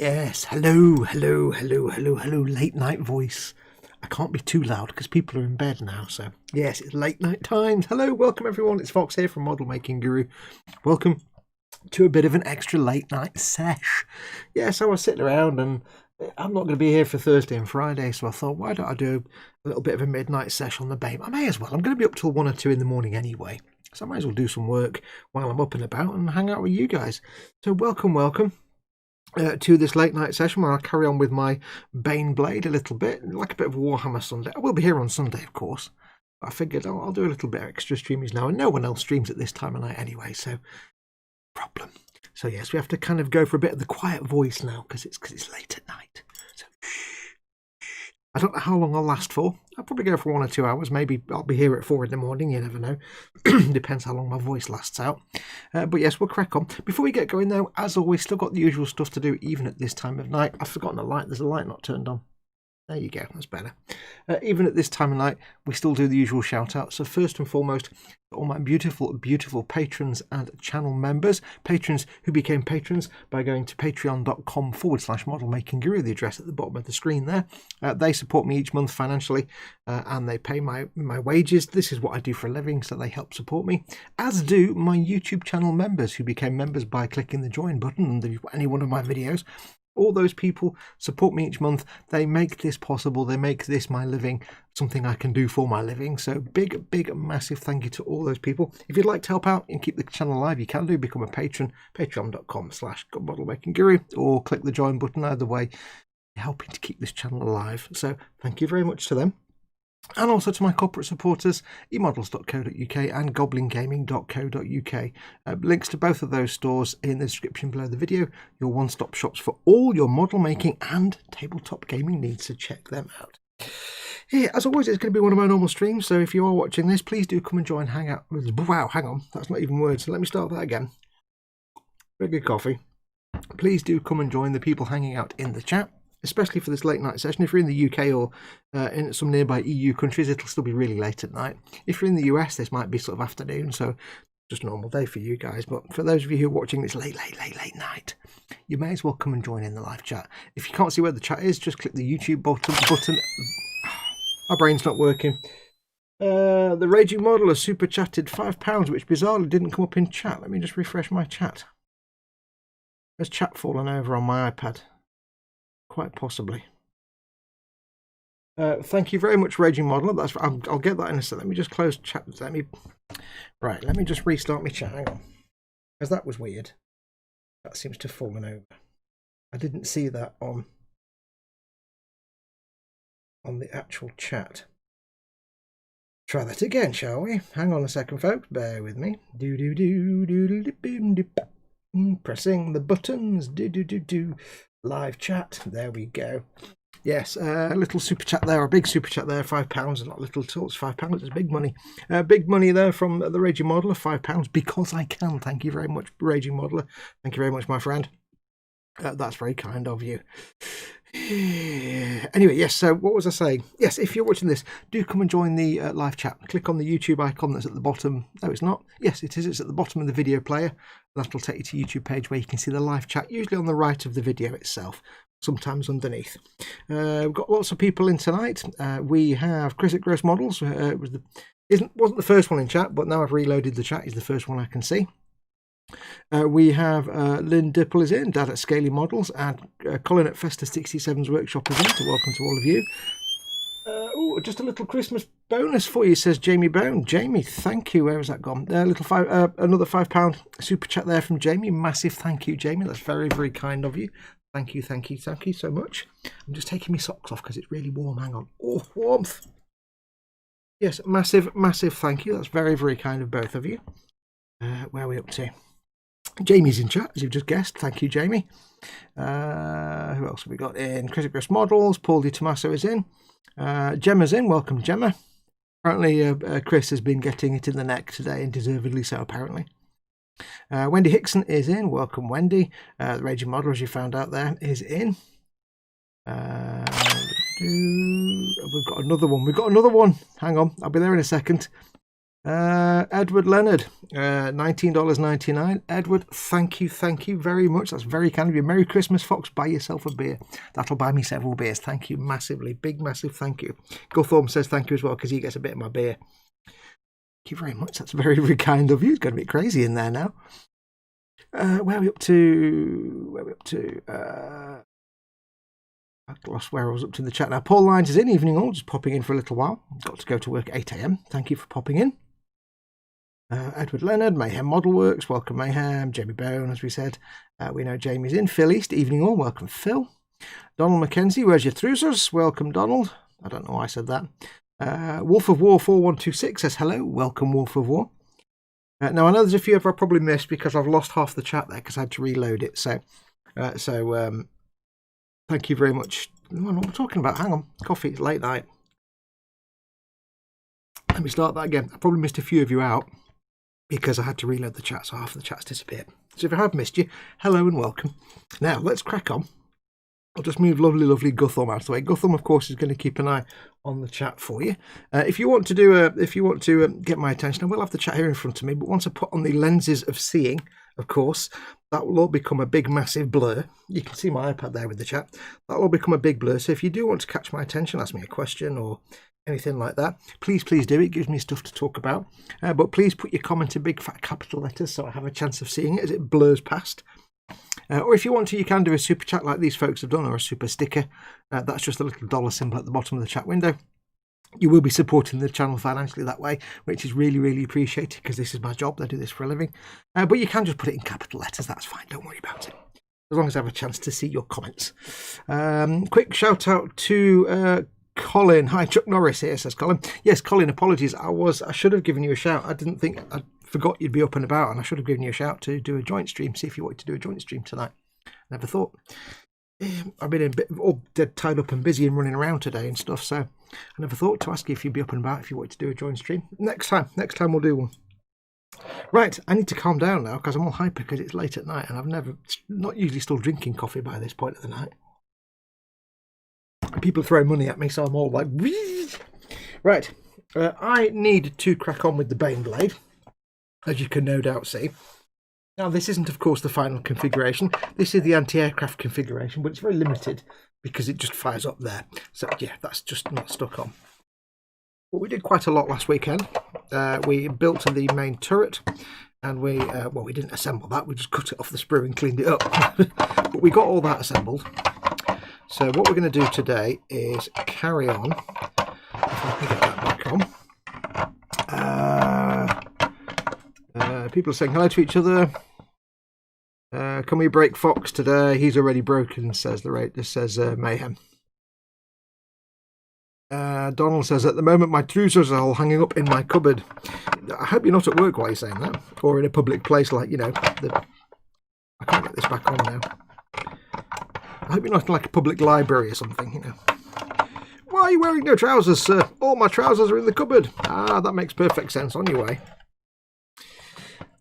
Yes, hello, hello, hello, hello, hello, late night voice. I can't be too loud because people are in bed now, so yes, it's late night times. Hello, welcome everyone, it's Fox here from Model Making Guru. Welcome to a bit of an extra late night sesh. Yes, I was sitting around and I'm not going to be here for Thursday and Friday, so I thought, why don't I do a little bit of a midnight sesh on the Bane? I may as well, I'm going to be up till 1 or 2 in the morning anyway, so I might as well do some work while I'm up and about and hang out with you guys. So welcome. To this late night session where I'll carry on with my Baneblade a little bit, like a bit of Warhammer Sunday. I will be here on Sunday, of course. I figured I'll do a little bit of extra streamings now, and no one else streams at this time of night anyway, so problem. So yes, we have to kind of go for a bit of the quiet voice now because it's late at night. So I don't know how long I'll last for. I'll probably go for 1 or 2 hours. Maybe I'll be here at 4 in the morning. You never know. Depends how long my voice lasts out. But yes, we'll crack on. Before we get going though, as always, still got the usual stuff to do even at this time of night. I've forgotten the light. There's a light not turned on. There you go, that's better. Even at this time of night, we still do the usual shout out. So first and foremost, all my beautiful, beautiful patrons and channel members, patrons who became patrons by going to patreon.com/modelmakingguru, the address at the bottom of the screen there. They support me each month financially and they pay my wages. This is what I do for a living, so they help support me, as do my YouTube channel members who became members by clicking the join button under any one of my videos. All those people support me each month. They make this possible. They make this my living, something I can do for my living. So big, massive thank you to all those people. If you'd like to help out and keep the channel alive, you can do. Become a patron, patreon.com/modelmakingguru, or click the join button. Either way, you're helping to keep this channel alive. So thank you very much to them. And also to my corporate supporters, emodels.co.uk and goblingaming.co.uk. Links to both of those stores in the description below the video. Your one-stop shops for all your model making and tabletop gaming needs, so check them out. Yeah, as always, it's going to be one of my normal streams, so if you are watching this, please do come and join, hang out. Wow, hang on, that's not even words, so let me start that again. Very good coffee. Please do come and join the people hanging out in the chat, especially for this late night session. If you're in the UK or in some nearby EU countries, it'll still be really late at night. If you're in the US, this might be sort of afternoon, so just a normal day for you guys. But for those of you who are watching this late night, you may as well come and join in the live chat. If you can't see where the chat is, just click the YouTube button. My brain's not working. The Raging Model has super chatted £5, which bizarrely didn't come up in chat. Let me just refresh my chat. Has chat fallen over on my iPad? Quite possibly. Thank you very much, Raging Model. I'll get that in a second. Let me just close chat. Let me just restart my chat. Hang on, because that was weird. That seems to have fallen over. I didn't see that on the actual chat. Try that again, shall we? Hang on a second, folks. Bear with me. Pressing the buttons. Live chat. There we go. Yes, a little super chat there, a big super chat there, £5, not little at all. It's £5. It's big money. Big money there from the Raging Modeler, £5, because I can. Thank you very much, Raging Modeler. Thank you very much, my friend. That's very kind of you. Anyway, yes, so what was I saying? Yes, if you're watching this, do come and join the live chat. Click on the YouTube icon that's at the bottom. No, it's not. Yes, it is. It's at the bottom of the video player. That'll take you to YouTube page where you can see the live chat, usually on the right of the video itself, sometimes underneath. We've got lots of people in tonight. We have Chris at Gross Models. Wasn't the first one in chat, but now I've reloaded the chat. He's the first one I can see. We have Lynn Dipple is in, Dad at Scaly Models, and Colin at Festa67's Workshop is in, so welcome to all of you. Just a little Christmas bonus for you, says Jamie Bone. Jamie, thank you. Where has that gone? Another £5 super chat there from Jamie. Massive thank you, Jamie. That's very, very kind of you. Thank you so much. I'm just taking my socks off because it's really warm. Hang on. Oh, warmth. Yes, massive thank you. That's very, very kind of both of you. Where are we up to? Jamie's in chat, as you've just guessed. Thank you, Jamie. Who else have we got in? Critical Models. Paul Di Tommaso is in. Gemma's in. Welcome, Gemma. Apparently, Chris has been getting it in the neck today, and deservedly so, apparently. Wendy Hickson is in. Welcome, Wendy. The Raging Model, as you found out there, is in. We've got another one. Hang on, I'll be there in a second. Edward Leonard, $19.99. Edward, thank you very much. That's very kind of you. Merry Christmas, Fox. Buy yourself a beer. That'll buy me several beers. Thank you massively. Big, massive thank you. Guthorm says thank you as well because he gets a bit of my beer. Thank you very much. That's very, very kind of you. It's going to be crazy in there now. Where are we up to? I lost where I was up to in the chat now. Paul Lyons is in. Evening all. Just popping in for a little while. Got to go to work at 8 a.m. Thank you for popping in. Edward Leonard, Mayhem Model Works, welcome Mayhem. Jamie Bone, as we said, we know Jamie's in. Phil East, evening all, welcome Phil. Donald McKenzie, where's your trousers? Welcome Donald. I don't know why I said that. Wolf of War 4126 says hello, welcome Wolf of War. Now I know there's a few I've probably missed because I've lost half the chat there because I had to reload it. So thank you very much. What am I talking about? Hang on, coffee, it's late night. Let me start that again. I probably missed a few of you out because I had to reload the chat, so half of the chat's disappeared. So if I have missed you, hello and welcome. Now, let's crack on. I'll just move lovely Guthorm out of the way. Guthorm, of course, is going to keep an eye on the chat for you. If you want to get my attention, I will have the chat here in front of me, but once I put on the lenses of seeing, of course, that will all become a big, massive blur. You can see my iPad there with the chat. That will become a big blur. So if you do want to catch my attention, ask me a question or anything like that, please do. It gives me stuff to talk about. But please put your comment in big fat capital letters so I have a chance of seeing it as it blurs past. Or if you want to, you can do a super chat like these folks have done, or a super sticker. That's just a little dollar symbol at the bottom of the chat window. You will be supporting the channel financially that way, which is really appreciated because this is my job. I do this for a living. But you can just put it in capital letters. That's fine. Don't worry about it. As long as I have a chance to see your comments. Quick shout out to Colin. Hi, Chuck Norris here, says Colin. Yes, Colin, apologies. I should have given you a shout. I forgot you'd be up and about, and I should have given you a shout to do a joint stream, see if you wanted to do a joint stream tonight. Never thought. I've been a bit all dead tied up and busy and running around today and stuff, so I never thought to ask you if you'd be up and about if you wanted to do a joint stream. Next time we'll do one. Right, I need to calm down now because I'm all hyper because it's late at night and I'm not usually still drinking coffee by this point of the night. People throw money at me, so I'm all like, wee! Right. I need to crack on with the Baneblade, as you can no doubt see. Now, this isn't, of course, the final configuration. This is the anti-aircraft configuration, but it's very limited because it just fires up there. So, yeah, that's just not stuck on. But we did quite a lot last weekend. We built the main turret, and we didn't assemble that. We just cut it off the sprue and cleaned it up. But we got all that assembled. So what we're going to do today is carry on. If I can get that back on. People are saying hello to each other. Can we break Fox today? He's already broken, says Mayhem. Donald says, at the moment my trousers are all hanging up in my cupboard. I hope you're not at work while you're saying that. Or in a public place like, I can't get this back on now. I hope you're not in like a public library or something, Why are you wearing no trousers, sir? All my trousers are in the cupboard. Ah, that makes perfect sense on your way.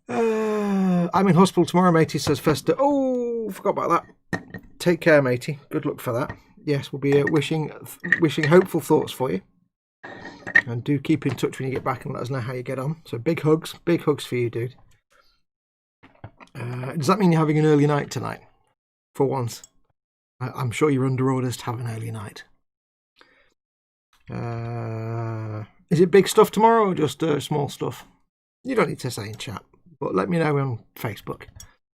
I'm in hospital tomorrow, matey, says Fester. Oh, forgot about that. Take care, matey. Good luck for that. Yes, we'll be wishing hopeful thoughts for you. And do keep in touch when you get back and let us know how you get on. So big hugs for you, dude. Does that mean you're having an early night tonight? For once. I'm sure you're under orders to have an early night. Is it big stuff tomorrow or just small stuff? You don't need to say in chat, but let me know on Facebook.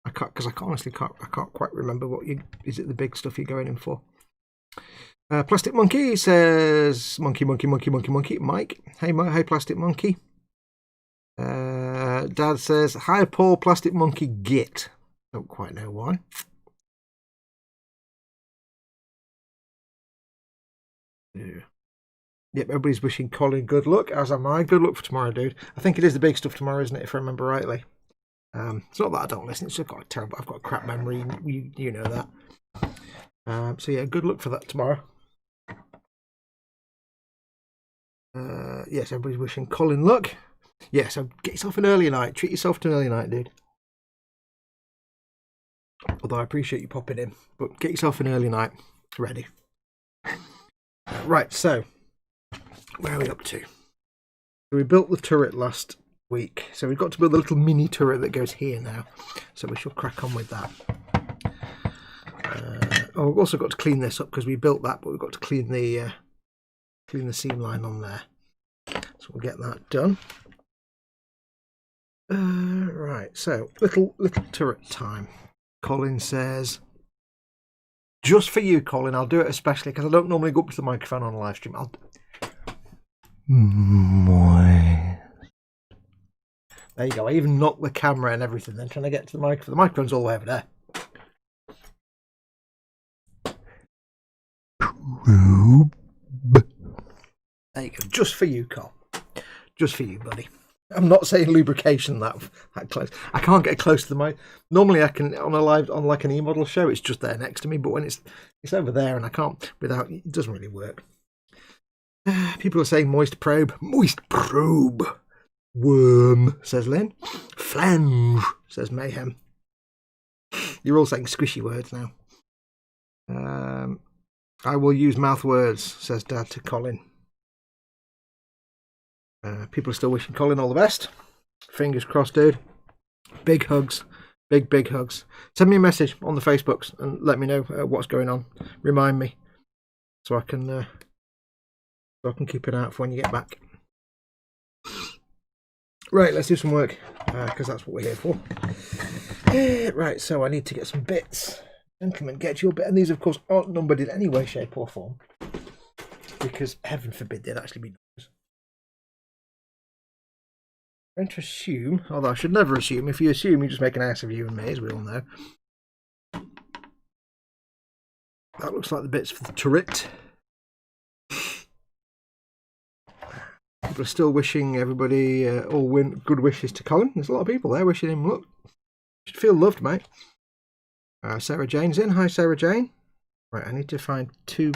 I can't quite remember is it the big stuff you're going in for. Plastic Monkey says monkey. Mike, hey Plastic Monkey. Dad says hi Paul. Plastic Monkey git. Don't quite know why. Yep, everybody's wishing Colin good luck, as am I. Good luck for tomorrow, dude. I think it is the big stuff tomorrow, isn't it, if I remember rightly? It's not that I don't listen, it's just I've got a crap memory, you know that. So yeah, good luck for that tomorrow. Yes, everybody's wishing Colin luck. Yeah, so get yourself an early night. Treat yourself to an early night, dude. Although I appreciate you popping in, but get yourself an early night ready. Right, so where are we up to? So we built the turret last week. So we've got to build a little mini turret that goes here now. So we shall crack on with that. Oh, we've also got to clean this up because we built that, but we've got to clean the seam line on there. So we'll get that done. Right, so little turret time. Colin says, just for you, Colin. I'll do it especially because I don't normally go up to the microphone on a live stream. There you go. I even knocked the camera and everything. Then trying to get to the microphone. The microphone's all the way over there. There you go. Just for you, Col. Just for you, buddy. I'm not saying lubrication that close. I can't get close to the mic. Normally I can on like an e-model show. It's just there next to me. But when it's over there and I can't without, it doesn't really work. People are saying moist probe. Moist probe. Worm, says Lynn. Flange, says Mayhem. You're all saying squishy words now. I will use mouth words, says Dad to Colin. People are still wishing Colin all the best. Fingers crossed, dude. Big hugs. Big hugs. Send me a message on the Facebooks and let me know what's going on. Remind me so I can keep an eye out for when you get back. Right, let's do some work because that's what we're here for. Right, so I need to get some bits. Gentlemen, get your bit. And these, of course, aren't numbered in any way, shape or form because heaven forbid they'd actually be numbers. I'm going to assume, although I should never assume. If you assume, you just make an ass of you and me, as we all know. That looks like the bits for the turret. People are still wishing everybody all good wishes to Colin. There's a lot of people there wishing him luck. You should feel loved, mate. Sarah Jane's in. Hi, Sarah Jane. Right, I need to find 2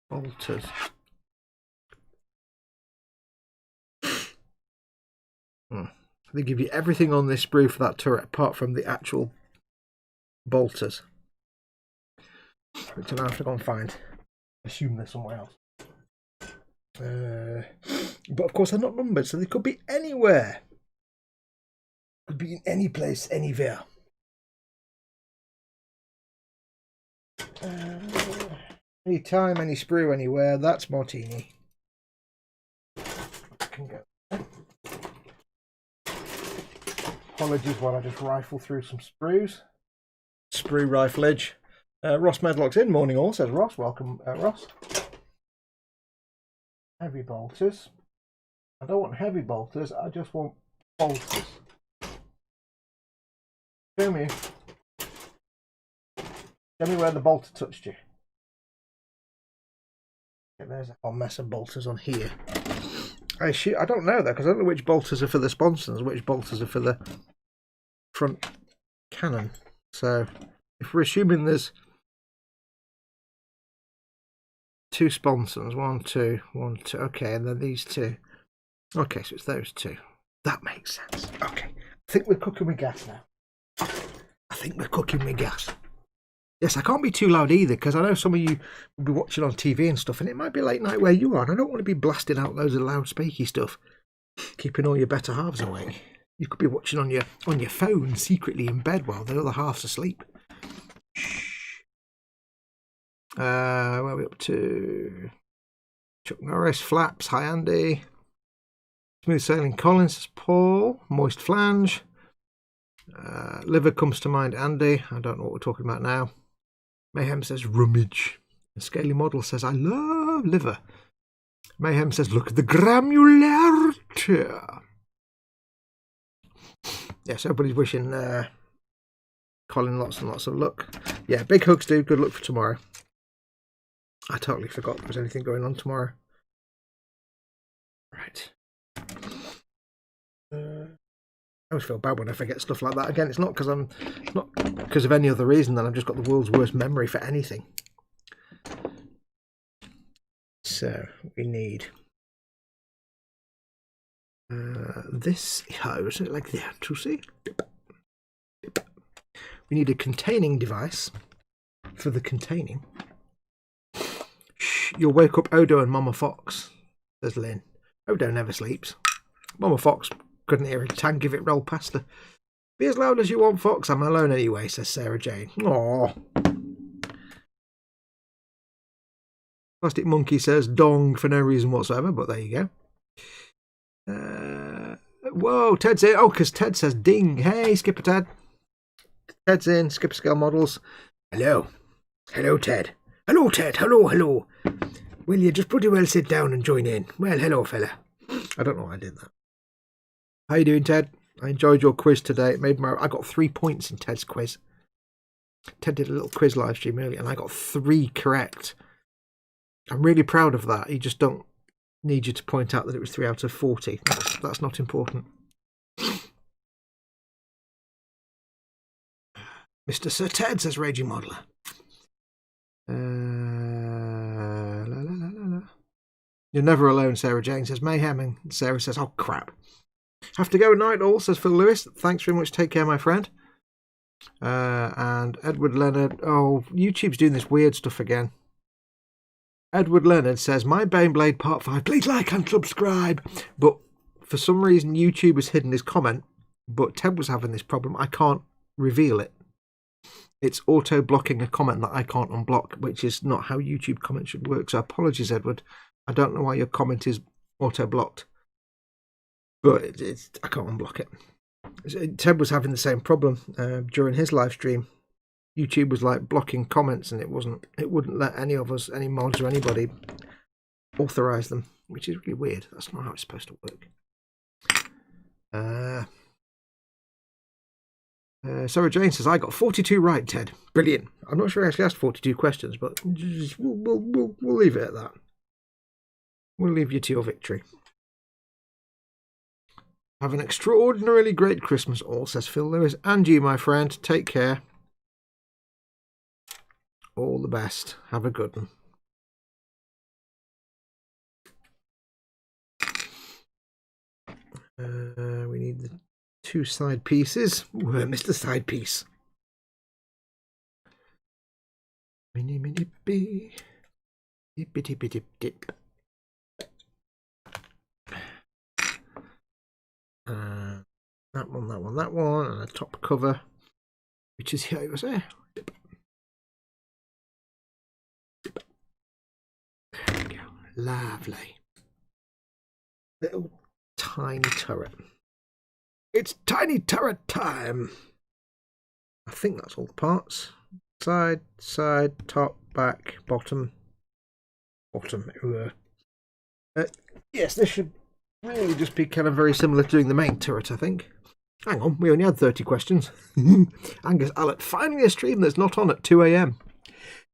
bolters. They give you everything on this sprue for that turret apart from the actual bolters, which I'll have to go and find. Assume they're somewhere else. But of course they're not numbered, so they could be anywhere. Could be in any place, anywhere. Any time, any sprue, anywhere. That's Martini. I can go. Apologies while I just rifle through some sprues. Sprue rifleage. Ross Medlock's in. Morning all, says Ross. Welcome, Ross. Heavy bolters. I don't want heavy bolters, I just want bolters. Show me where the bolter touched you. Okay, there's a whole mess of bolters on here. I don't know though, because I don't know which bolters are for the sponsons, which bolters are for the front cannon. So if we're assuming there's 2 sponsons, 1, 2, 1, 2. Okay, and then these 2. Okay, so it's those 2. That makes sense. Okay, I think we're cooking with gas now. I think we're cooking with gas. Yes, I can't be too loud either because I know some of you will be watching on TV and stuff, and it might be late night where you are. And I don't want to be blasting out loads of loud speaky stuff, keeping all your better halves awake. You could be watching on your phone secretly in bed while the other half's asleep. Where are we up to? Chuck Norris, Flaps, hi Andy. Smooth Sailing Collins, says Paul. Moist Flange. Liver comes to mind, Andy. I don't know what we're talking about now. Mayhem says rummage. The Scaly Model says I love liver. Mayhem says look at the granularity. Yes, everybody's wishing Colin lots and lots of luck. Yeah, big hugs, dude. Good luck for tomorrow. I totally forgot there was anything going on tomorrow. Right. I always feel bad when I forget stuff like that. Again, it's not because of any other reason than I've just got the world's worst memory for anything. So we need this hose, like that, to see. We need a containing device for the containing. Shh, you'll wake up Odo and Mama Fox, says Lynn. Odo never sleeps. Mama Fox couldn't hear a tank if it rolled past her. Be as loud as you want, Fox. I'm alone anyway, says Sarah Jane. Aww. Plastic Monkey says dong for no reason whatsoever, but there you go. Whoa, Ted's in. Oh, because Ted says ding. Hey, Skipper Ted. Ted's in. Skipper Scale Models. Hello. Hello, Ted. Hello, Ted. Hello, hello. Will you just pretty well sit down and join in? Well, hello, fella. I don't know why I did that. How you doing, Ted? I enjoyed your quiz today. I got 3 points in Ted's quiz. Ted did a little quiz live stream earlier, and I got 3 correct. I'm really proud of that. You just don't need you to point out that it was 3 out of 40. That's not important. Mr. Sir Ted, says Raging Modeler. You're never alone, Sarah Jane says mayhem, and Sarah says, oh crap. Have to go night all, says Phil Lewis. Thanks very much. Take care, my friend. And Edward Leonard. Oh, YouTube's doing this weird stuff again. Edward Leonard says, my Baneblade Part 5. Please like and subscribe. But for some reason, YouTube has hidden his comment. But Ted was having this problem. I can't reveal it. It's auto-blocking a comment that I can't unblock, which is not how YouTube comments should work. So apologies, Edward. I don't know why your comment is auto-blocked. But I can't unblock it. Ted was having the same problem during his live stream. YouTube was like blocking comments, and it wouldn't let any of us, any mods or anybody, authorize them, which is really weird. That's not how it's supposed to work. Sarah Jane says, I got 42 right, Ted. Brilliant. I'm not sure I actually asked 42 questions, but we'll leave it at that. We'll leave you to your victory. Have an extraordinarily great Christmas all, says Phil Lewis. And you, my friend. Take care. All the best. Have a good one. We need the 2 side pieces. Ooh, I missed the side piece. Mini bee. Dippity dip dip. That one, and a top cover, which is here. There we go. Lovely. Little tiny turret. It's tiny turret time. I think that's all the parts. Side, top, back, bottom. Yes, this should really just be kind of very similar to doing the main turret, I think. Hang on, we only had 30 questions. Angus Allett, finally a stream that's not on at 2 AM.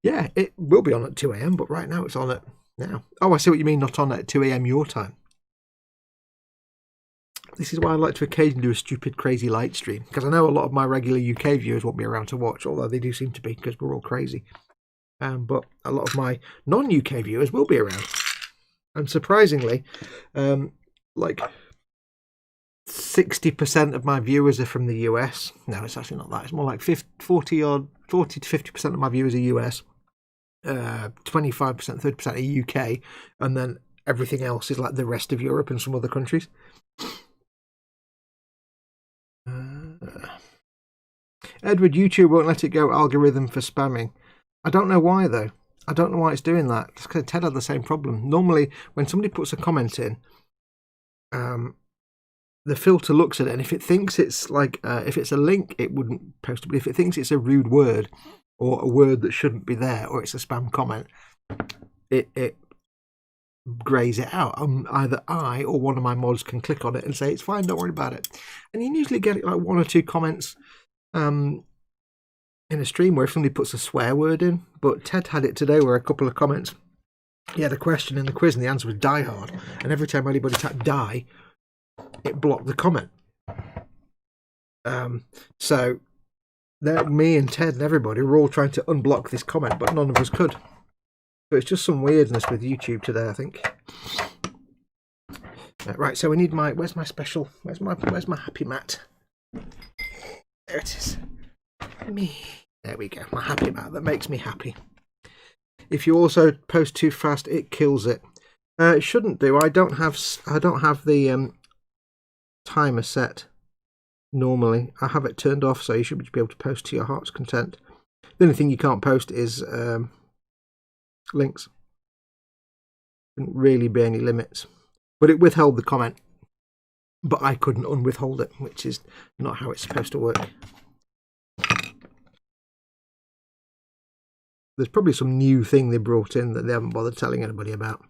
Yeah, it will be on at 2 AM, but right now it's on at now. Oh, I see what you mean, not on at 2 AM your time. This is why I like to occasionally do a stupid, crazy light stream, because I know a lot of my regular UK viewers won't be around to watch, although they do seem to be, because we're all crazy. But a lot of my non-UK viewers will be around. And surprisingly, like 60% of my viewers are from the US. No, it's actually not that. It's more like 40 to 50% of my viewers are US. 25%, 30% are UK. And then everything else is like the rest of Europe and some other countries. Edward, YouTube won't let it go algorithm for spamming. I don't know why, though. I don't know why it's doing that. It's because Ted had the same problem. Normally, when somebody puts a comment in, the filter looks at it, and if it thinks it's like, if it's a link, it wouldn't post it. But if it thinks it's a rude word, or a word that shouldn't be there, or it's a spam comment, it grays it out. Either I or one of my mods can click on it and say, it's fine, don't worry about it. And you usually get like 1 or 2 comments in a stream where if somebody puts a swear word in. But Ted had it today where a couple of comments, he had a question in the quiz and the answer was Die Hard, and every time anybody tapped die, it blocked the comment. So me and Ted and everybody were all trying to unblock this comment, but none of us could. So it's just some weirdness with YouTube today, I think. Right, so we need my, where's my happy mat? There it is. There we go, my happy mat that makes me happy. If you also post too fast, it kills it. It shouldn't do. I don't have the timer set normally. I have it turned off, so you should be able to post to your heart's content. The only thing you can't post is links. Shouldn't really be any limits. But it withheld the comment. But I couldn't unwithhold it, which is not how it's supposed to work. There's probably some new thing they brought in that they haven't bothered telling anybody about.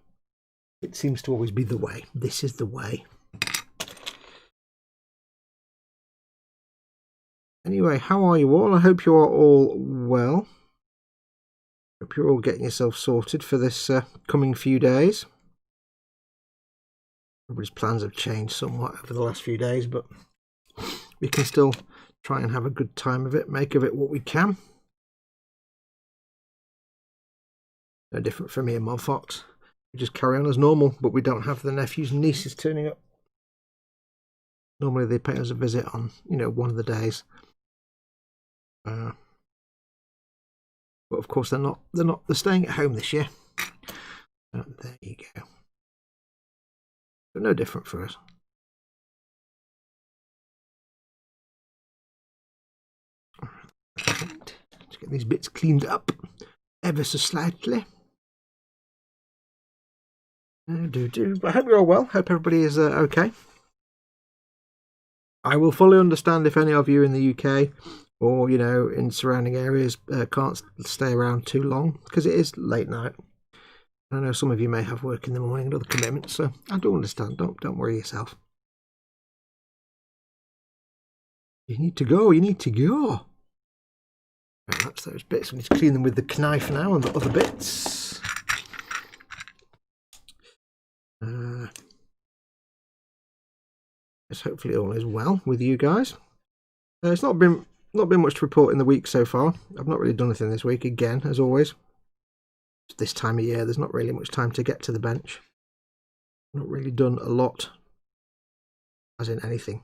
It seems to always be the way. This is the way. Anyway, how are you all? I hope you are all well. Hope you're all getting yourself sorted for this coming few days. Everybody's plans have changed somewhat over the last few days, but we can still try and have a good time of it, make of it what we can. No different for me and Mod Fox. We just carry on as normal, but we don't have the nephews and nieces turning up. Normally they pay us a visit on, one of the days. But of course they're staying at home this year. There you go. But no different for us. Right. Let's get these bits cleaned up ever so slightly. But I hope you're all well. Hope everybody is okay. I will fully understand if any of you in the UK or, in surrounding areas can't stay around too long, because it is late night. I know some of you may have work in the morning and other commitments, so I do understand. Don't worry yourself. You need to go. You need to go. Right, that's those bits. We need to clean them with the knife now and the other bits. Yes, hopefully all is well with you guys. It's not been much to report in the week so far. I've not really done anything this week, again, as always. This time of year, there's not really much time to get to the bench. Not really done a lot, as in anything,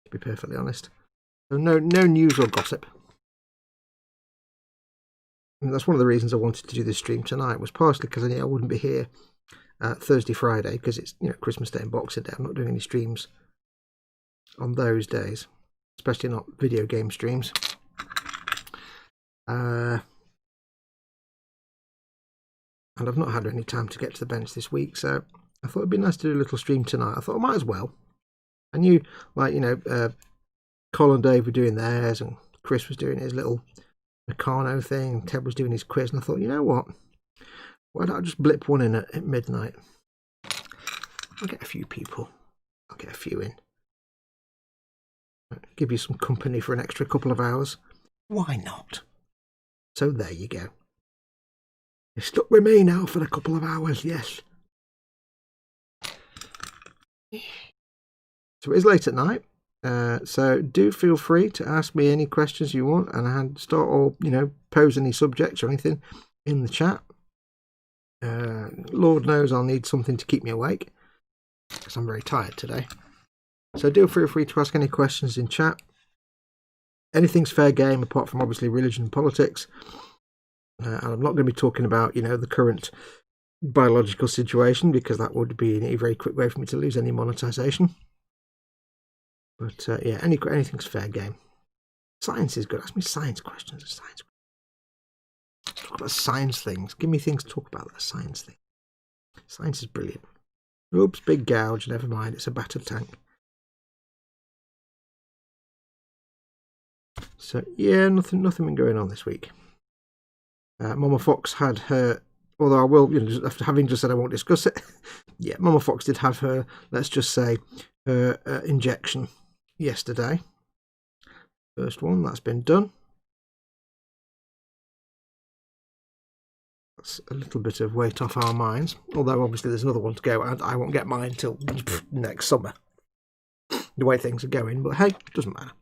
to be perfectly honest. So no news or gossip. And that's one of the reasons I wanted to do this stream tonight, was partially because I knew I wouldn't be here Thursday, Friday, because it's Christmas Day and Boxing Day. I'm not doing any streams on those days, especially not video game streams. And I've not had any time to get to the bench this week, so I thought it'd be nice to do a little stream tonight. I thought I might as well. I knew, Col and Dave were doing theirs, and Chris was doing his little Meccano thing, and Ted was doing his quiz, and I thought, you know what? Why don't I just blip one in at midnight? I'll get a few people. I'll get a few in. Give you some company for an extra couple of hours. Why not? So there you go. You're stuck with me now for a couple of hours, yes. So it is late at night. So do feel free to ask me any questions you want, and start or pose any subjects or anything in the chat. Lord knows I'll need something to keep me awake, because I'm very tired today. So do feel free to ask any questions in chat. Anything's fair game, apart from obviously religion and politics. And I'm not going to be talking about the current biological situation, because that would be a very quick way for me to lose any monetization. But yeah, anything's fair game. Science is good. Ask me science questions. Talk about science things. Give me things to talk about. That science thing. Science is brilliant. Oops, big gouge. Never mind. It's a battered tank. So yeah, nothing been going on this week. Mama Fox had her, although I will, after having just said I won't discuss it. Yeah, Mama Fox did have her, let's just say, her injection yesterday. First one, that's been done. That's a little bit of weight off our minds. Although obviously there's another one to go, and I won't get mine till next summer. The way things are going, but hey, it doesn't matter.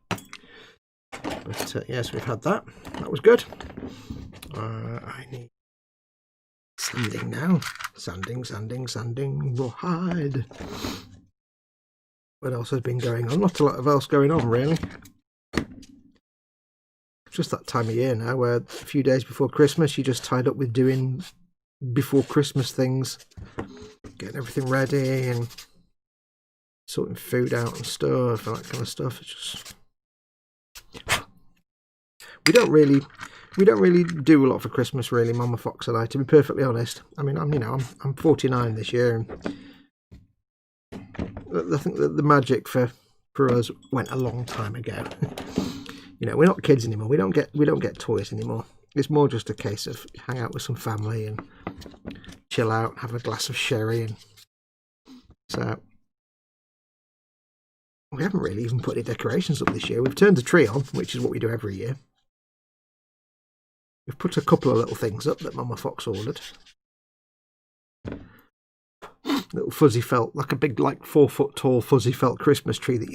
But yes, we've had that. That was good. I need sanding now. Sanding. Rawhide. What else has been going on? Not a lot of else going on, really. It's just that time of year now where a few days before Christmas you're just tied up with doing before Christmas things. getting everything ready and sorting food out and stuff and that kind of stuff. It's just we don't really do a lot for Christmas, really, Mama Fox and I, to be perfectly honest. I mean, I'm 49 this year, and I think that the magic for us went a long time ago. We're not kids anymore. We don't get toys anymore. It's more just a case of hang out with some family and chill out, have a glass of sherry, and so we haven't really even put any decorations up this year. We've turned the tree on, which is what we do every year. We've put a couple of little things up that Mama Fox ordered. Little fuzzy felt, like a big, 4 foot tall fuzzy felt Christmas tree that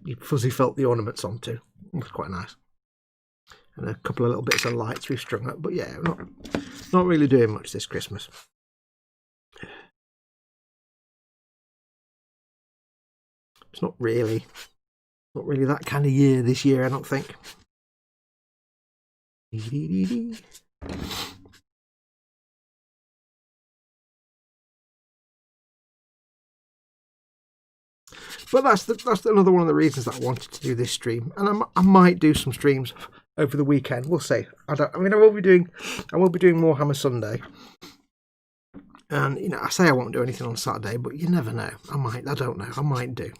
you fuzzy felt the ornaments onto. It's quite nice. And a couple of little bits of lights we've strung up. But yeah, not really doing much this Christmas. It's not really that kind of year this year, I don't think. But that's another one of the reasons that I wanted to do this stream, and I might do some streams over the weekend. We'll see. I will be doing Warhammer Sunday, and I say I won't do anything on Saturday, but you never know. I don't know. I might do.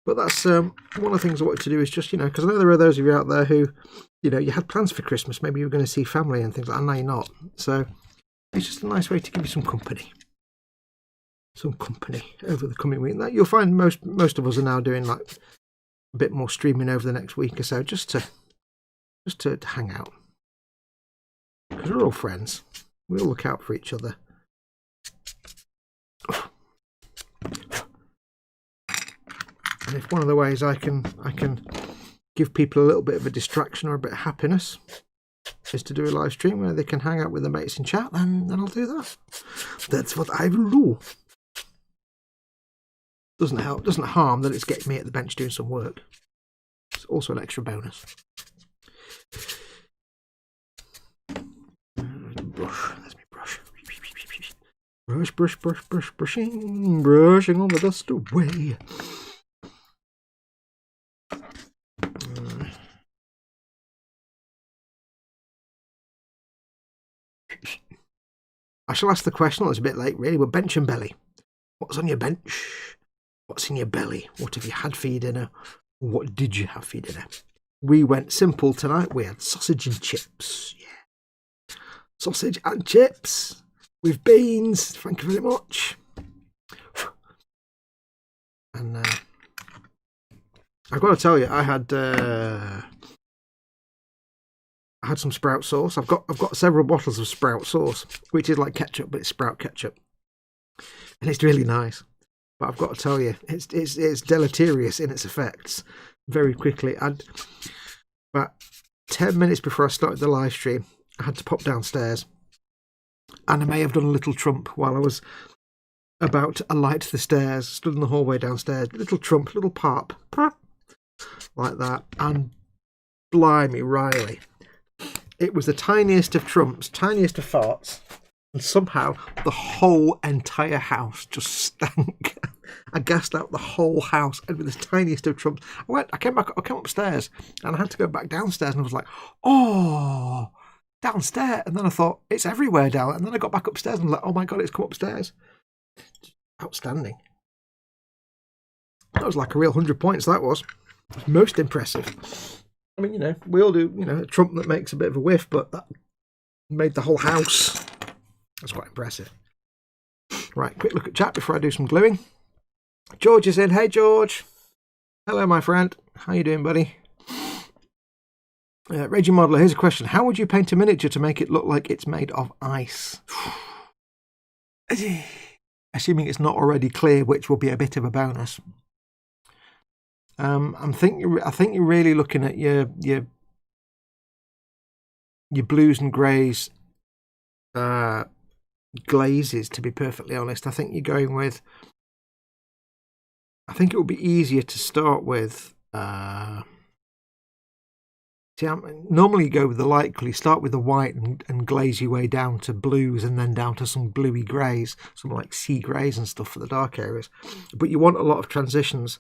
But that's one of the things I wanted to do is just because I know there are those of you out there who you had plans for Christmas. Maybe you were going to see family and things like that. And now you're not. So it's just a nice way to give you some company. Over the coming week. You'll find most of us are now doing a bit more streaming over the next week or so, just to hang out, because we're all friends. We all look out for each other. And if one of the ways I can give people a little bit of a distraction or a bit of happiness is to do a live stream where they can hang out with their mates in chat, then I'll do that. That's what I will do. Doesn't harm that it's getting me at the bench doing some work. It's also an extra bonus. Brush. Let me brush. Brushing all the dust away. I shall ask the question. It's a bit late, really, but bench and belly. What's on your bench? What's in your belly? What have you had for your dinner? What did you have for your dinner? We went simple tonight. We had sausage and chips. Yeah. Sausage and chips with beans. Thank you very much. And I've got to tell you, I had some sprout sauce. I've got several bottles of sprout sauce, which is like ketchup, but it's sprout ketchup. And it's really nice. But I've got to tell you, it's deleterious in its effects very quickly. About 10 minutes before I started the live stream, I had to pop downstairs. And I may have done a little trump while I was about to alight the stairs, stood in the hallway downstairs, little trump, little pop, like that. And blimey, Riley. It was the tiniest of trumps, tiniest of farts. And somehow the whole entire house just stank. I gassed out the whole house, and with the tiniest of trumps. I came upstairs, and I had to go back downstairs, and I was like, oh, downstairs. And then I thought, it's everywhere down. And then I got back upstairs, and I was like, oh my God, it's come upstairs. Outstanding. That was like a real 100 points, that was. Most impressive. I mean, we all do, a trump that makes a bit of a whiff, but that made the whole house. That's quite impressive. Right, quick look at chat before I do some gluing. George is in. Hey, George. Hello, my friend. How you doing, buddy? Raging Modeler, here's a question. How would you paint a miniature to make it look like it's made of ice? Assuming it's not already clear, which will be a bit of a bonus. I think you're really looking at your blues and greys glazes, to be perfectly honest. I think you're going with, I think it would be easier to start with See, normally you go with the light colour. You start with the white and glaze your way down to blues and then down to some bluey greys, some like sea greys and stuff for the dark areas. But you want a lot of transitions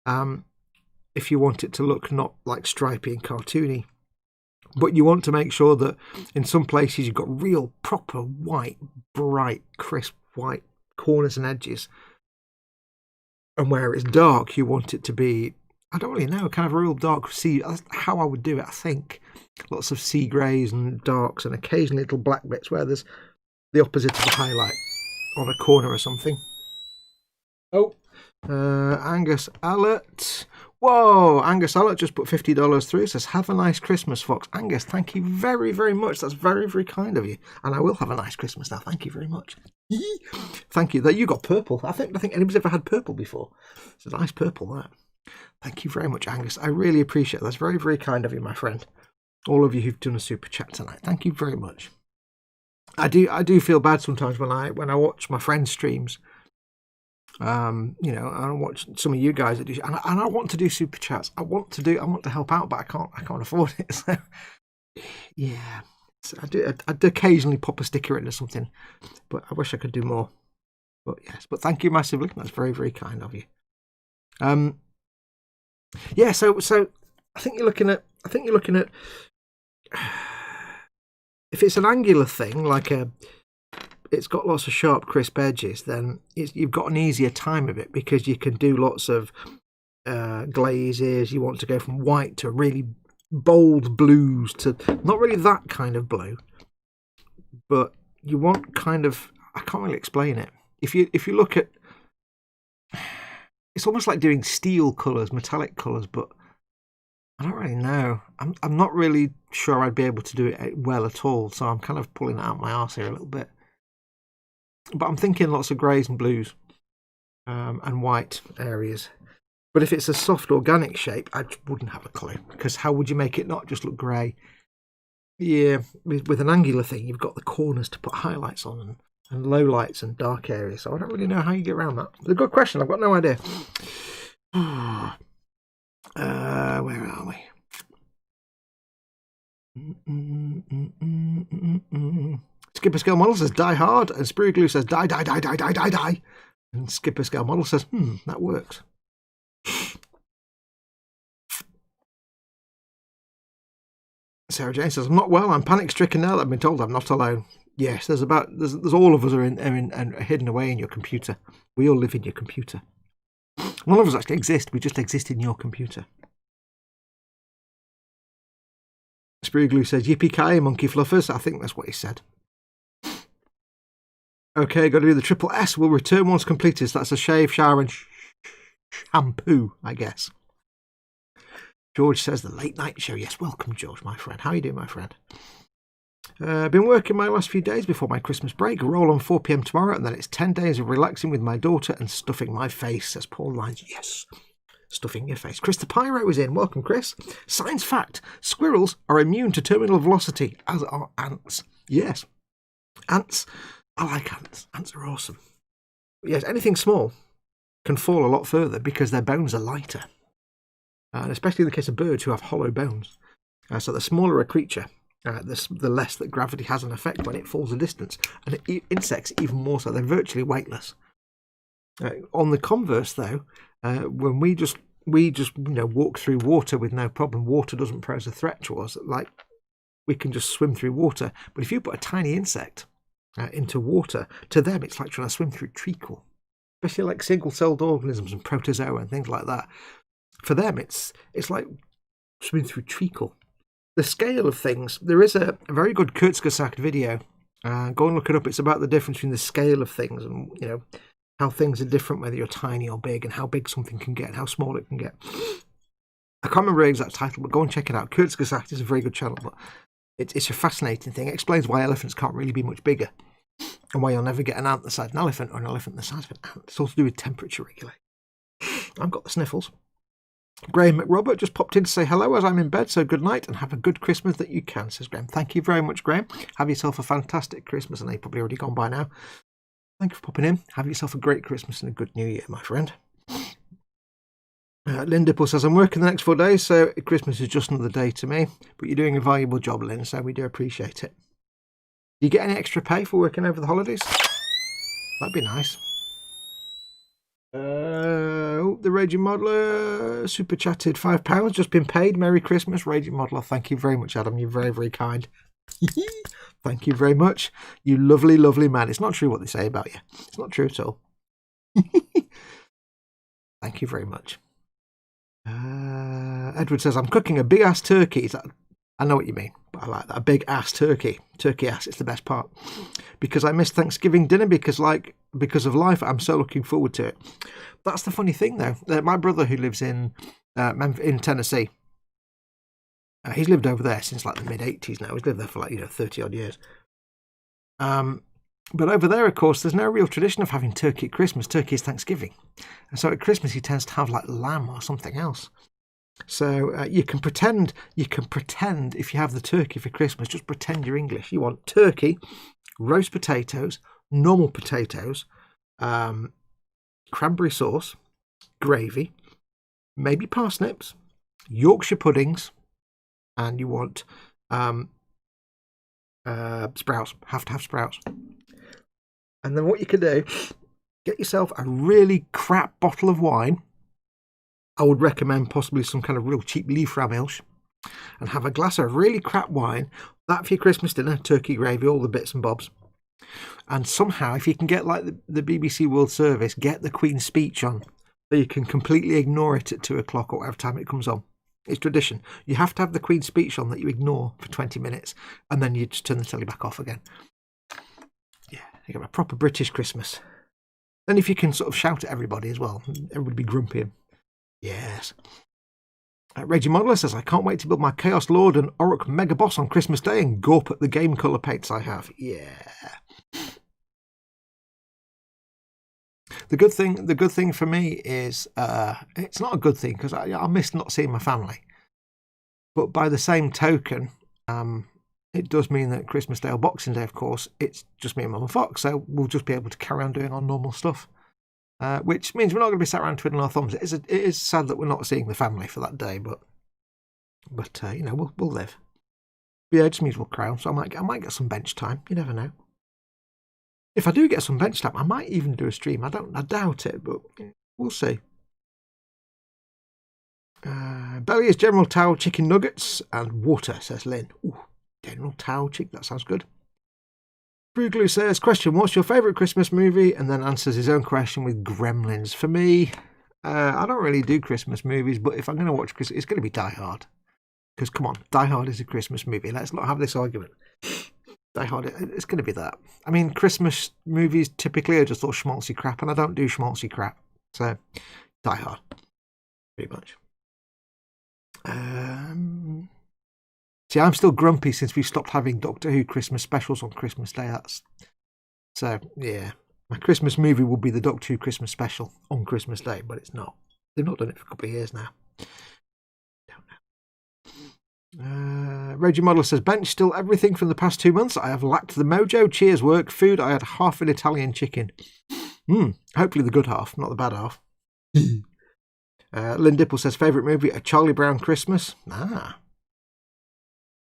if you want it to look not like stripy and cartoony. But you want to make sure that in some places you've got real proper white, bright, crisp white corners and edges. And where it's dark, you want it to be, I don't really know, kind of a real dark sea. That's how I would do it, I think. Lots of sea greys and darks and occasionally little black bits where there's the opposite of a highlight on a corner or something. Oh, Angus Allett. Whoa, Angus Allett just put $50 through. Says, have a nice Christmas, Fox. Angus, thank you very, very much. That's very, very kind of you. And I will have a nice Christmas now. Thank you very much. Thank you. You got purple. I think anybody's ever had purple before. It's a nice purple, that. Thank you very much, Angus. I really appreciate it. That's very, very kind of you, my friend. All of you who've done a super chat tonight. Thank you very much. I do feel bad sometimes when I watch my friends' streams. I watch some of you guys that do, and I want to do super chats. I want to help out, but I can't afford it. So yeah, so I'd occasionally pop a sticker into something, but I wish I could do more. But yes, but thank you massively. That's very, very kind of you. Yeah. So I think you're looking at if it's an angular thing like it's got lots of sharp, crisp edges, then you've got an easier time of it because you can do lots of glazes. You want to go from white to really bold blues to not really that kind of blue, but you want kind of, I can't really explain it. If you look at, it's almost like doing steel colours, metallic colours, but I don't really know. I'm not really sure I'd be able to do it well at all, so I'm kind of pulling it out my arse here a little bit. But I'm thinking lots of greys and blues and white areas. But if it's a soft organic shape, I just wouldn't have a clue. Because how would you make it not just look grey? Yeah, with an angular thing, you've got the corners to put highlights on and low lights and dark areas. So I don't really know how you get around that. It's a good question. I've got no idea. Where are we? Skipper Scale Model says die hard, and Sprue Glue says die. And Skipper Scale Model says, that works. Sarah Jane says, I'm not well, I'm panic stricken now that I've been told I'm not alone. Yes, there's all of us are hidden away in your computer. We all live in your computer. None of us actually exist, we just exist in your computer. Sprue Glue says, yippee-ki-yay, monkey fluffers. I think that's what he said. Okay, got to do the triple S. Will return once completed. So that's a shave, shower, and shampoo, I guess. George says the late night show. Yes, welcome, George, my friend. How are you doing, my friend? Been working my last few days before my Christmas break. Roll on 4 p.m. tomorrow, and then it's 10 days of relaxing with my daughter and stuffing my face, says Paul Lines. Yes, stuffing your face. Chris the Pyro is in. Welcome, Chris. Science fact. Squirrels are immune to terminal velocity, as are ants. Yes. Ants. I like ants. Ants are awesome. But yes, anything small can fall a lot further because their bones are lighter. And especially in the case of birds who have hollow bones. So the smaller a creature, the less that gravity has an effect when it falls a distance. And insects, even more so, they're virtually weightless. On the converse, though, when we just walk through water with no problem, water doesn't pose a threat to us. Like, we can just swim through water. But if you put a tiny insect into water, to them it's like trying to swim through treacle. Especially like single-celled organisms and protozoa and things like that. For them, it's like swimming through treacle. The scale of things, there is a very good Kurzgesagt video. Go and look it up. It's about the difference between the scale of things and, how things are different, whether you're tiny or big, and how big something can get and how small it can get. I can't remember the exact title, but go and check it out. Kurzgesagt is a very good channel, but it's a fascinating thing. It explains why elephants can't really be much bigger and why you'll never get an ant the size of an elephant or an elephant the size of an ant. It's all to do with temperature regulation. I've got the sniffles. Graham McRobert just popped in to say hello as I'm in bed, so good night and have a good Christmas that you can, says Graham. Thank you very much, Graham. Have yourself a fantastic Christmas, and they've probably already gone by now. Thank you for popping in. Have yourself a great Christmas and a good New Year, my friend. Lynn Dipple says, I'm working the next 4 days, so Christmas is just another day to me. But you're doing a valuable job, Lynn, so we do appreciate it. Do you get any extra pay for working over the holidays? That'd be nice. The Raging Modeler super chatted £5, just been paid. Merry Christmas, Raging Modeler. Thank you very much, Adam. You're very, very kind. Thank you very much. You lovely, lovely man. It's not true what they say about you. It's not true at all. Thank you very much. Edward says, I'm cooking a big ass turkey. I know what you mean, but I like that. A big ass turkey. Turkey ass, it's the best part. Because I miss Thanksgiving dinner because of life, I'm so looking forward to it. That's the funny thing, though. My brother, who lives in Tennessee, he's lived over there since like the mid-80s now. He's lived there for like 30-odd years. But over there, of course, there's no real tradition of having turkey at Christmas. Turkey is Thanksgiving. And so at Christmas, he tends to have like lamb or something else. So you can pretend if you have the turkey for Christmas, just pretend you're English. You want turkey, roast potatoes, normal potatoes, cranberry sauce, gravy, maybe parsnips, Yorkshire puddings, and you want sprouts. Have to have sprouts. And then what you can do, get yourself a really crap bottle of wine. I would recommend possibly some kind of real cheap Liefraumilch, and have a glass of really crap wine. That for your Christmas dinner, turkey gravy, all the bits and bobs. And somehow, if you can get like the BBC World Service, get the Queen's speech on, so you can completely ignore it at 2 o'clock or whatever time it comes on. It's tradition. You have to have the Queen's speech on that you ignore for 20 minutes, and then you just turn the telly back off again. Yeah, you get a proper British Christmas. Then if you can sort of shout at everybody as well, everybody be grumpy. Yes. Reggie Modeler says, I can't wait to build my Chaos Lord and Orruk Mega Boss on Christmas Day and gawp at the game colour paints I have. Yeah. The good thing for me is, it's not a good thing because I miss not seeing my family. But by the same token, it does mean that Christmas Day or Boxing Day, of course, it's just me and Mum and Fox, so we'll just be able to carry on doing our normal stuff. Which means we're not going to be sat around twiddling our thumbs. It is sad that we're not seeing the family for that day, but we'll live. But yeah, it just means we'll cry on. So I might get some bench time. You never know. If I do get some bench time, I might even do a stream. I doubt it, but we'll see. Belly is General Tao chicken nuggets and water, says Lynn. Ooh, General Tao chicken, that sounds good. Bruglu says, question, what's your favourite Christmas movie? And then answers his own question with Gremlins. For me, I don't really do Christmas movies, but if I'm going to watch Christmas, it's going to be Die Hard. Because, come on, Die Hard is a Christmas movie. Let's not have this argument. Die Hard, it's going to be that. I mean, Christmas movies typically are just all schmaltzy crap, and I don't do schmaltzy crap. So, Die Hard, pretty much. See, I'm still grumpy since we stopped having Doctor Who Christmas specials on Christmas Day. So, yeah. My Christmas movie will be the Doctor Who Christmas special on Christmas Day, but it's not. They've not done it for a couple of years now. Don't know. Reggie Modeler says, bench still everything from the past 2 months. I have lacked the mojo. Cheers, work. Food, I had half an Italian chicken. Hopefully the good half, not the bad half. Lynn Dipple says, favourite movie, A Charlie Brown Christmas.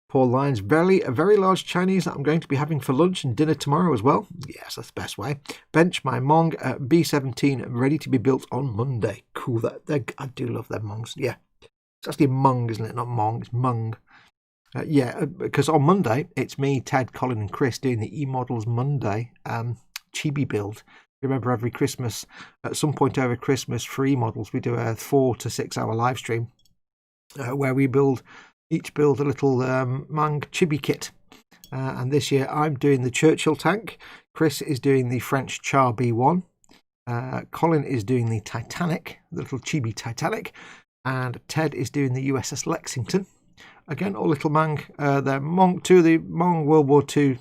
Paul Lyons, a very large Chinese that I'm going to be having for lunch and dinner tomorrow as well. Yes, that's the best way. Bench my Mong B17 ready to be built on Monday. Cool. I do love them Mongs. Yeah. It's actually Mung, isn't it? Not Mong. It's Mung. Because on Monday, it's me, Ted, Colin and Chris doing the E-Models Monday chibi build. Remember, every Christmas, at some point over Christmas, for E-Models, we do a 4 to 6 hour live stream where we each build a little Mang chibi kit. And this year I'm doing the Churchill tank. Chris is doing the French Char B1. Colin is doing the Titanic, the little chibi Titanic. And Ted is doing the USS Lexington. Again, all little Mang. They're the Mong World War II.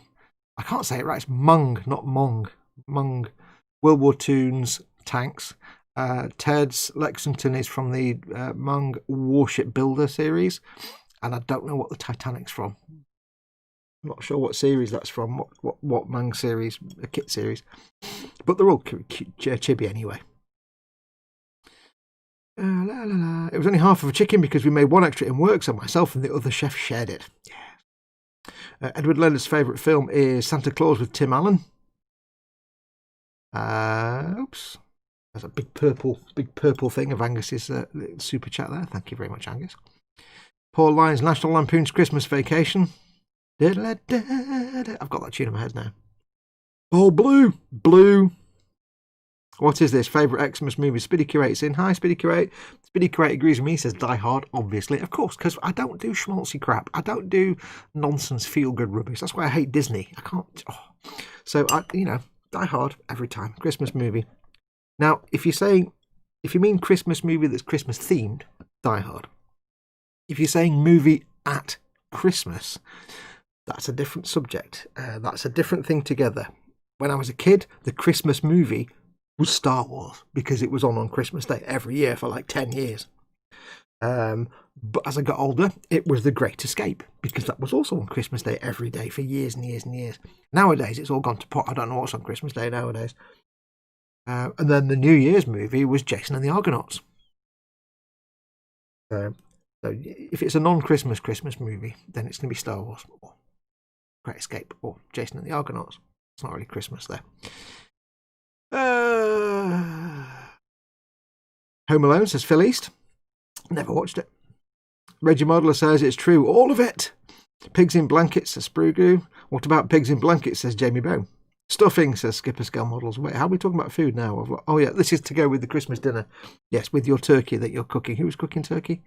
I can't say it right. It's Mung, not Mong. Mung World War II's tanks. Ted's Lexington is from the Mung Warship Builder series. And I don't know what the Titanic's from. I'm not sure what series that's from, what Mang series, a kit series. But they're all chibi anyway. La, la, la. It was only half of a chicken because we made one extra in work, so myself and the other chef shared it. Yeah. Edward Leonard's favourite film is Santa Claus with Tim Allen. Oops. There's a big purple thing of Angus's super chat there. Thank you very much, Angus. Paul Lyons, National Lampoon's Christmas Vacation. I've got that tune in my head now. Oh, Blue. What is this? Favourite Xmas movie? Speedy Curate's in. Hi, Speedy Curate. Speedy Curate agrees with me. He says Die Hard, obviously. Of course, because I don't do schmaltzy crap. I don't do nonsense feel-good rubbish. That's why I hate Disney. I can't... Oh. So, Die Hard every time. Christmas movie. Now, if you mean Christmas movie that's Christmas themed, Die Hard. If you're saying movie at Christmas, that's a different subject. That's a different thing together. When I was a kid, the Christmas movie was Star Wars because it was on Christmas Day every year for like 10 years. But as I got older, it was The Great Escape because that was also on Christmas Day every day for years and years and years. Nowadays, it's all gone to pot. I don't know what's on Christmas Day nowadays. And then the New Year's movie was Jason and the Argonauts. So if it's a non-Christmas movie, then it's going to be Star Wars or Great Escape or Jason and the Argonauts. It's not really Christmas there. Home Alone says Phil East. Never watched it. Reggie Modeler says it's true. All of it. Pigs in Blankets says Sprugoo. What about Pigs in Blankets says Jamie Bow. Stuffing says Skipper Scale Models. Wait, how are we talking about food now? Oh yeah, this is to go with the Christmas dinner. Yes, with your turkey that you're cooking. Who's cooking turkey?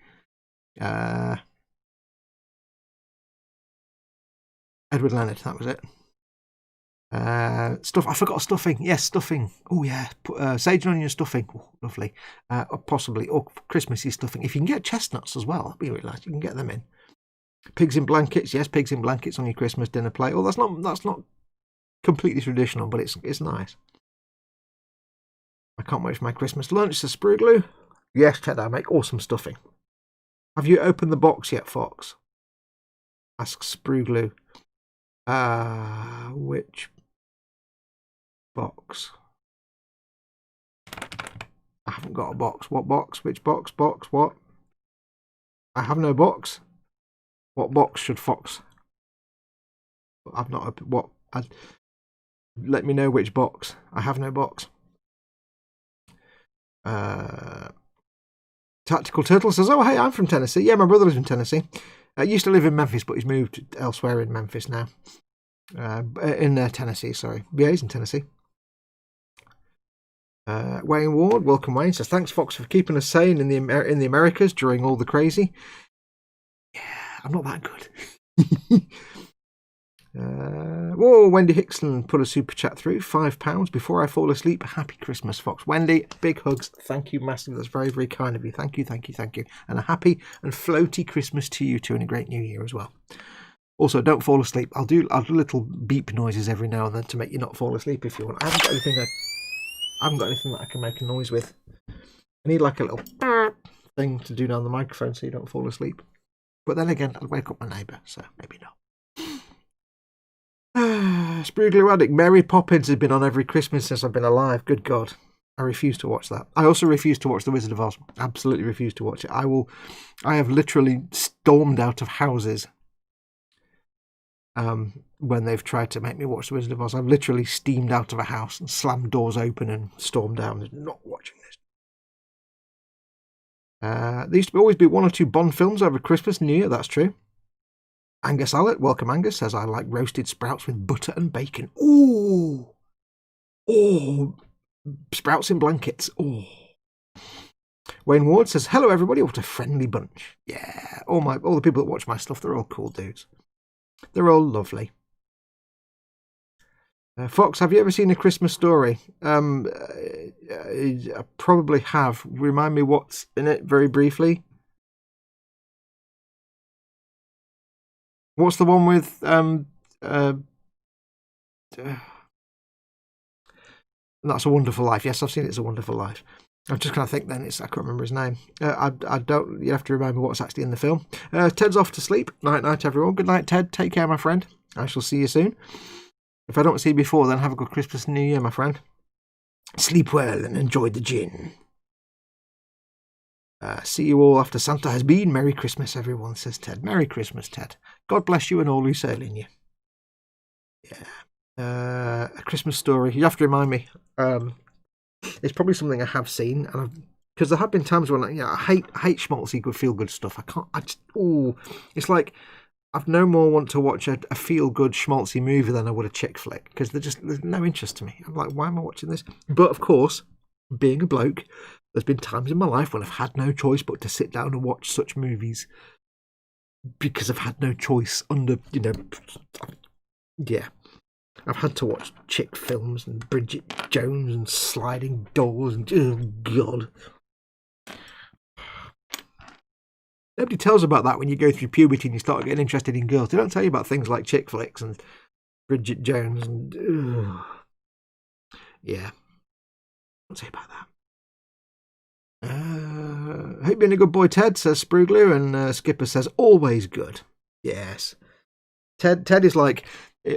Edward Leonard, that was it. I forgot stuffing. Yes, stuffing. Oh yeah, sage and onion stuffing. Oh, lovely. Or possibly Christmassy stuffing. If you can get chestnuts as well, that'd be really nice. You can get them in. Pigs in Blankets. Yes, Pigs in Blankets on your Christmas dinner plate. Oh, that's not completely traditional, but it's nice. I can't wait for my Christmas lunch, says Spruglu. Yes, Ted, I make awesome stuffing. Have you opened the box yet, Fox? Asks Spruglu. Which box? I haven't got a box. What box? Which box? Box? What? I have no box. What box should Fox? I've not opened. What? Let me know which box. I have no box. Tactical Turtle says, oh, hey, I'm from Tennessee. Yeah, my brother lives in Tennessee. Used to live in Memphis, but he's moved elsewhere in Memphis now. In Tennessee, sorry. Yeah, he's in Tennessee. Wayne Ward, welcome Wayne, says, thanks, Fox, for keeping us sane in the Americas during all the crazy. Yeah, I'm not that good. Wendy Hickson put a super chat through, £5 before I fall asleep. Happy Christmas, Fox. Wendy, big hugs. Thank you massively. That's very, very kind of you. Thank you. And a happy and floaty Christmas to you too, and a great new year as well. Also, don't fall asleep. I'll do little beep noises every now and then to make you not fall asleep if you want. I haven't got anything that I can make a noise with. I need like a little thing to do down the microphone so you don't fall asleep. But then again, I'll wake up my neighbour, so maybe not. Sprugler Addict, Mary Poppins has been on every Christmas since I've been alive. Good God. I refuse to watch that. I also refuse to watch The Wizard of Oz. Absolutely refuse to watch it. I have literally stormed out of houses when they've tried to make me watch The Wizard of Oz. I've literally steamed out of a house and slammed doors open and stormed down. Not watching this. There used to always be one or two Bond films over Christmas and New Year. That's true. Angus Allett, welcome Angus, says, I like roasted sprouts with butter and bacon. Ooh. Oh. Sprouts in blankets. Oh. Wayne Ward says, hello everybody, what a friendly bunch. Yeah, all the people that watch my stuff, they're all cool dudes. They're all lovely. Fox, have you ever seen A Christmas Story? I probably have. Remind me what's in it very briefly. What's the one with That's a Wonderful Life? Yes, I've seen It's a Wonderful Life. I'm just going to think then. I can't remember his name. I don't. You have to remind me what's actually in the film. Ted's off to sleep. Night, everyone. Good night, Ted. Take care, my friend. I shall see you soon. If I don't see you before, then have a good Christmas and New Year, my friend. Sleep well and enjoy the gin. See you all after Santa has been. Merry Christmas, everyone, says Ted. Merry Christmas, Ted. God bless you and all who sail in you. Yeah. A Christmas Story. You have to remind me. It's probably something I have seen, and because there have been times when I hate schmaltzy good feel good stuff. It's like I've no more want to watch a feel good schmaltzy movie than I would a chick flick, because there's no interest to me. I'm like, why am I watching this? But of course, being a bloke, there's been times in my life when I've had no choice but to sit down and watch such movies because I've had no choice yeah. I've had to watch chick films and Bridget Jones and sliding doors and oh god. Nobody tells about that when you go through puberty and you start getting interested in girls. They don't tell you about things like chick flicks and Bridget Jones and yeah. I'll tell you about that. Hope you're being a good boy, Ted, says Spruglu, and Skipper says always good. Yes. Ted is like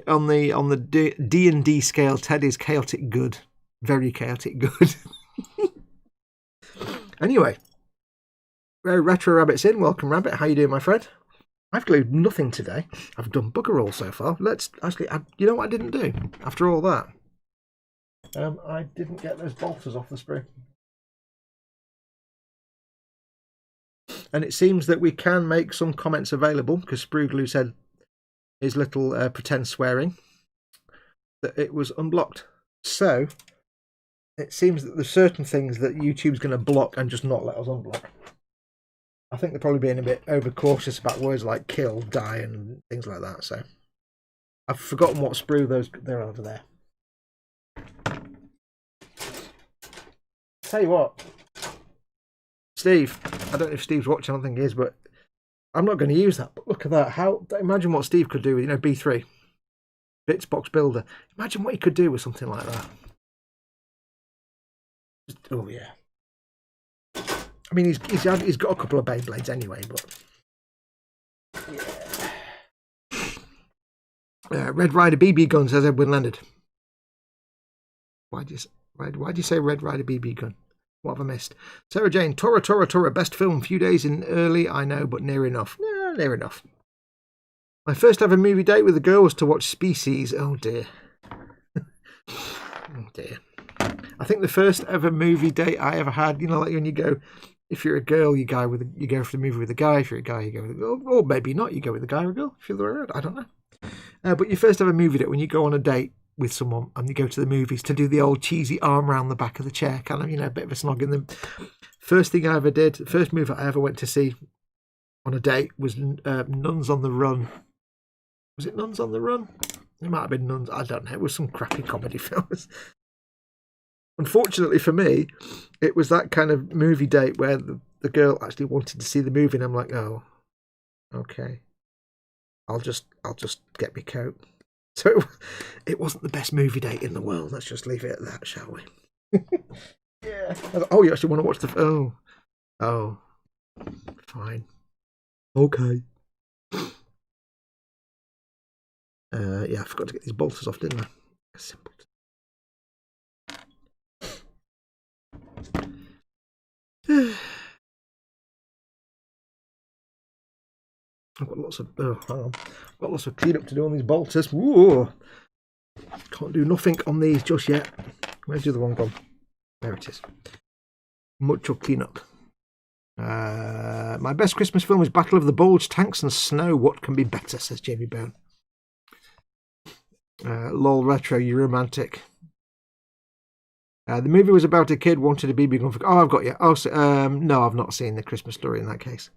on the D&D scale. Ted is chaotic good, very chaotic good. Anyway, Retro Rabbit's in. Welcome, Rabbit. How you doing, my friend? I've glued nothing today. I've done bugger all so far. You know what I didn't do after all that? I didn't get those bolters off the sprue. And it seems that we can make some comments available, because Spruglu said his little pretend swearing, that it was unblocked. So it seems that there's certain things that YouTube's going to block and just not let us unblock. I think they're probably being a bit overcautious about words like kill, die, and things like that. So I've forgotten what sprue they're over there. Tell you what, Steve, I don't know if Steve's watching, I don't think he is, but I'm not going to use that. But look at that. Imagine what Steve could do with, B3, Bitsbox Builder. Imagine what he could do with something like that. Oh yeah. I mean, he's got a couple of Baneblades anyway, but yeah. Red Rider BB gun, says Edwin Leonard. Why do you say Red Rider BB gun? What have I missed? Sarah Jane, Tora, best film, few days in early, I know, but near enough. Yeah, near enough. My first ever movie date with a girl was to watch Species. Oh dear. Oh dear. I think the first ever movie date I ever had, like when you go, if you're a girl, you go for the movie with a guy. If you're a guy, you go with a girl. Or maybe not, you go with a guy or a girl. If you're the way around, I don't know. But your first ever movie date, when you go on a date with someone and you go to the movies, to do the old cheesy arm round the back of the chair, kind of, a bit of a snog in them. First thing I ever did, the first movie I ever went to see on a date was Nuns on the Run. Was it Nuns on the Run? It might have been Nuns, I don't know. It was some crappy comedy film. Unfortunately for me, it was that kind of movie date where the girl actually wanted to see the movie, and I'm like, oh, okay. I'll just get my coat. So it wasn't the best movie date in the world. Let's just leave it at that, shall we? Yeah. Oh, you actually want to watch the... Oh. Fine. Okay. Yeah, I forgot to get these bolters off, didn't I? Simple. I've got lots of got lots of cleanup to do on these bolters. Whoa. Can't do nothing on these just yet. Where's the other one gone? There it is. Much of cleanup. My best Christmas film is Battle of the Bulge, Tanks and Snow. What can be better, says Jamie Bone. Lol Retro, you romantic. The movie was about a kid wanted a BB gun for... Oh, I've got you. Oh, no, I've not seen The Christmas Story in that case.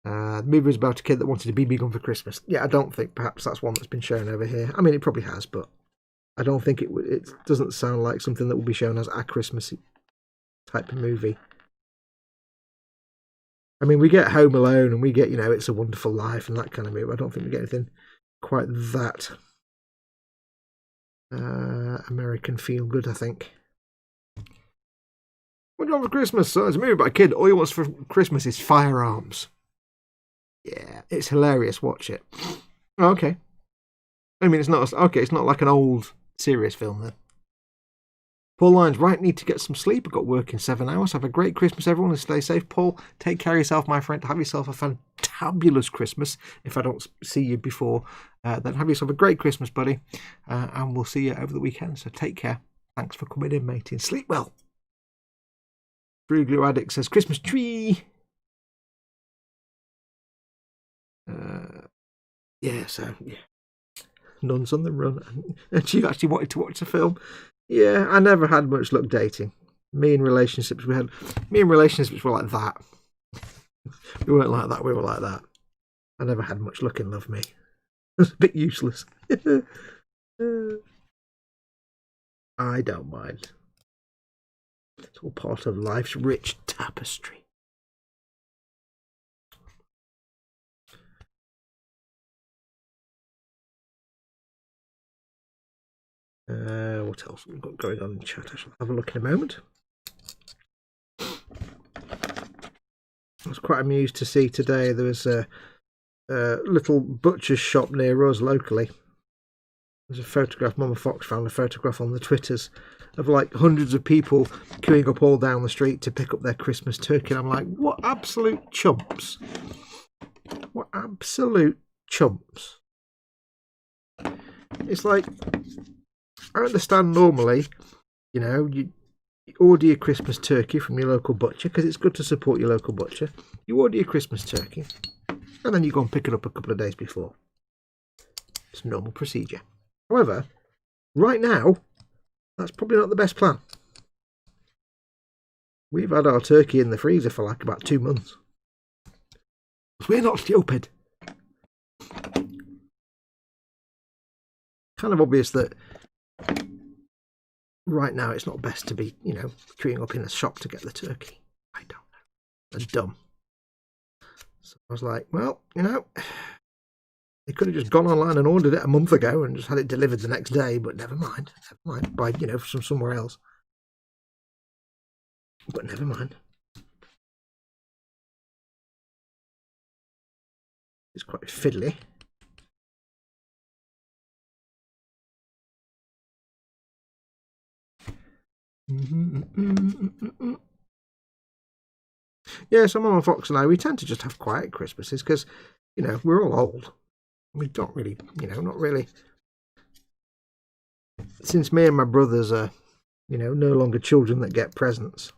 The movie was about a kid that wanted a BB gun for Christmas. Yeah, I don't think perhaps that's one that's been shown over here. I mean, it probably has, but I don't think it doesn't sound like something that will be shown as a Christmas type of movie. I mean, we get Home Alone and we get, It's a Wonderful Life and that kind of movie. I don't think we get anything quite that American feel good, I think. What do you want for Christmas? So it's a movie about a kid. All he wants for Christmas is firearms. Yeah, it's hilarious. Watch it. Okay. I mean, it's not like an old serious film then. Paul Lyons, right, need to get some sleep. I've got work in 7 hours. Have a great Christmas, everyone, and stay safe. Paul, take care of yourself, my friend. Have yourself a fantabulous Christmas. If I don't see you before, then have yourself a great Christmas, buddy. And we'll see you over the weekend. So take care. Thanks for coming in, mate. And sleep well. True Glue Addict says, Christmas tree. Yeah, so, yeah. Nuns on the Run. And she actually wanted to watch the film. Yeah, I never had much luck dating. Me in relationships were like that. We weren't like that, we were like that. I never had much luck in love, me. It was a bit useless. I don't mind. It's all part of life's rich tapestry. What else we've got going on in chat? I shall have a look in a moment. I was quite amused to see today there was a little butcher's shop near us locally. There's a photograph, Mama Fox found a photograph on the Twitters of like hundreds of people queuing up all down the street to pick up their Christmas turkey. And I'm like, what absolute chumps. What absolute chumps. It's like, I understand normally, you know, you order your Christmas turkey from your local butcher because it's good to support your local butcher. You order your Christmas turkey and then you go and pick it up a couple of days before. It's a normal procedure. However, right now, that's probably not the best plan. We've had our turkey in the freezer for like about 2 months. We're not stupid. Kind of obvious that right now it's not best to be, you know, queuing up in a shop to get the turkey. I don't know. That's dumb. So I was like, well, you know, they could have just gone online and ordered it a month ago and just had it delivered the next day, but never mind. Never mind. By, you know, from somewhere else. But never mind. It's quite fiddly. Yeah, so Mama Fox and I, we tend to just have quiet Christmases because, you know, we're all old. We don't really, you know, not really. Since me and my brothers are, you know, no longer children that get presents.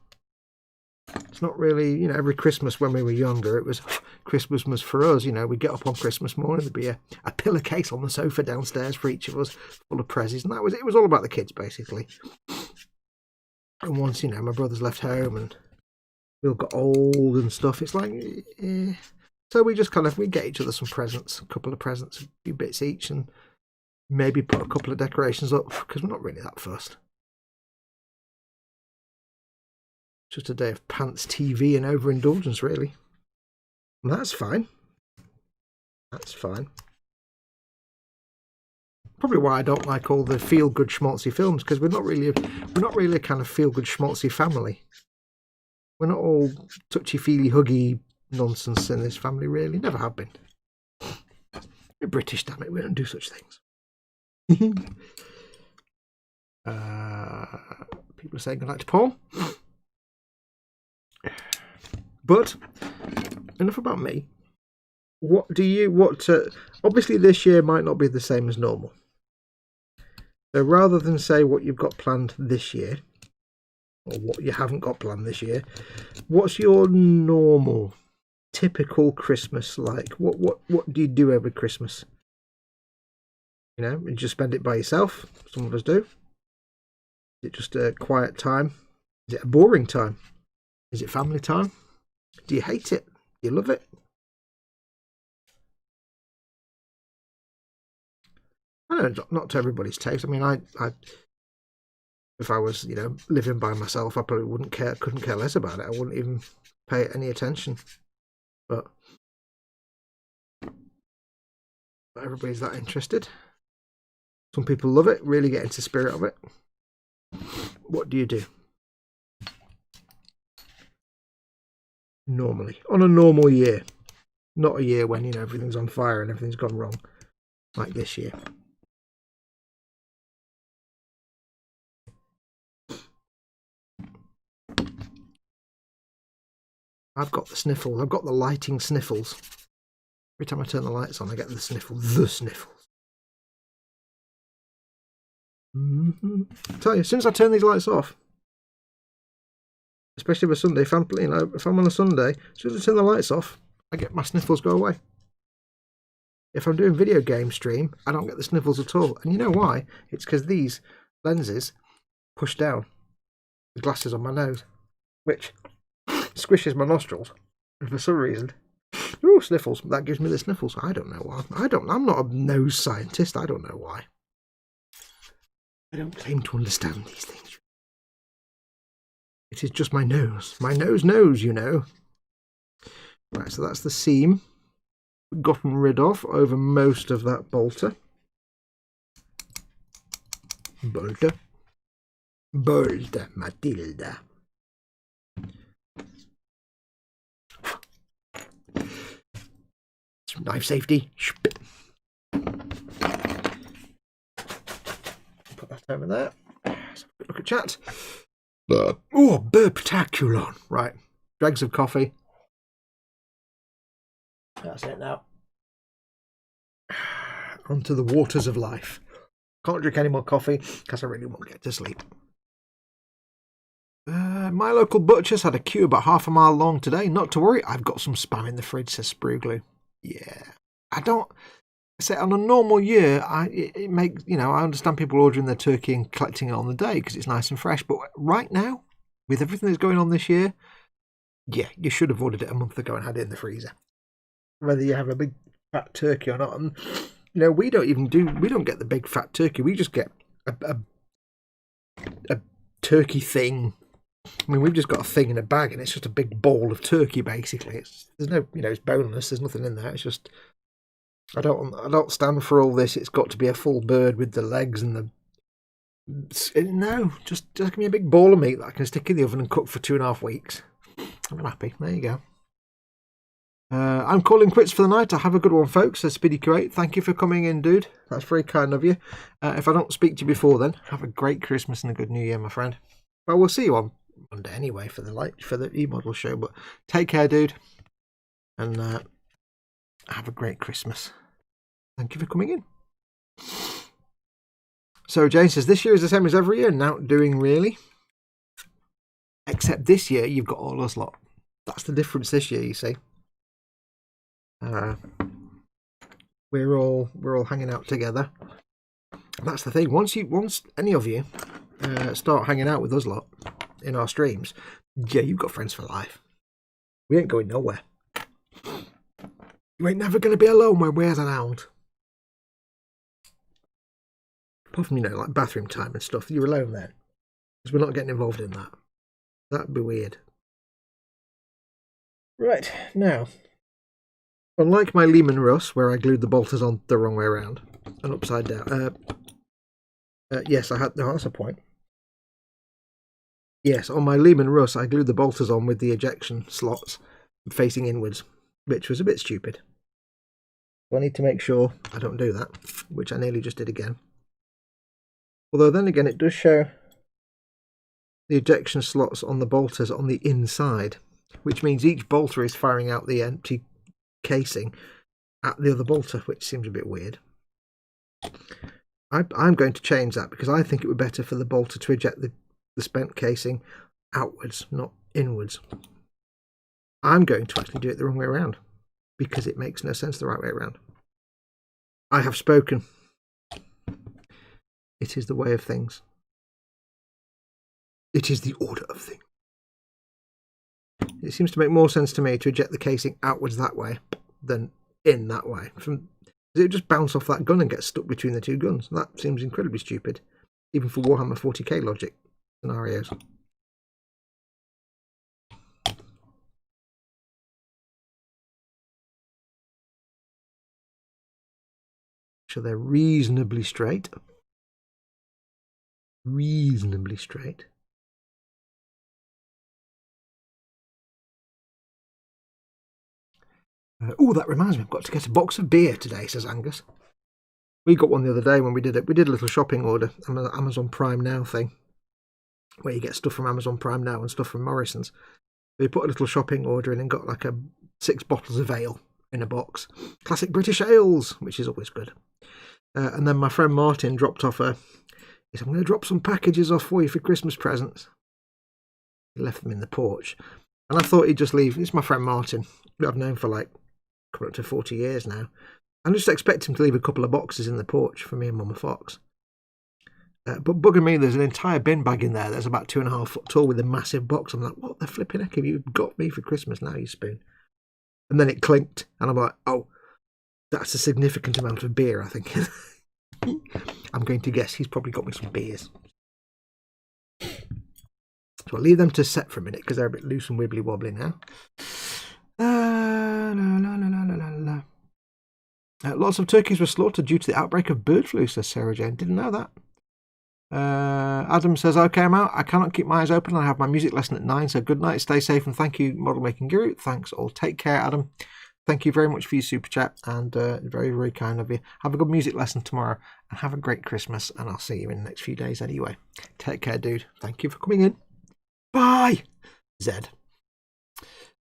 It's not really, you know, every Christmas when we were younger, it was, Christmas was for us, you know, we'd get up on Christmas morning, there'd be a pillowcase on the sofa downstairs for each of us, full of prezzies, and it was all about the kids, basically. And once, you know, my brothers left home and we all got old and stuff, it's like, so we just kind of, we get each other some presents, a couple of presents, a few bits each, and maybe put a couple of decorations up, because we're not really that fussed. Just a day of pants, TV, and overindulgence, really. And that's fine. That's fine. Probably why I don't like all the feel-good schmaltzy films, because we're not really a kind of feel-good schmaltzy family. We're not all touchy-feely, huggy nonsense in this family, really. Never have been. We're British, damn it. We don't do such things. People are saying goodnight to Paul. But enough about me. Obviously this year might not be the same as normal. So rather than say what you've got planned this year, or what you haven't got planned this year, what's your normal, typical Christmas like? What do you do every Christmas? You know, you just spend it by yourself. Some of us do. Is it just a quiet time? Is it a boring time? Is it family time? Do you hate it? Do you love it? I know, not to everybody's taste. I mean, I if I was, you know, living by myself, I probably couldn't care less about it. I wouldn't even pay it any attention. But not everybody's that interested. Some people love it, really get into the spirit of it. What do you do? Normally, on a normal year, not a year when, you know, everything's on fire and everything's gone wrong, like this year. I've got the sniffles. I've got the lighting sniffles. Every time I turn the lights on, I get the sniffles. The sniffles. I tell you, as soon as I turn these lights off, especially for Sunday, if I'm on a Sunday, as soon as I turn the lights off, I get my sniffles go away. If I'm doing video game stream, I don't get the sniffles at all. And you know why? It's because these lenses push down the glasses on my nose, which squishes my nostrils. And for some reason, ooh, sniffles. That gives me the sniffles. I don't know why. I'm not a nose scientist. I don't know why. I don't claim to understand these things. It is just my nose. My nose knows, you know. Right, so that's the seam gotten rid of over most of that bolter. Bolter, Matilda. Some knife safety. Put that over there. Let's have a quick look at chat. Oh, burptaculon. Right, dregs of coffee. That's it now. Onto the waters of life. Can't drink any more coffee because I really won't get to sleep. My local butcher's had a queue about half a mile long today. Not to worry, I've got some spam in the fridge, says Sprugloo. Yeah. I say on a normal year, it makes, you know, I understand people ordering their turkey and collecting it on the day because it's nice and fresh. But right now, with everything that's going on this year, yeah, you should have ordered it a month ago and had it in the freezer. Whether you have a big fat turkey or not. And, you know, we don't get the big fat turkey. We just get a turkey thing. I mean, we've just got a thing in a bag and it's just a big ball of turkey, basically. There's no, you know, it's boneless. There's nothing in there. It's just, I don't stand for all this. It's got to be a full bird with the legs and the, no, just give me a big ball of meat that I can stick in the oven and cook for 2.5 weeks. I'm happy. There you go. I'm calling quits for the night. I have a good one, folks, says Speedy Kuwait. Thank you for coming in, dude. That's very kind of you. If I don't speak to you before then, have a great Christmas and a good New Year, my friend. Well, we'll see you on Monday anyway for the E-Model show, but take care, dude, and have a great Christmas. Thank you for coming in. So Jane says, this year is the same as every year. Not doing really. Except this year, you've got all us lot. That's the difference this year, you see. We're all hanging out together. That's the thing. Once any of you start hanging out with us lot in our streams, yeah, you've got friends for life. We ain't going nowhere. You ain't never going to be alone when we're around. Apart from, you know, like bathroom time and stuff. You're alone then. Because we're not getting involved in that. That'd be weird. Right, now. Unlike my Lehman Russ, where I glued the bolters on the wrong way around and upside down. Yes, I had. No, that's a point. Yes, on my Lehman Russ, I glued the bolters on with the ejection slots facing inwards, which was a bit stupid. So I need to make sure I don't do that, which I nearly just did again. Although then again, it does show the ejection slots on the bolters on the inside, which means each bolter is firing out the empty casing at the other bolter, which seems a bit weird. I'm going to change that because I think it would be better for the bolter to eject the spent casing outwards, not inwards. I'm going to actually do it the wrong way around because it makes no sense the right way around. I have spoken. It is the way of things. It is the order of things. It seems to make more sense to me to eject the casing outwards that way than in that way. It would just bounce off that gun and get stuck between the two guns. That seems incredibly stupid, even for Warhammer 40k logic scenarios. So they're reasonably straight. Reasonably straight. Oh, that reminds me, I've got to get a box of beer today, says Angus. We got one the other day when we did it. We did a little shopping order, Amazon Prime Now thing, where you get stuff from Amazon Prime Now and stuff from Morrison's. We put a little shopping order in and got like 6 bottles of ale in a box. Classic British ales, which is always good. And then my friend Martin dropped off he said, I'm going to drop some packages off for you for Christmas presents. He left them in the porch. And I thought he'd just leave. It's my friend Martin, who I've known for like coming up to 40 years now. I just expect him to leave a couple of boxes in the porch for me and Mama Fox. But bugger me, there's an entire bin bag in there that's about 2.5 foot tall with a massive box. I'm like, what the flipping heck have you got me for Christmas now, you spoon? And then it clinked, and I'm like, oh, that's a significant amount of beer, I think. I'm going to guess he's probably got me some beers. So I'll leave them to set for a minute because they're a bit loose and wibbly wobbly now. Lots of turkeys were slaughtered due to the outbreak of bird flu, says Sarah Jane. Didn't know that. Adam says, okay, I'm out. I cannot keep my eyes open. I have my music lesson at 9, so good night, stay safe, and thank you, Model Making Guru. Thanks all. Take care, Adam. Thank you very much for your super chat, and very, very kind of you. Have a good music lesson tomorrow, and have a great Christmas, and I'll see you in the next few days anyway. Take care, dude. Thank you for coming in. Bye, Zed.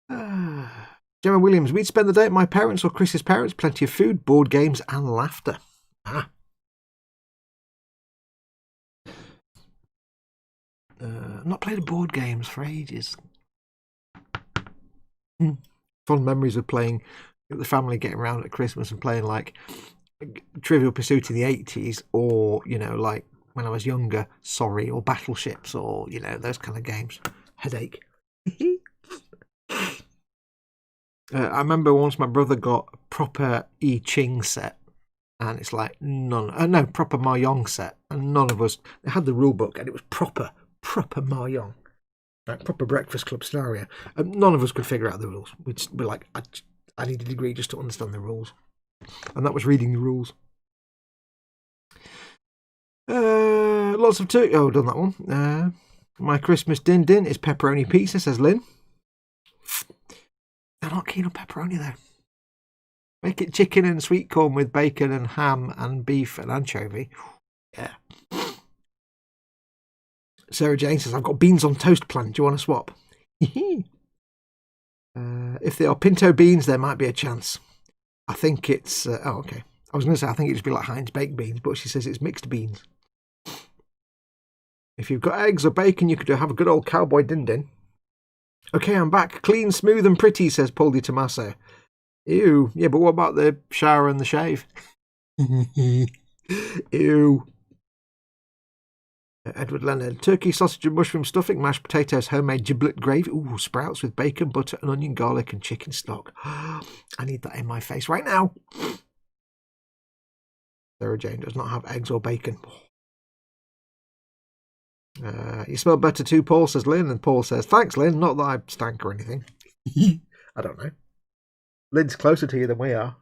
Gemma Williams, we'd spend the day at my parents' or Chris's parents. Plenty of food, board games, and laughter. Not played board games for ages. Fond memories of playing the family getting around at Christmas and playing like Trivial Pursuit in the 80s, or like when I was younger, Sorry, or Battleships, or those kind of games. Headache. I remember once my brother got a proper I Ching set, and it's like proper Mahjong set, and none of us. They had the rule book, and it was proper Mahjong, like proper Breakfast Club scenario. And none of us could figure out the rules. We're like, I need a degree just to understand the rules, and that was reading the rules. Lots of turkey. Oh, done that one. My Christmas din is pepperoni pizza, says Lynn. They're not keen on pepperoni though. Make it chicken and sweet corn with bacon and ham and beef and anchovy. Yeah. Sarah Jane says, I've got beans on toast planned. Do you want to swap? If they are pinto beans, there might be a chance. I think it's... okay. I was going to say, I think it'd just be like Heinz baked beans, but she says it's mixed beans. If you've got eggs or bacon, you could have a good old cowboy din. Okay, I'm back. Clean, smooth and pretty, says Paul Di Tommaso. Ew. Yeah, but what about the shower and the shave? Ew. Edward Leonard. Turkey, sausage and mushroom stuffing, mashed potatoes, homemade giblet gravy. Ooh, sprouts with bacon, butter and onion, garlic and chicken stock. I need that in my face right now. Sarah Jane does not have eggs or bacon. You smell better too, Paul, says Lynn. And Paul says, thanks, Lynn. Not that I stank or anything. I don't know. Lynn's closer to you than we are.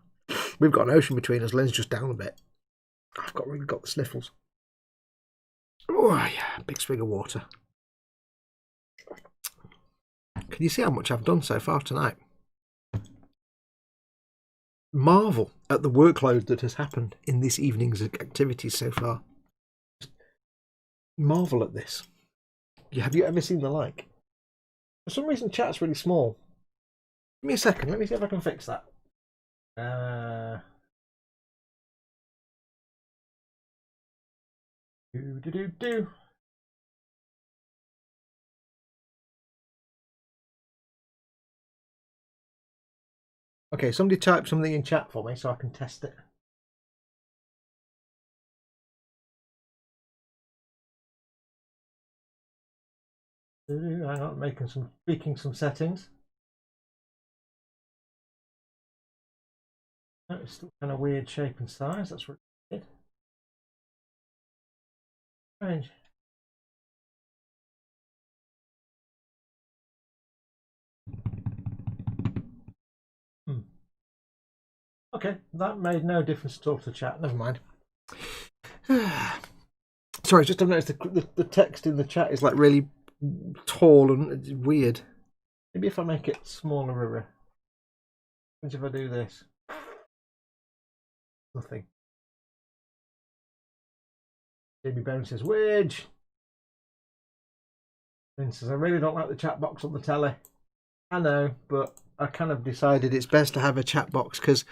We've got an ocean between us. Lynn's just down a bit. I've really got the sniffles. Oh, yeah. Big swig of water. Can you see how much I've done so far tonight? Marvel at the workload that has happened in this evening's activities so far. Marvel at this. Have you ever seen the like? For some reason, chat's really small. Give me a second. Let me see if I can fix that. Do. Okay, somebody type something in chat for me so I can test it. Hang on, tweaking some settings. Oh, it's still kind of weird shape and size. That's what it did. Strange. Okay, that made no difference at all to chat. Never mind. Sorry, just I've noticed the text in the chat is like really tall and it's weird. Maybe if I make it smaller. What if I do this? Nothing. Jamie Bone says, Widge! Lynn says, I really don't like the chat box on the telly. I know, but I kind of decided it's best to have a chat box, because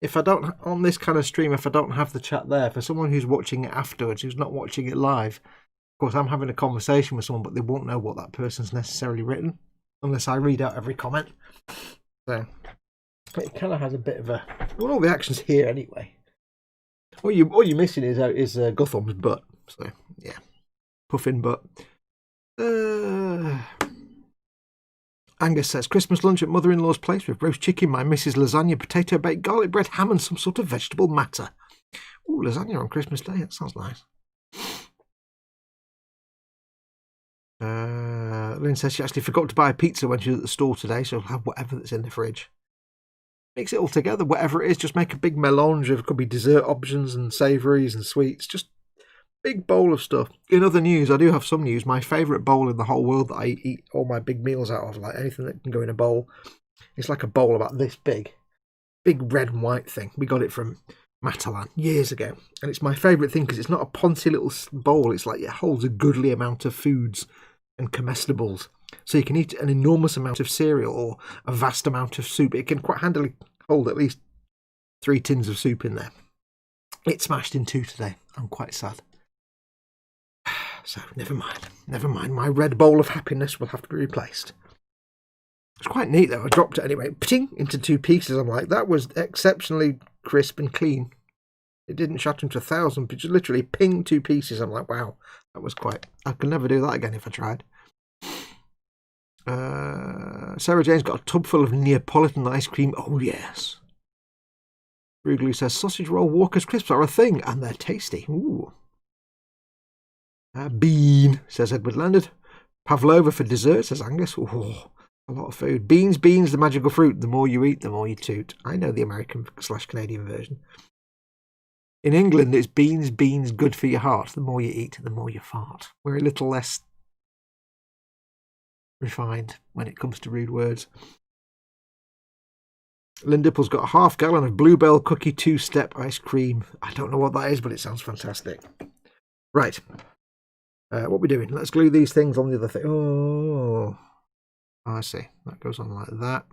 if I don't, on this kind of stream, if I don't have the chat there, for someone who's watching it afterwards, who's not watching it live, of course I'm having a conversation with someone, but they won't know what that person's necessarily written unless I read out every comment. So it kind of has a bit of a, well, all the action's here anyway. All you're missing is Gutham's butt. So yeah, puffin butt. Angus says, Christmas lunch at mother-in-law's place with roast chicken, my missus lasagna, potato bake, garlic bread, ham and some sort of vegetable matter. Ooh, lasagna on Christmas Day, that sounds nice. Lynn says she actually forgot to buy a pizza when she was at the store today, so she'll have whatever that's in the fridge. Mix it all together, whatever it is, just make a big melange of, could be dessert options and savouries and sweets, just big bowl of stuff. In other news, I do have some news. My favourite bowl in the whole world that I eat all my big meals out of, like anything that can go in a bowl, it's like a bowl about this big. Big red and white thing. We got it from Matalan years ago. And it's my favourite thing because it's not a poncy little bowl. It's like it holds a goodly amount of foods and comestibles. So you can eat an enormous amount of cereal or a vast amount of soup. It can quite handily hold at least 3 tins of soup in there. It smashed in 2 today. I'm quite sad. So never mind. My red bowl of happiness will have to be replaced. It's quite neat though. I dropped it anyway, pting, into 2 pieces. I'm like, that was exceptionally crisp and clean. It didn't shatter into 1,000, but just literally ping 2 pieces. I'm like, wow, that was quite. I could never do that again if I tried. Sarah Jane's got a tub full of Neapolitan ice cream. Oh yes. Bruglu says sausage roll Walker's crisps are a thing, and they're tasty. Ooh. Bean, says Edward Leonard. Pavlova for dessert, says Angus. Oh, a lot of food. Beans, the magical fruit. The more you eat, the more you toot. I know the American/Canadian version. In England, it's beans, good for your heart. The more you eat, the more you fart. We're a little less refined when it comes to rude words. Lindipple's got a half gallon of Bluebell Cookie 2-step ice cream. I don't know what that is, but it sounds fantastic. Right. What are we doing? Let's glue these things on the other thing. Oh, I see. That goes on like that.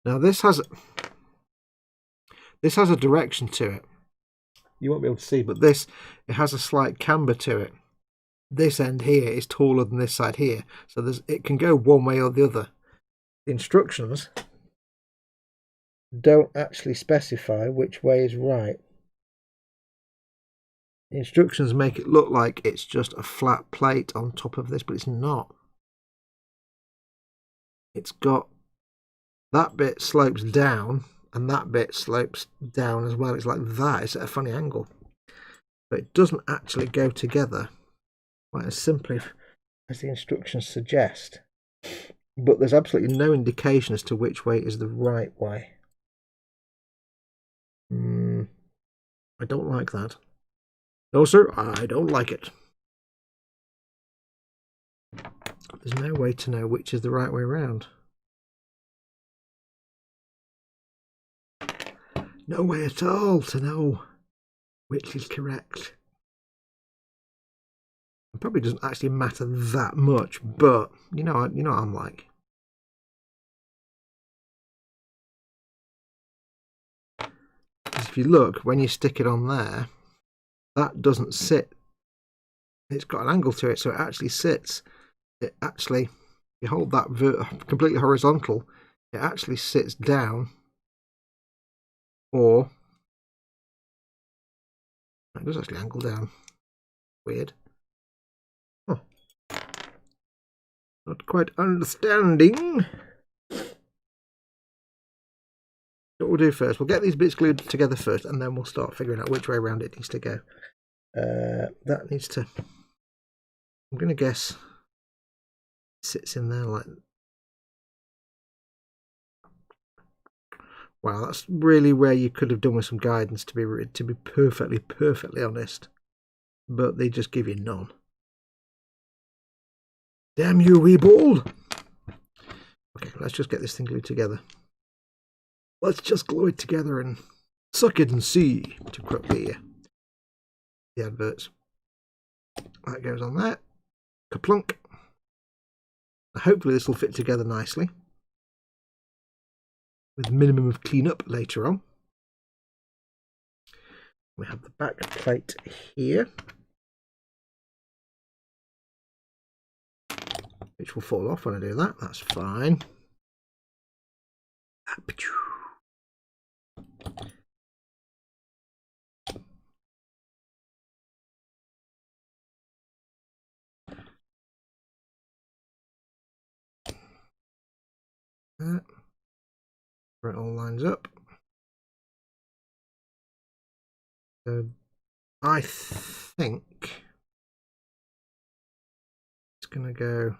Now this has a direction to it. You won't be able to see, but it has a slight camber to it. This end here is taller than this side here, so it can go one way or the other. The instructions don't actually specify which way is right. The instructions make it look like it's just a flat plate on top of this, but it's not. It's got that bit slopes down, and that bit slopes down as well. It's like that. It's at a funny angle. But it doesn't actually go together quite as simply as the instructions suggest. But there's absolutely no indication as to which way is the right way. I don't like that. No, sir, I don't like it. There's no way to know which is the right way around. No way at all to know which is correct. It probably doesn't actually matter that much, but you know what I'm like. If you look, when you stick it on there, that doesn't sit. It's got an angle to it, so it actually sits. It actually, you hold that completely horizontal, it actually sits down, or it does actually angle down. Weird. Oh. Not quite understanding. What we'll do first, we'll get these bits glued together first, and then we'll start figuring out which way around it needs to go. That needs to, I'm going to guess, sits in there like. Wow, that's really where you could have done with some guidance, to be perfectly honest. But they just give you none. Damn you, Weeble! Okay, let's just get this thing glued together. Let's just glue it together and suck it and see, to quote the adverts. That goes on there. Kaplunk. Hopefully this will fit together nicely with minimum of cleanup later on. We have the back plate here, which will fall off when I do that. That's fine. Where it all lines up. So I think it's going to go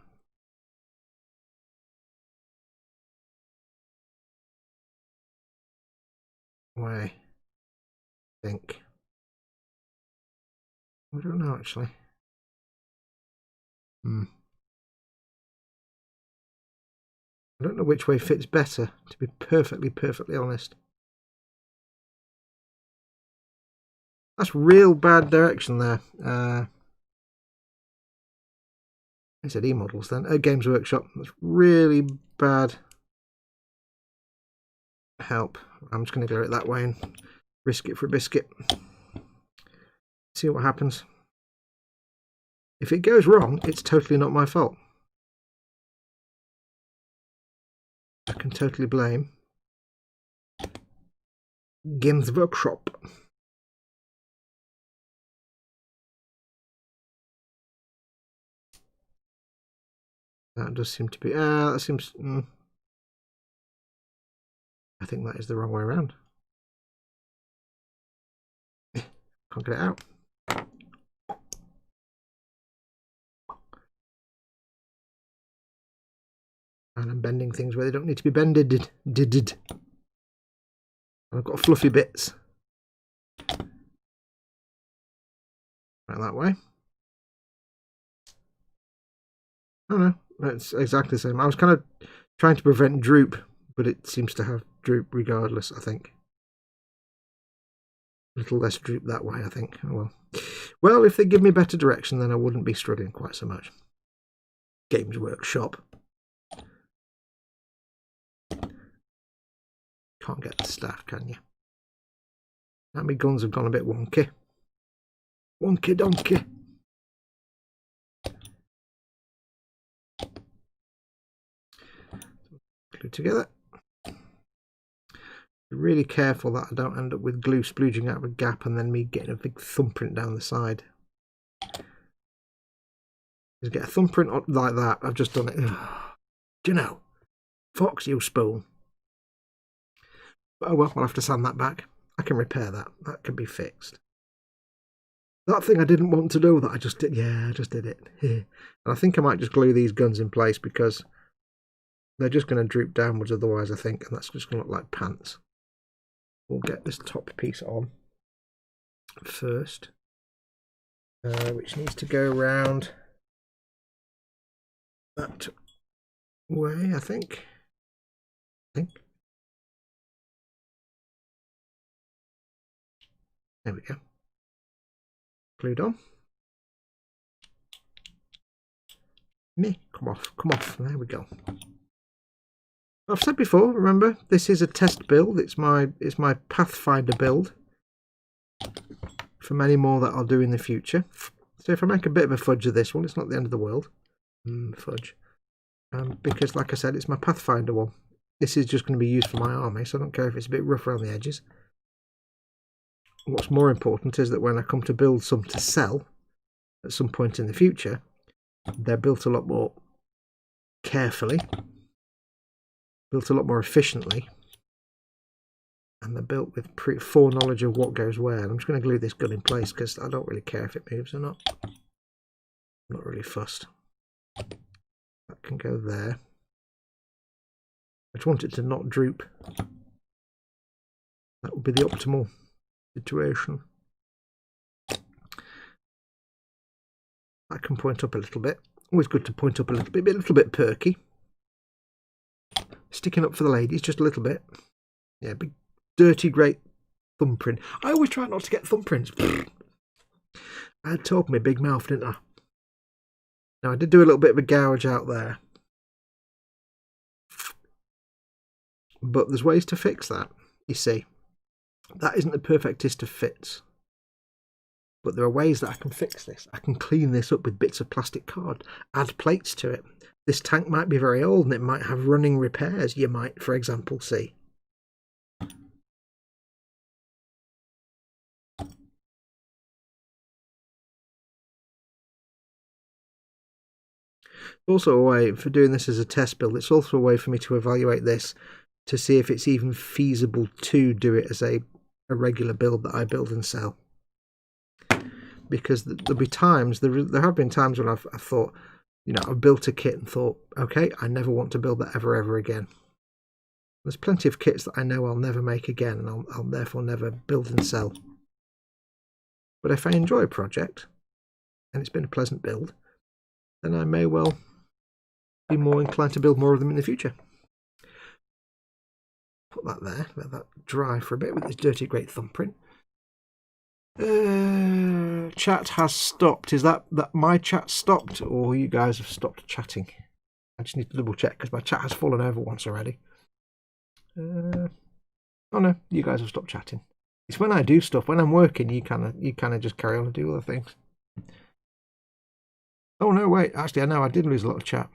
away. I think. I don't know actually. I don't know which way fits better, to be perfectly honest. That's real bad direction there. I said E-models then. Games Workshop. That's really bad help. I'm just going to go it that way and risk it for a biscuit. See what happens. If it goes wrong, it's totally not my fault. I can totally blame Games Workshop. That does seem to be... that seems... I think that is the wrong way around. Can't get it out. And I'm bending things where they don't need to be bended. And I've got fluffy bits. Right that way. Oh no, that's exactly the same. I was kind of trying to prevent droop, but it seems to have droop regardless, I think. A little less droop that way, I think. Oh well, if they give me better direction, then I wouldn't be struggling quite so much. Games Workshop. Can't get the staff, can you? Now my guns have gone a bit wonky. Wonky donkey. Glue together. Be really careful that I don't end up with glue splooging out of a gap and then me getting a big thumbprint down the side. Just get a thumbprint like that. I've just done it. Do you know? Fox, you spoon. Oh well, I'll have to sand that back. I can repair that. That can be fixed. That thing I didn't want to do that I just did. Yeah, I just did it. And I think I might just glue these guns in place because they're just going to droop downwards otherwise, I think. And that's just going to look like pants. We'll get this top piece on first. Which needs to go around that way, I think. There we go. Glued on. Come off. There we go. I've said before, remember, this is a test build. It's my Pathfinder build for many more that I'll do in the future. So if I make a bit of a fudge of this one, it's not the end of the world. Fudge. Because, like I said, it's my Pathfinder one. This is just going to be used for my army, so I don't care if it's a bit rough around the edges. What's more important is that when I come to build some to sell at some point in the future, they're built a lot more carefully, built a lot more efficiently, and they're built with foreknowledge of what goes where. And I'm just going to glue this gun in place because I don't really care if it moves or not. I'm not really fussed. That can go there. I just want it to not droop. That would be the optimal situation. I can point up a little bit. Always good to point up a little bit perky. Sticking up for the ladies just a little bit. Yeah, big dirty great thumbprint. I always try not to get thumbprints. I had to open my big mouth, didn't I? Now I did do a little bit of a gouge out there, But there's ways to fix that, you see. That isn't the perfectest of fits. But there are ways that I can fix this. I can clean this up with bits of plastic card, add plates to it. This tank might be very old and it might have running repairs, you might, for example, see. Also a way for doing this as a test build. It's also a way for me to evaluate this to see if it's even feasible to do it as a regular build that I build and sell. Because there'll be times, there have been times when I've thought, you know, I've built a kit and thought, okay, I never want to build that ever again. There's plenty of kits that I know I'll never make again, and I'll therefore never build and sell. But if I enjoy a project, and it's been a pleasant build, then I may well be more inclined to build more of them in the future. Put that there, let that dry for a bit with this dirty great thumbprint. Chat has stopped. Is that my chat stopped, or you guys have stopped chatting? I just need to double check because my chat has fallen over once already. Oh no, you guys have stopped chatting. It's when I do stuff, when I'm working, you kind of just carry on and do other things. Oh no, wait, actually I know I did lose a lot of chat.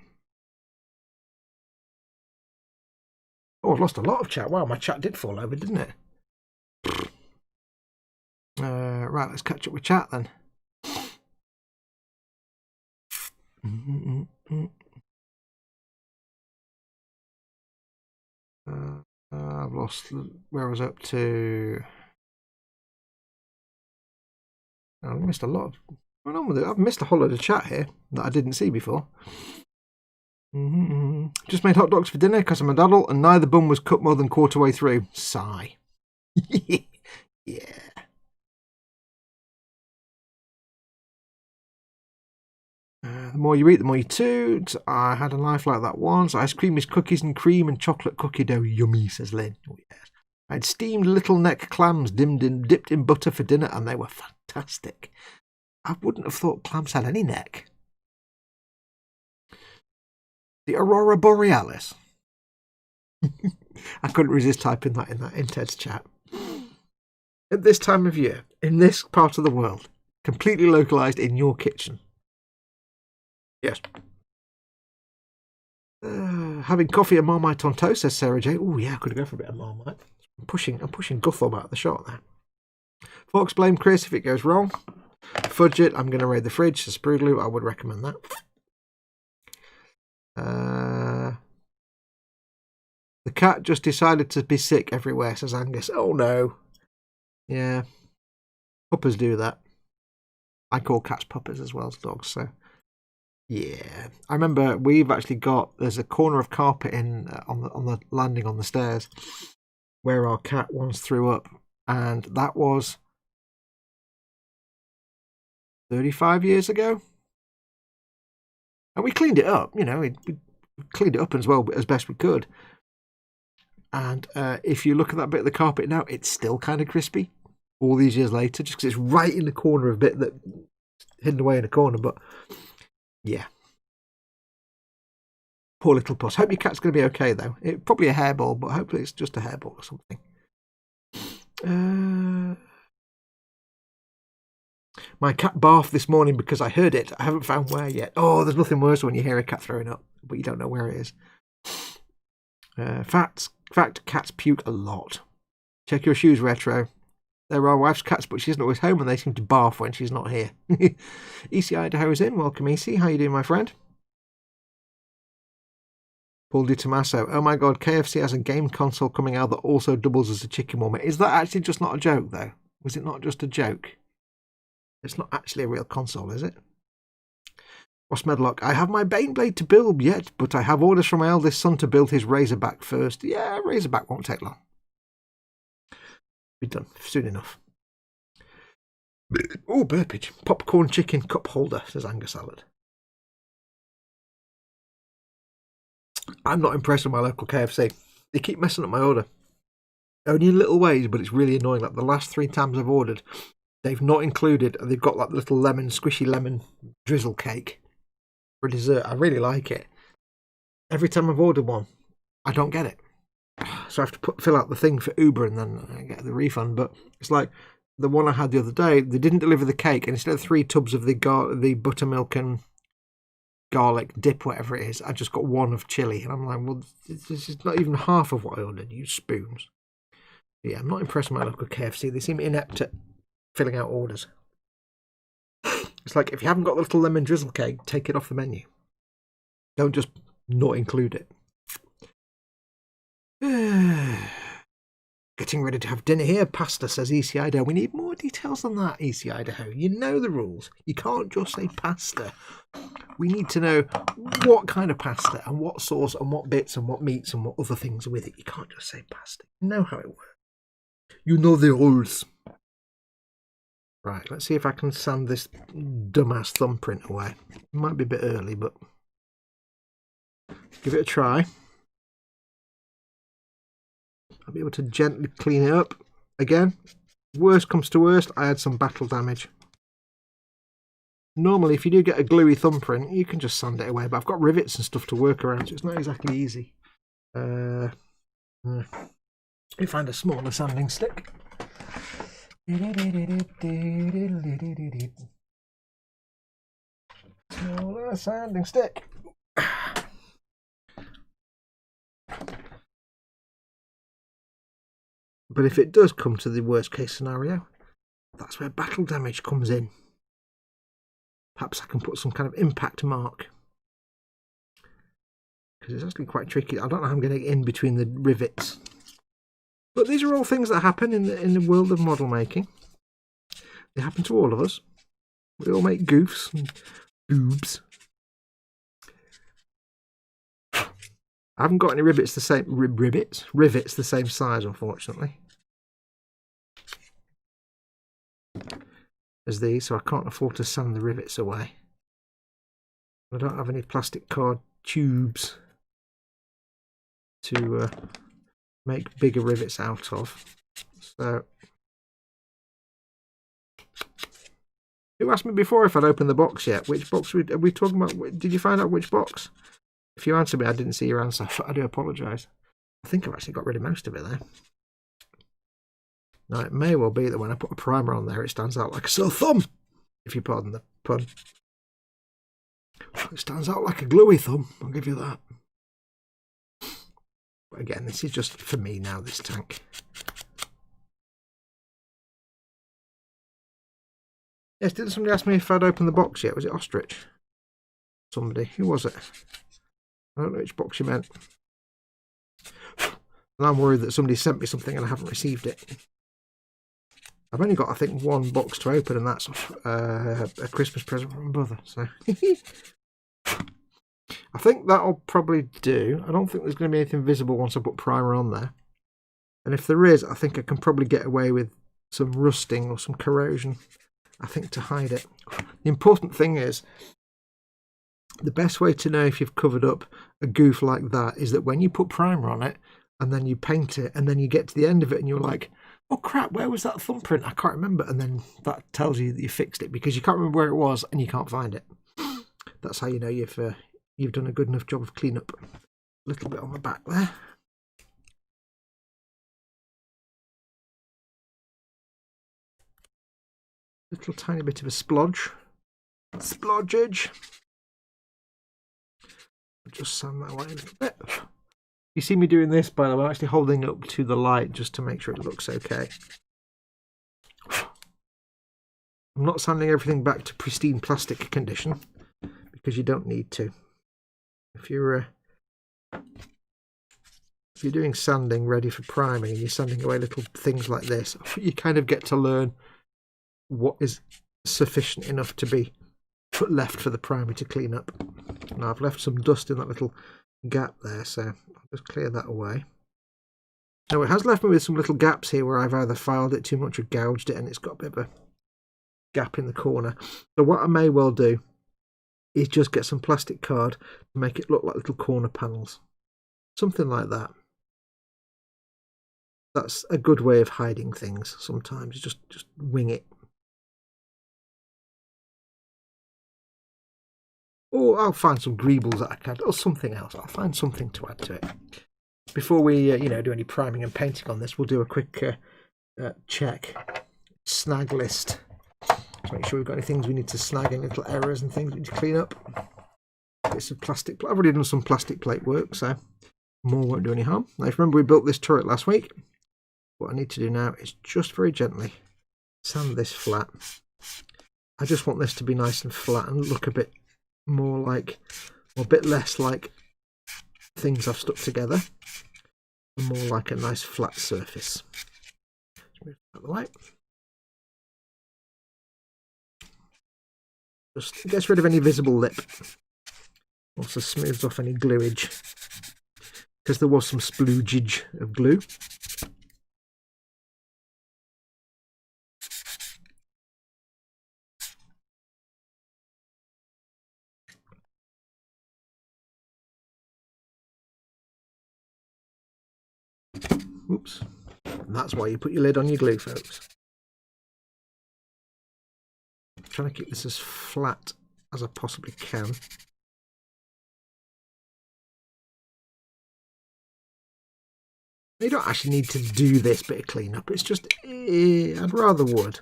Oh, I've lost a lot of chat. Wow, my chat did fall over, didn't it? Right, let's catch up with chat then. I've lost where I was up to. I missed a lot of. What's going on with it? I've missed a whole load of chat here that I didn't see before. Just made hot dogs for dinner because I'm an adult and neither bun was cut more than quarter way through. Sigh. Yeah. The more you eat, the more you toot. I had a life like that once. Ice cream is cookies and cream and chocolate cookie dough. Yummy, says Lynn. Oh, yes. I had steamed little neck clams dipped in butter for dinner, and they were fantastic. I wouldn't have thought clams had any neck. The Aurora Borealis. I couldn't resist typing that in Ted's chat. At this time of year, in this part of the world, completely localised in your kitchen. Yes. Having coffee and Marmite on toast, says Sarah J. Oh yeah, I could go for a bit of Marmite. I'm pushing Guthorm out of the shot there. Fox blame Chris if it goes wrong. Fudge it. I'm going to raid the fridge. Says Sprudlu. I would recommend that. The cat just decided to be sick everywhere, says Angus. Oh no. Yeah. Puppers do that. I call cats puppers as well as dogs, so. Yeah, I remember we've actually there's a corner of carpet on the landing on the stairs where our cat once threw up, and that was 35 years ago. And we cleaned it up, you know, we cleaned it up as well as best we could. And if you look at that bit of the carpet now, it's still kind of crispy all these years later, just because it's right in the corner of a bit that hidden away in a corner, but. Yeah. Poor little puss. Hope your cat's going to be okay, though. Probably a hairball, but hopefully it's just a hairball or something. My cat barfed this morning because I heard it. I haven't found where yet. Oh, there's nothing worse when you hear a cat throwing up, but you don't know where it is. Fact, cats puke a lot. Check your shoes, Retro. They're our wife's cats, but she isn't always home and they seem to barf when she's not here. EC Idaho's in. Welcome, EC. How you doing, my friend? Paul Di Tommaso. Oh my god, KFC has a game console coming out that also doubles as a chicken warmer. Is that actually just not a joke, though? Was it not just a joke? It's not actually a real console, is it? Ross Medlock. I have my Baneblade to build yet, but I have orders from my eldest son to build his Razorback first. Yeah, Razorback won't take long. Be done soon enough. Oh, burpage. Popcorn chicken cup holder, says Angus Salad. I'm not impressed with my local KFC. They keep messing up my order. Only in little ways, but it's really annoying. Like the last 3 times I've ordered, they've not included, they've got like little squishy lemon drizzle cake for dessert. I really like it. Every time I've ordered one, I don't get it. so I have to fill out the thing for Uber and then I get the refund. But it's like the one I had the other day, they didn't deliver the cake, and instead of 3 tubs of the buttermilk and garlic dip, whatever it is, I just got 1 of chili, and I'm like, well, this is not even half of what I ordered. You spoons. But yeah, I'm not impressed with my local KFC. They seem inept at filling out orders. It's like, if you haven't got the little lemon drizzle cake, take it off the menu. Don't just not include it. Getting ready to have dinner here. Pasta, says EC Idaho. We need more details on that, EC Idaho. You know the rules. You can't just say pasta. We need to know what kind of pasta and what sauce and what bits and what meats and what other things are with it. You can't just say pasta. You know how it works. You know the rules. Right, let's see if I can sand this dumbass thumbprint away. It might be a bit early, but give it a try. I'll be able to gently clean it up. Again, worst comes to worst, I had some battle damage. Normally, if you do get a gluey thumbprint, you can just sand it away, but I've got rivets and stuff to work around, so it's not exactly easy. Let me find a smaller sanding stick. Smaller sanding stick. But if it does come to the worst case scenario, that's where battle damage comes in. Perhaps I can put some kind of impact mark. Because it's actually quite tricky. I don't know how I'm going to get in between the rivets. But these are all things that happen in the world of model making. They happen to all of us. We all make goofs and boobs. I haven't got any rivets the same size, unfortunately, as these, so I can't afford to sand the rivets away. I don't have any plastic card tubes to make bigger rivets out of. So, who asked me before if I'd opened the box yet? Which box are we talking about? Did you find out which box? If you answered me, I didn't see your answer. I do apologise. I think I've actually got rid of most of it there. Now, it may well be that when I put a primer on there, it stands out like a sore thumb, if you pardon the pun. It stands out like a gluey thumb, I'll give you that. But again, this is just for me now, this tank. Yes, didn't somebody ask me if I'd opened the box yet? Was it Ostrich? Somebody. Who was it? I don't know which box you meant. And I'm worried that somebody sent me something and I haven't received it. I've only got, I think, 1 box to open, and that's a Christmas present from my brother. So I think that'll probably do. I don't think there's going to be anything visible once I put primer on there. And if there is, I think I can probably get away with some rusting or some corrosion, I think, to hide it. The important thing is, the best way to know if you've covered up a goof like that is that when you put primer on it and then you paint it and then you get to the end of it and you're like, oh crap, where was that thumbprint? I can't remember. And then that tells you that you fixed it because you can't remember where it was and you can't find it. That's how you know you've done a good enough job of cleanup. A little bit on the back there. Little tiny bit of a splodge. Splodgage. Just sand that away a little bit. You see me doing this, by the way, I'm actually holding it up to the light just to make sure it looks okay. I'm not sanding everything back to pristine plastic condition because you don't need to. If you're doing sanding ready for priming and you're sanding away little things like this, you kind of get to learn what is sufficient enough to be left for the primer to clean up. Now I've left some dust in that little gap there, so I'll just clear that away. Now it has left me with some little gaps here where I've either filed it too much or gouged it and it's got a bit of a gap in the corner. So what I may well do is just get some plastic card to make it look like little corner panels. Something like that. That's a good way of hiding things sometimes, just wing it. Or I'll find some greebles that I can, or something else. I'll find something to add to it. before we do any priming and painting on this, we'll do a quick check, snag list, to make sure we've got any things we need to snag, any little errors and things we need to clean up. Bits of plastic. I've already done some plastic plate work, so more won't do any harm. Now, if you remember, we built this turret last week. What I need to do now is just very gently sand this flat. I just want this to be nice and flat and look a bit more like, or a bit less like things I've stuck together, and more like a nice flat surface. Let's move that out of the way. Just gets rid of any visible lip. Also smooths off any gluage, because there was some sploogage of glue. Oops. And that's why you put your lid on your glue, folks. I'm trying to keep this as flat as I possibly can. You don't actually need to do this bit of cleanup. It's just, I'd rather would.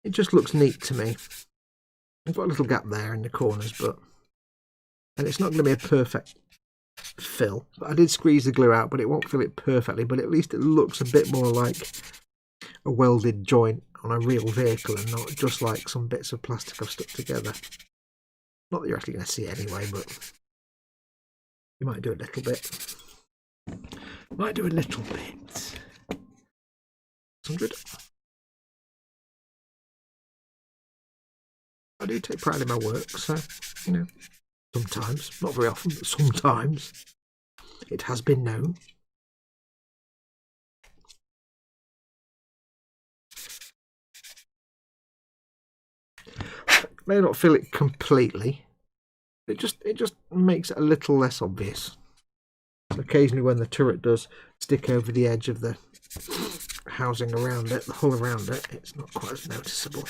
It just looks neat to me. I've got a little gap there in the corners, and it's not going to be a perfect fill. But I did squeeze the glue out, but it won't fill it perfectly. But at least it looks a bit more like a welded joint on a real vehicle, and not just like some bits of plastic I've stuck together. Not that you're actually going to see it anyway, but you might do a little bit. Might do a little bit. 100. I do take pride in my work, so, sometimes, not very often, but sometimes, it has been known. May not fill it completely. It just makes it a little less obvious. Occasionally when the turret does stick over the edge of the housing around it, the hull around it, it's not quite as noticeable.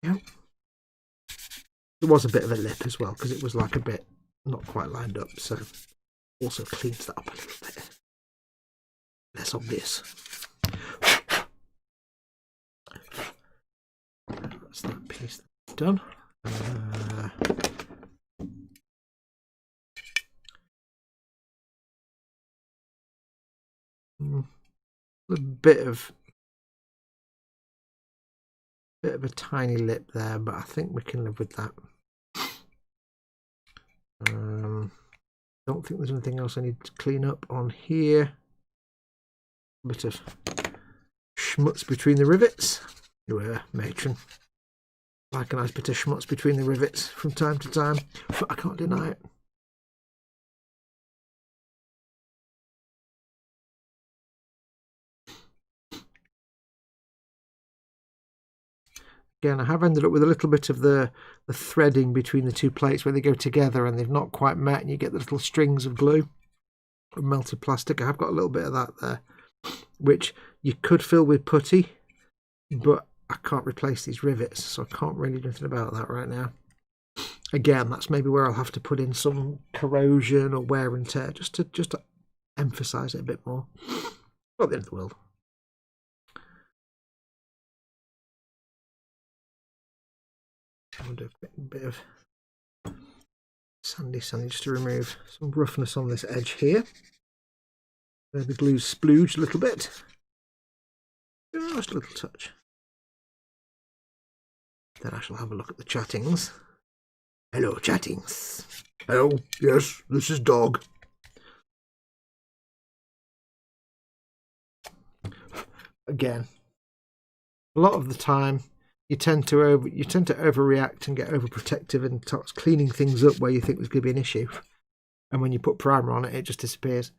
Yeah. There was a bit of a lip as well, because it was like a bit not quite lined up, so also cleans that up a little bit. Less obvious. That's that piece done. A bit of a tiny lip there, but I think we can live with that. Don't think there's anything else I need to clean up on here. A bit of schmutz between the rivets. You were matron. Like a nice bit of schmutz between the rivets from time to time, but I can't deny it. Again, I have ended up with a little bit of the threading between the two plates where they go together and they've not quite met, and you get the little strings of glue or melted plastic. I have got a little bit of that there, which you could fill with putty, but I can't replace these rivets, so I can't really do anything about that right now. Again, that's maybe where I'll have to put in some corrosion or wear and tear, just to emphasise it a bit more. Not the end of the world. I'll do a bit of sandy just to remove some roughness on this edge here. There the glue's splooged a little bit. Just a little touch. Then I shall have a look at the chattings. Hello, chattings. Hello, yes, this is Dog. Again, a lot of the time you tend to overreact and get overprotective and starts cleaning things up where you think there's going to be an issue, and when you put primer on it, it just disappears.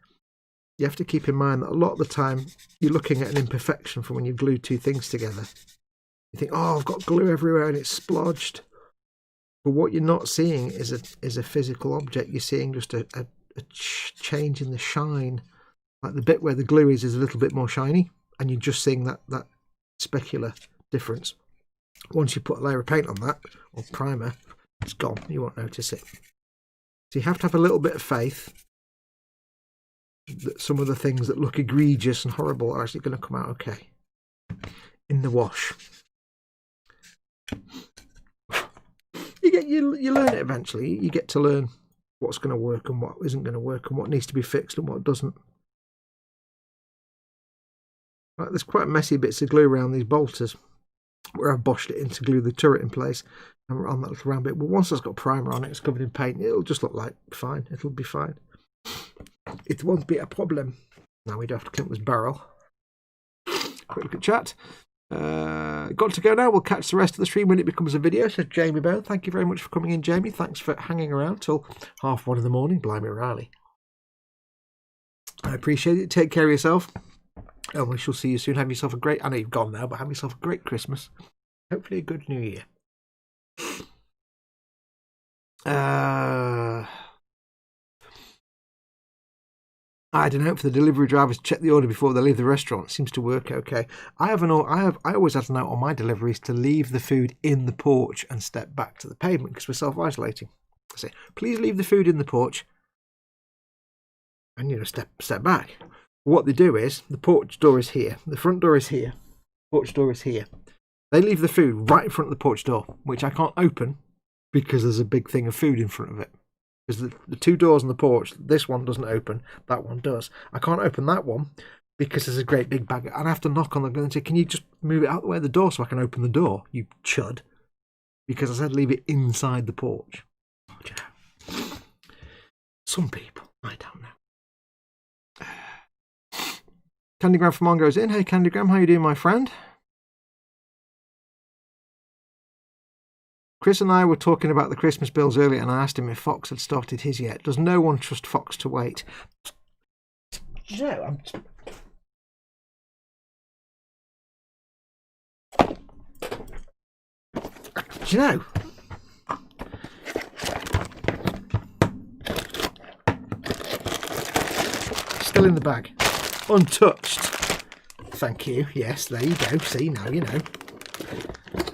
You have to keep in mind that a lot of the time you're looking at an imperfection from when you glue two things together. You think, oh, I've got glue everywhere and it's splodged. But what you're not seeing is a physical object. You're seeing just a change in the shine. Like the bit where the glue is a little bit more shiny, and you're just seeing that specular difference. Once you put a layer of paint on that, or primer, it's gone. You won't notice it. So you have to have a little bit of faith that some of the things that look egregious and horrible are actually going to come out okay in the wash. You learn it eventually. You get to learn what's going to work and what isn't going to work, and what needs to be fixed and what doesn't. Right, there's quite messy bits of glue around these bolters where I've boshed it in to glue the turret in place, and on that little round bit. But once it's got primer on it, it's covered in paint, it'll just look like fine. It'll be fine. It won't be a problem. Now we don't have to clean this barrel. Quick look at chat. Got to go now. We'll catch the rest of the stream when it becomes a video, says Jamie Bell. Thank you very much for coming in, Jamie. Thanks for hanging around till 1:30 in the morning. Blimey Riley. I appreciate it. Take care of yourself. And we shall see you soon. Have yourself a great... I know you've gone now, but have yourself a great Christmas. Hopefully a good New Year. I don't know, for the delivery drivers to check the order before they leave the restaurant. It seems to work okay. I always have a note on my deliveries to leave the food in the porch and step back to the pavement because we're self-isolating. I say, please leave the food in the porch and step back. What they do is the porch door is here, the front door is here, porch door is here. They leave the food right in front of the porch door, which I can't open because there's a big thing of food in front of it. Because the two doors on the porch, this one doesn't open, that one does. I can't open that one because there's a great big bag. And I have to knock on the door and say, can you just move it out the way of the door so I can open the door, you chud? Because I said leave it inside the porch. Oh, do you know? Some people, I don't know. Candygram from On goes in. Hey Candygram, how you doing, my friend? Chris and I were talking about the Christmas bills earlier, and I asked him if Fox had started his yet. Does no one trust Fox to wait? No, do you know? Still in the bag. Untouched. Thank you. Yes, there you go. See, now you know.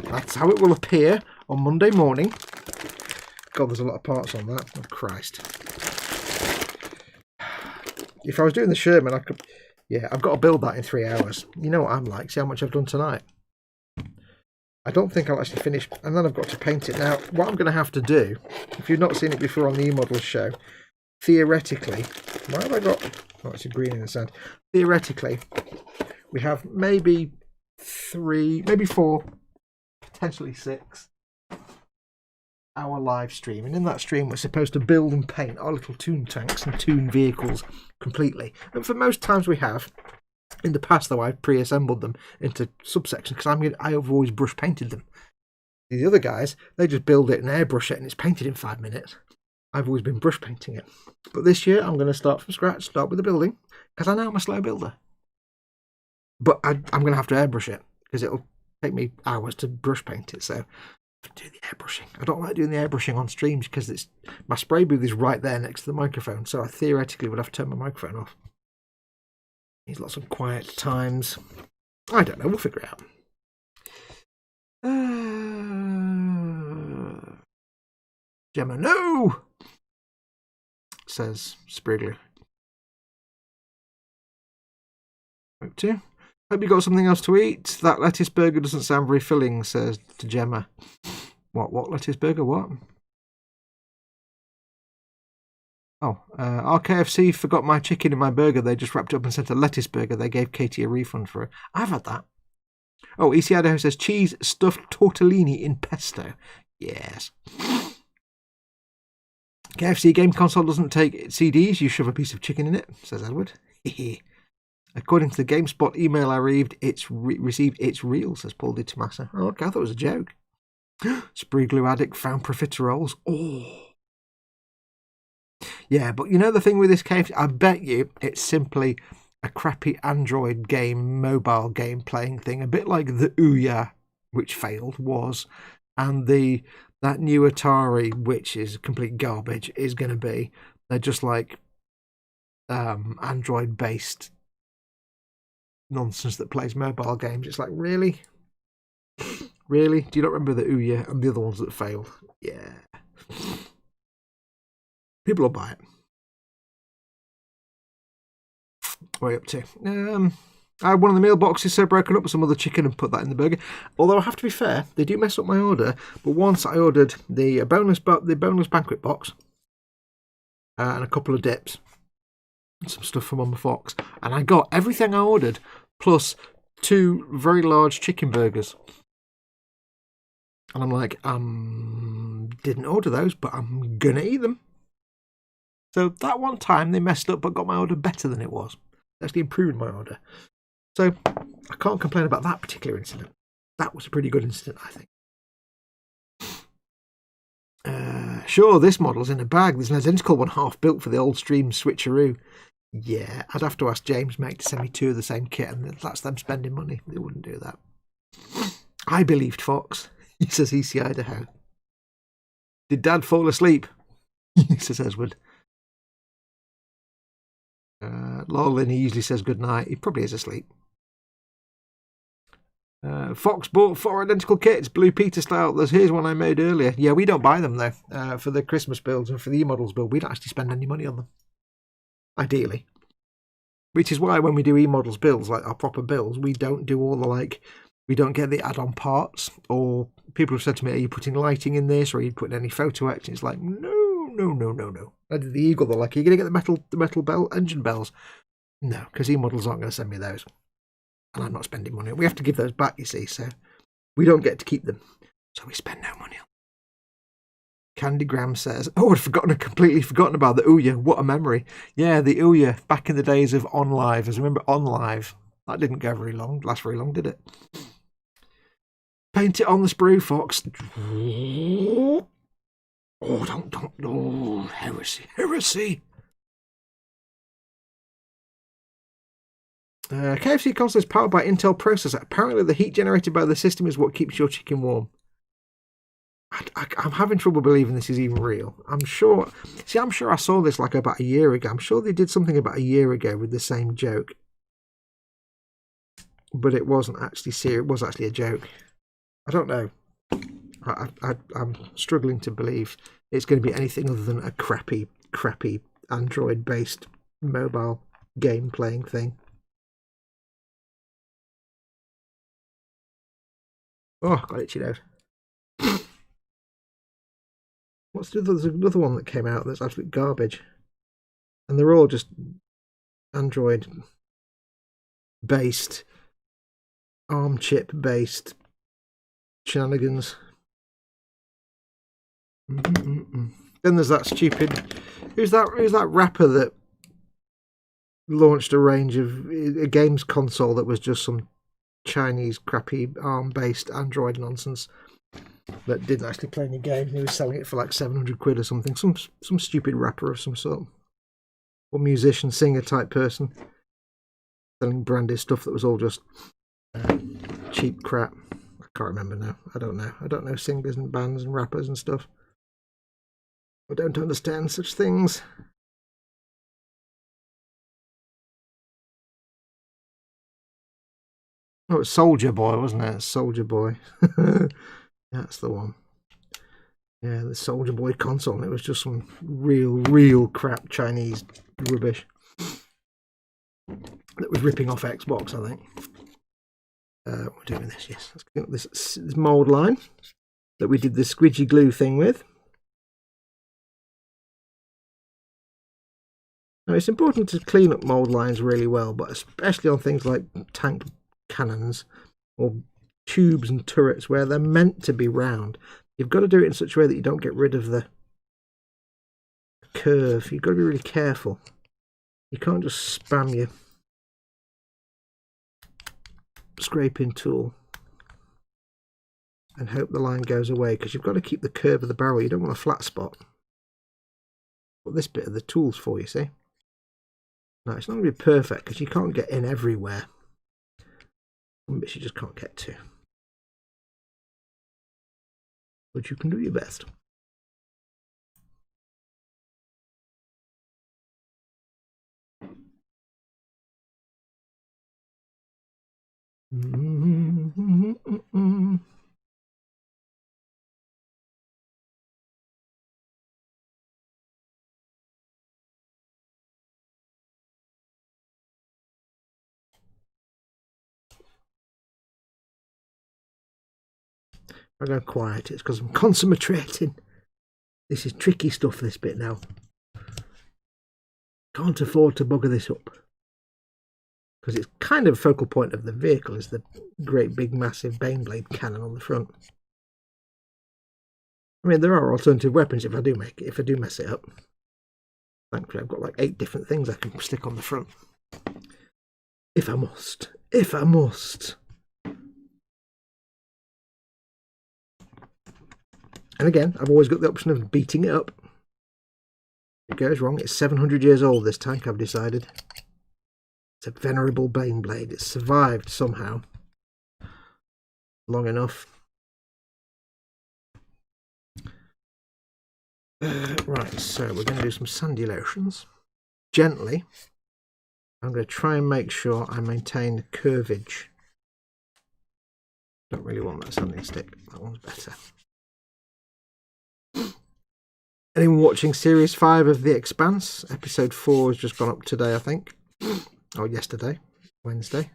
That's how it will appear on Monday morning. God, there's a lot of parts on that. Oh, Christ. If I was doing the Sherman, I could... Yeah, I've got to build that in 3 hours. You know what I'm like. See how much I've done tonight. I don't think I'll actually finish... And then I've got to paint it. Now, what I'm going to have to do, if you've not seen it before on the E-Models show, theoretically... Why have I got... Oh, it's a green in the sand. Theoretically, we have maybe 3, maybe 4, potentially 6 hour live stream, and in that stream we're supposed to build and paint our little toon tanks and toon vehicles completely. And for most times we have. In the past, though, I've pre-assembled them into subsections because I've always brush painted them. The other guys, they just build it and airbrush it and it's painted in 5 minutes. I've always been brush painting it. But this year I'm going to start from scratch, start with the building, because I know I'm a slow builder. But I'm going to have to airbrush it because it'll take me hours to brush paint it. So do the airbrushing. I don't like doing the airbrushing on streams because my spray booth is right there next to the microphone, so I theoretically would have to turn my microphone off. Needs lots of quiet times. I don't know, we'll figure it out. Gemma, no! Says Sprigler. Hope you got something else to eat. That lettuce burger doesn't sound very filling, says to Gemma. What lettuce burger? What? Oh, our KFC forgot my chicken in my burger. They just wrapped it up and sent a lettuce burger. They gave Katie a refund for it. I've had that. Oh, EC Idaho says cheese stuffed tortellini in pesto. Yes. KFC game console doesn't take CDs. You shove a piece of chicken in it, says Edward. According to the GameSpot email I received, it's real, says Paul Di Tommaso. Oh, okay, I thought it was a joke. Spree glue addict found profiteroles. Oh. Yeah, but you know the thing with this KFC? I bet you it's simply a crappy Android game, mobile game playing thing, a bit like the Ouya, which failed, was, and that new Atari, which is complete garbage, is going to be. They're just like Android-based nonsense that plays mobile games. It's like, really? Really? Do you not remember the Ouya and the other ones that failed? Yeah. People will buy it. What are you up to? I had one of the meal boxes so broken up with some other chicken and put that in the burger. Although I have to be fair, they do mess up my order. But once I ordered the bonus banquet box and a couple of dips and some stuff from Mama Fox, and I got everything I ordered plus 2 very large chicken burgers. And I'm like, didn't order those, but I'm gonna eat them. So that one time they messed up but got my order better than it was. They actually improved my order. So I can't complain about that particular incident. That was a pretty good incident, I think. Sure, this model's in a bag. There's an identical one half built for the old stream switcheroo. Yeah, I'd have to ask James, mate, to send me 2 of the same kit, and that's them spending money. They wouldn't do that. I believed Fox. He says EC Idaho. Did Dad fall asleep? Says Eswood. Lol, and he usually says good night. He probably is asleep. Fox bought 4 identical kits, Blue Peter style. Here's one I made earlier. Yeah, we don't buy them though. For the Christmas builds and for the E-models build, we don't actually spend any money on them. Ideally. Which is why when we do E-models builds, like our proper builds, we don't do all the we don't get the add-on parts. Or people have said to me, are you putting lighting in this? Or are you putting any photo action? It's like, no. I did the Eagle, they're like, are you going to get the metal bell engine bells? No, because E-models aren't going to send me those. And I'm not spending money. We have to give those back, you see, so we don't get to keep them. So we spend no money on them. Candygram says, oh, I'd completely forgotten about the Ouya. What a memory. Yeah, the Ouya, back in the days of OnLive. As I remember OnLive. That didn't go very long, last very long, did it? Paint it on the sprue, Fox. Oh, don't. Oh, heresy. KFC console is powered by Intel processor. Apparently the heat generated by the system is what keeps your chicken warm. I'm having trouble believing this is even real. I'm sure I saw this like about a year ago. I'm sure they did something about a year ago with the same joke. But it wasn't actually serious. It was actually a joke. I don't know. I'm struggling to believe it's going to be anything other than a crappy Android-based mobile game playing thing. Oh, got itchy nose. There's another one that came out that's absolute garbage. And they're all just Android-based, ARM chip-based shenanigans. Then there's that stupid... Who's that rapper that launched a range of... a games console that was just some Chinese crappy ARM-based Android nonsense that didn't actually play any games. He was selling it for like 700 quid or something. Some stupid rapper of some sort, or musician, singer type person selling branded stuff that was all just cheap crap. I can't remember now. I don't know singers and bands and rappers and stuff. I don't understand such things. Oh, it was Soldier Boy, wasn't it? Soldier Boy. That's the one. Yeah, the Soldier Boy console. And it was just some real crap Chinese rubbish that was ripping off Xbox, I think. We're doing this, yes. Let's get this mould line that we did the squidgy glue thing with. Now, it's important to clean up mould lines really well, but especially on things like tank cannons or tubes and turrets where they're meant to be round. You've got to do it in such a way that you don't get rid of the curve. You've got to be really careful. You can't just spam your scraping tool and hope the line goes away, because you've got to keep the curve of the barrel. You don't want a flat spot. What this bit of the tool's for, you see. Now, it's not going to be perfect because you can't get in everywhere. Some bits you just can't get to. But you can do your best. I go quiet. It's because I'm concentrating. This is tricky stuff, this bit now. Can't afford to bugger this up. Because it's kind of a focal point of the vehicle is the great big massive Baneblade cannon on the front. I mean, there are alternative weapons if I do mess it up. Thankfully, I've got like 8 different things I can stick on the front. If I must. If I must. And again, I've always got the option of beating it up. If it goes wrong, it's 700 years old, this tank, I've decided. It's a venerable Baneblade. It's survived somehow. Long enough. Right, so we're going to do some sandy lotions. Gently. I'm going to try and make sure I maintain the curvage. Don't really want that sanding stick. That one's better. Anyone watching Series 5 of The Expanse? Episode 4 has just gone up today, I think. Or yesterday. Wednesday.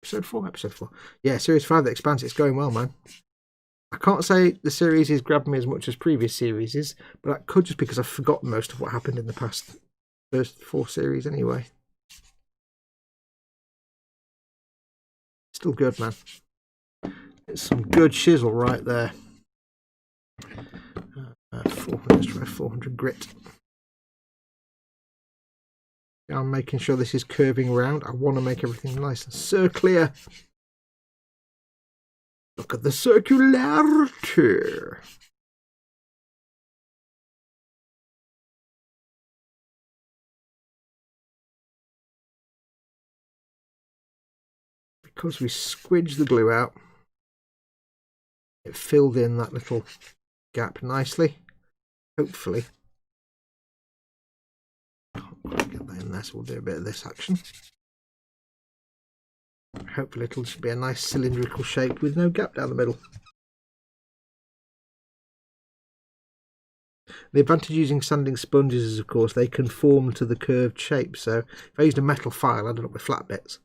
Episode 4? Episode 4. Yeah, Series 5 of The Expanse. It's going well, man. I can't say the series is grabbing me as much as previous series is, but that could just because I've forgotten most of what happened in the first 4 series anyway. Still good, man. It's some good chisel right there. 400 grit. I'm making sure this is curving round. I want to make everything nice and circular. Look at the circularity. Because we squidged the glue out, it filled in that little gap nicely. Hopefully. Can't quite get that in there, so we'll do a bit of this action. Hopefully it'll just be a nice cylindrical shape with no gap down the middle. The advantage of using sanding sponges is, of course, they conform to the curved shape. So if I used a metal file, I'd end up with flat bits.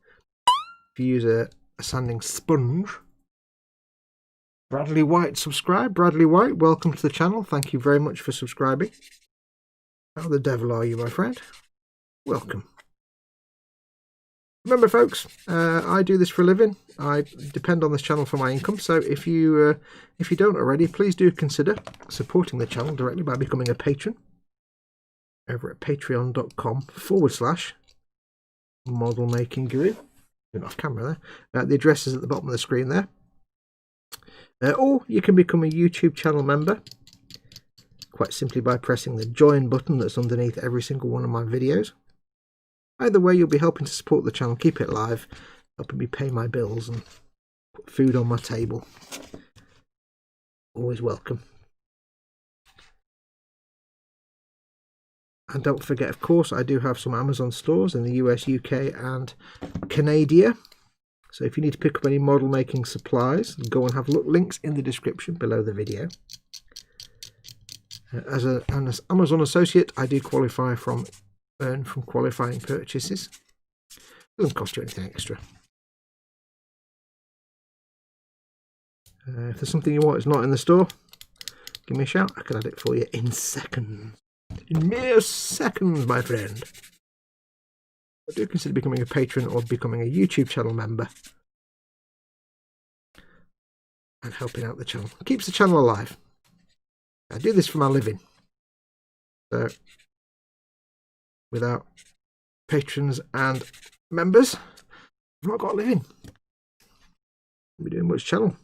If you use a sanding sponge. Bradley White, subscribe. Bradley White, welcome to the channel. Thank you very much for subscribing. How the devil are you, my friend? Welcome. Remember, folks, I do this for a living. I depend on this channel for my income. So if you don't already, please do consider supporting the channel directly by becoming a patron over at patreon.com/modelmakingguru. Doing off camera there. The address is at the bottom of the screen there. Or you can become a YouTube channel member quite simply by pressing the join button that's underneath every single one of my videos. Either way, you'll be helping to support the channel, keep it live, helping me pay my bills and put food on my table. Always welcome. And don't forget, of course, I do have some Amazon stores in the US, UK and Canada. So if you need to pick up any model making supplies, go and have a look. Links in the description below the video. As an Amazon associate, I do earn from qualifying purchases. It doesn't cost you anything extra. If there's something you want that's not in the store, give me a shout. I can add it for you in seconds. In mere seconds, my friend. But do consider becoming a patron or becoming a YouTube channel member and helping out the channel. It keeps the channel alive. I do this for my living. So without patrons and members, I've not got a living. I'll be doing much channel.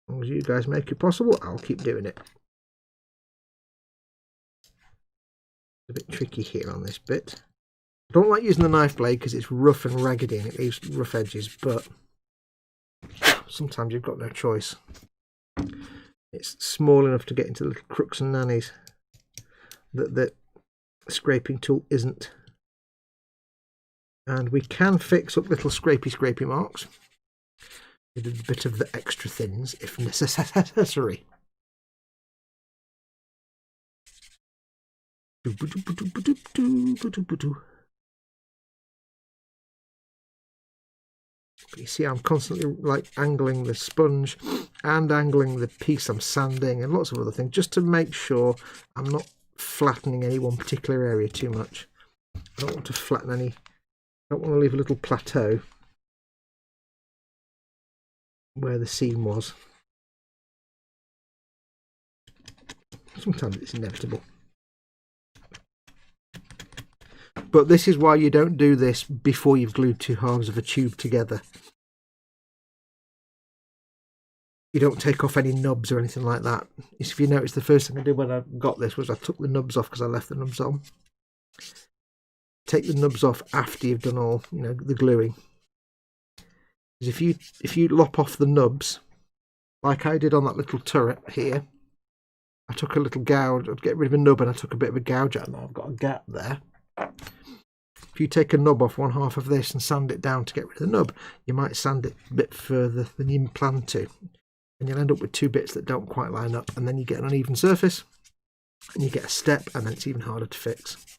As long as you guys make it possible, I'll keep doing it. A bit tricky here on this bit. I don't like using the knife blade because it's rough and raggedy and it leaves rough edges, but sometimes you've got no choice. It's small enough to get into little crooks and nannies that the scraping tool isn't. And we can fix up little scrapey marks with a bit of the extra thins if necessary. But you see I'm constantly like angling the sponge and angling the piece I'm sanding and lots of other things just to make sure I'm not flattening any one particular area too much. I don't want to flatten any, I don't want to leave a little plateau where the seam was. Sometimes it's inevitable. But this is why you don't do this before you've glued two halves of a tube together. You don't take off any nubs or anything like that. If you notice, the first thing I did when I got this was I took the nubs off because I left the nubs on. Take the nubs off after you've done all, you know, the gluing. Because if you lop off the nubs, like I did on that little turret here, I took a little gouge, I'd get rid of a nub and I took a bit of a gouge out and I've got a gap there. If you take a nub off one half of this and sand it down to get rid of the nub, you might sand it a bit further than you plan to. And you'll end up with two bits that don't quite line up, and then you get an uneven surface and you get a step, and then it's even harder to fix.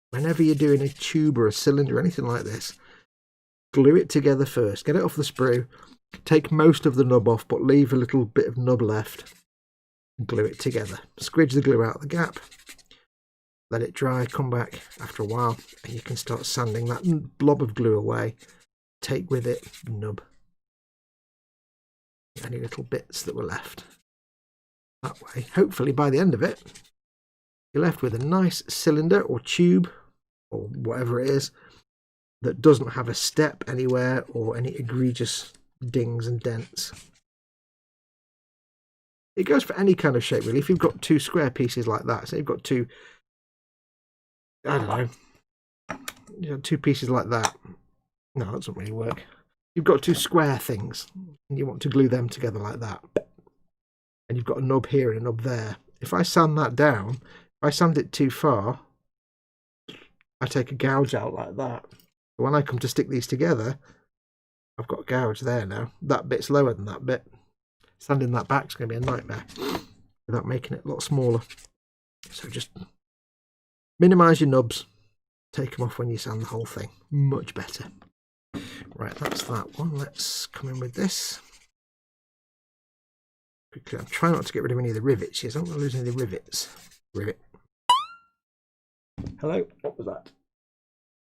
Whenever you're doing a tube or a cylinder or anything like this, glue it together first. Get it off the sprue, take most of the nub off but leave a little bit of nub left, and glue it together. Squidge the glue out of the gap, let it dry, come back after a while, and you can start sanding that blob of glue away. Take with it the nub, any little bits that were left. That way, hopefully by the end of it, you're left with a nice cylinder or tube or whatever it is that doesn't have a step anywhere or any egregious dings and dents. It goes for any kind of shape really. If you've got two square pieces like that, so you've got two, I don't know, you know, two pieces like that. No, that doesn't really work. You've got two square things and you want to glue them together like that. And you've got a nub here and a nub there. If I sand that down, if I sand it too far, I take a gouge out like that. When I come to stick these together, I've got a gouge there now. That bit's lower than that bit. Sanding that back is going to be a nightmare without making it a lot smaller. So just minimise your nubs. Take them off when you sand the whole thing. Much better. Right, that's that one. Let's come in with this. Quickly, I'm trying not to get rid of any of the rivets here. So I don't want to lose any of the rivets. Rivet. Hello, what was that?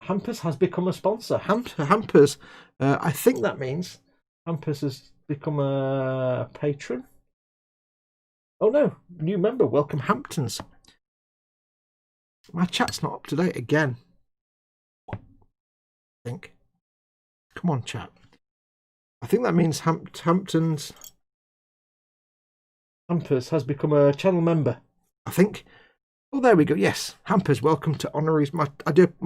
Hampers has become a sponsor. Hampers, I think that means Hampers has become a patron. Oh no, new member. Welcome, Hamptons. My chat's not up to date again. I think. Come on, chat. I think that means Hamptons. Hampers has become a channel member, I think. Oh, there we go. Yes, Hampers, welcome to honorees. My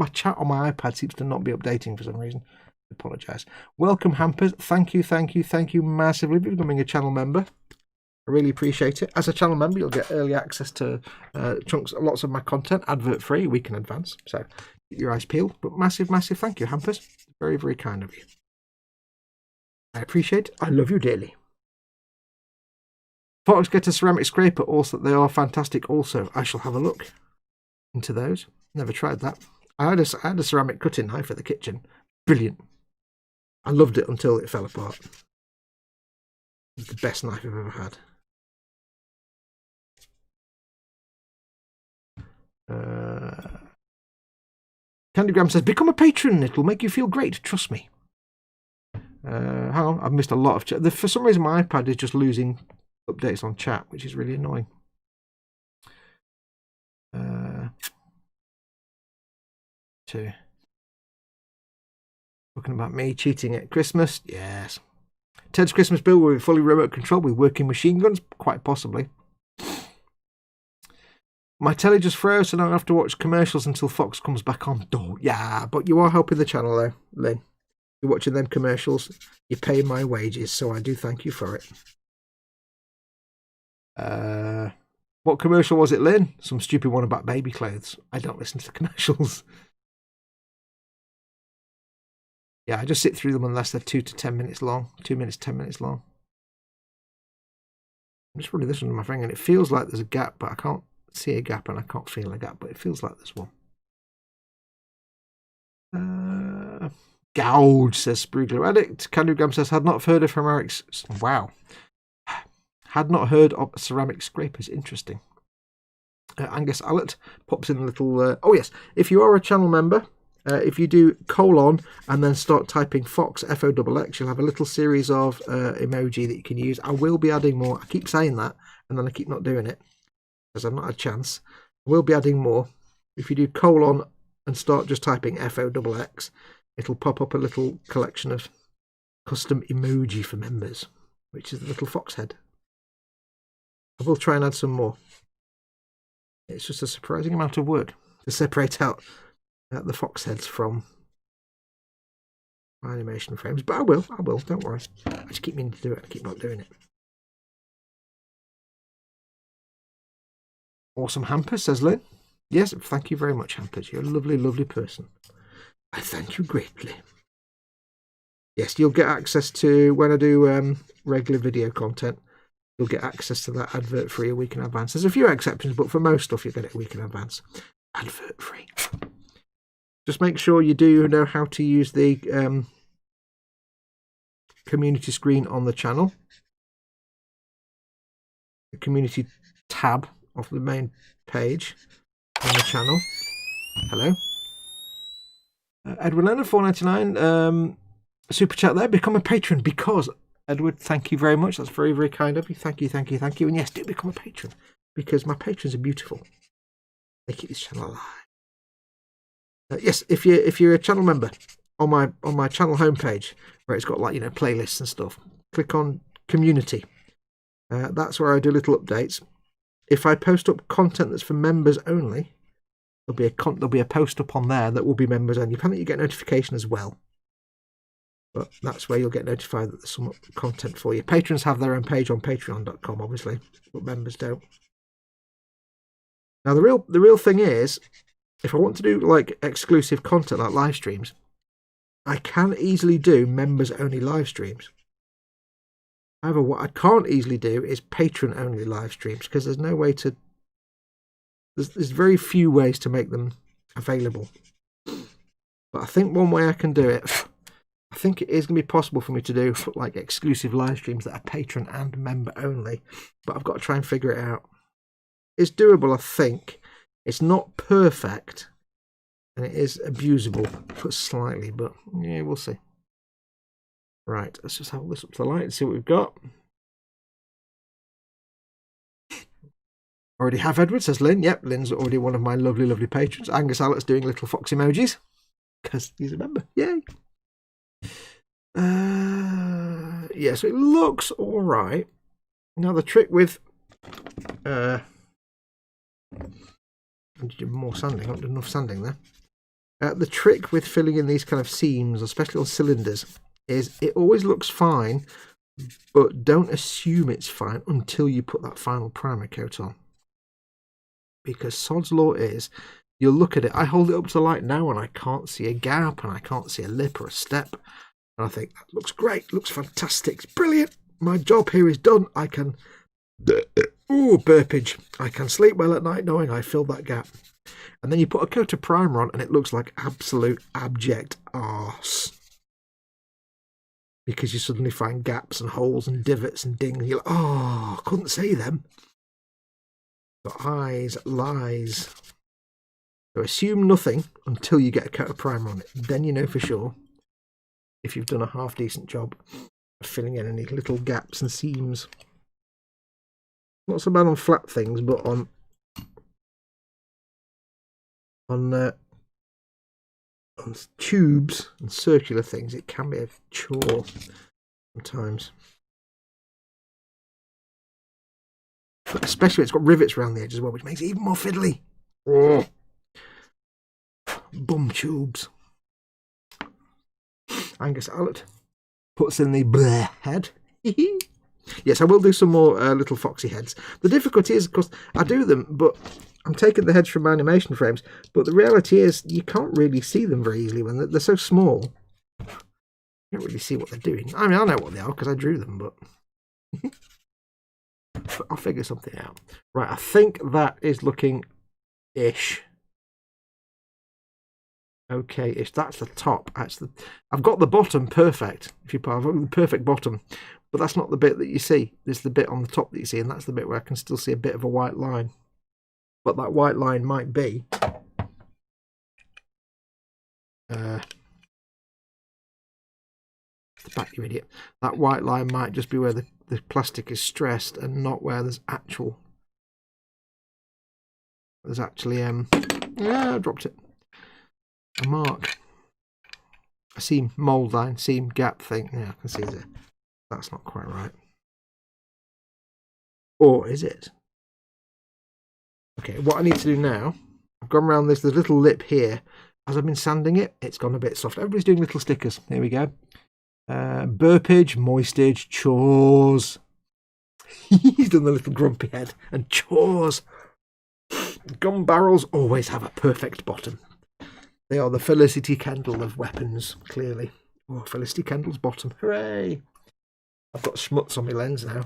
chat on my iPad seems to not be updating for some reason. I apologise. Welcome, Hampers. Thank you massively for becoming a channel member. I really appreciate it. As a channel member, you'll get early access to lots of my content, advert free, a week in advance. So keep your eyes peeled. But massive thank you, Hampers. Very, very kind of you. I appreciate it. I love you dearly. Fox get a ceramic scraper also. They are fantastic also. I shall have a look into those. Never tried that. I had a ceramic cutting knife for the kitchen. Brilliant. I loved it until it fell apart. It's the best knife I've ever had. Candygram says, become a patron. It'll make you feel great. Trust me. Hang on. I've missed a lot of chat. For some reason, my iPad is just losing updates on chat, which is really annoying. Talking about me cheating at Christmas. Yes. Ted's Christmas bill will be fully remote control with working machine guns. Quite possibly. My telly just froze, so now I have to watch commercials until Fox comes back on. Oh, yeah, but you are helping the channel though, Lynn. You're watching them commercials. You're paying my wages, so I do thank you for it. What commercial was it, Lynn? Some stupid one about baby clothes. I don't listen to the commercials. Yeah, I just sit through them unless they're 2 to 10 minutes long. 2 minutes, 10 minutes long. I'm just running this under my finger and it feels like there's a gap, but I can't see a gap and I can't feel a gap, but it feels like there's one. Gouge, says Sprigler Addict. Canugam says, had not heard of ceramics. Wow. Had not heard of ceramic scrapers. Interesting. Angus Allett pops in a little... oh, yes. If you are a channel member, if you do colon and then start typing Fox, F-O-X-X, you'll have a little series of emoji that you can use. I will be adding more. I keep saying that, and then I keep not doing it because I've not had a chance. I will be adding more. If you do colon and start just typing F-O-X-X, it'll pop up a little collection of custom emoji for members, which is the little fox head. I will try and add some more. It's just a surprising amount of work to separate out the fox heads from my animation frames. But I will, don't worry. I just keep meaning to do it, I keep not doing it. Awesome Hampers, says Lynn. Yes, thank you very much, Hampers. You're a lovely, lovely person. I thank you greatly. Yes, you'll get access to, when I do regular video content, you'll get access to that advert free a week in advance. There's a few exceptions, but for most stuff, you'll get it a week in advance. Advert free. Just make sure you do know how to use the community screen on the channel. The community tab of the main page on the channel. Hello. Edward Leonard, $4.99. Super chat there. Become a patron because, Edward, thank you very much. That's very, very kind of you. Thank you, thank you, thank you. And yes, do become a patron because my patrons are beautiful. They keep this channel alive. Yes, if you're a channel member on my channel homepage where it's got like playlists and stuff, click on community. That's where I do little updates. If I post up content that's for members only, there'll be a post up on there that will be members only. Apparently you get notification as well, but that's where you'll get notified that there's some content for you. Patrons have their own page on patreon.com, obviously, but members don't. Now the real thing is, if I want to do like exclusive content like live streams, I can easily do members only live streams. However, what I can't easily do is patron only live streams because there's no way to. There's very few ways to make them available. But I think one way I can do it, I think it is going to be possible for me to do like exclusive live streams that are patron and member only. But I've got to try and figure it out. It's doable, I think. It's not perfect, and it is abusable, but slightly, but yeah, we'll see. Right, let's just hold this up to the light and see what we've got. Already have Edward, says Lynn. Yep, Lynn's already one of my lovely, lovely patrons. Angus Allet's doing little fox emojis, because he's a member. Yay! Yeah, so it looks alright. Now the trick with... I need to do more sanding. I haven't done enough sanding there. The trick with filling in these kind of seams, especially on cylinders, is it always looks fine, but don't assume it's fine until you put that final primer coat on. Because sod's law is, you'll look at it, I hold it up to the light now and I can't see a gap and I can't see a lip or a step. And I think, that looks great, looks fantastic, it's brilliant. My job here is done. I can... Ooh, burpage. I can sleep well at night knowing I filled that gap. And then you put a coat of primer on and it looks like absolute abject arse. Because you suddenly find gaps and holes and divots and dings. You're like, oh, I couldn't see them. But eyes, lies. So assume nothing until you get a coat of primer on it. Then you know for sure if you've done a half decent job of filling in any little gaps and seams. Not so bad on flat things, but on tubes and circular things, it can be a chore sometimes. But especially it's got rivets around the edge as well, which makes it even more fiddly. Oh. Bum tubes. Angus Allett puts in the bleh head. Yes, I will do some more little foxy heads. The difficulty is, of course, I do them, but I'm taking the heads from my animation frames. But the reality is, you can't really see them very easily when they're so small. You don't really see what they're doing. I mean, I know what they are because I drew them, but I'll figure something out. Right, I think that is looking-ish. okay-ish. That's the top. I've got the bottom perfect. I've got the perfect bottom, but that's not the bit that you see. There's the bit on the top that you see, and that's the bit where I can still see a bit of a white line. But that white line might be the back, you idiot. That white line might just be where the plastic is stressed and not where there's actually I dropped it. A mark. A seam mould line, seam gap thing. Yeah, I can see that. That's not quite right. Or is it? Okay, what I need to do now, I've gone around this little lip here. As I've been sanding it, it's gone a bit soft. Everybody's doing little stickers. Here we go. Burpage, moistage, chores. He's done the little grumpy head. And chores. Gun barrels always have a perfect bottom. They are the Felicity Kendall of weapons, clearly. Oh, Felicity Kendall's bottom. Hooray! I've got schmutz on my lens now.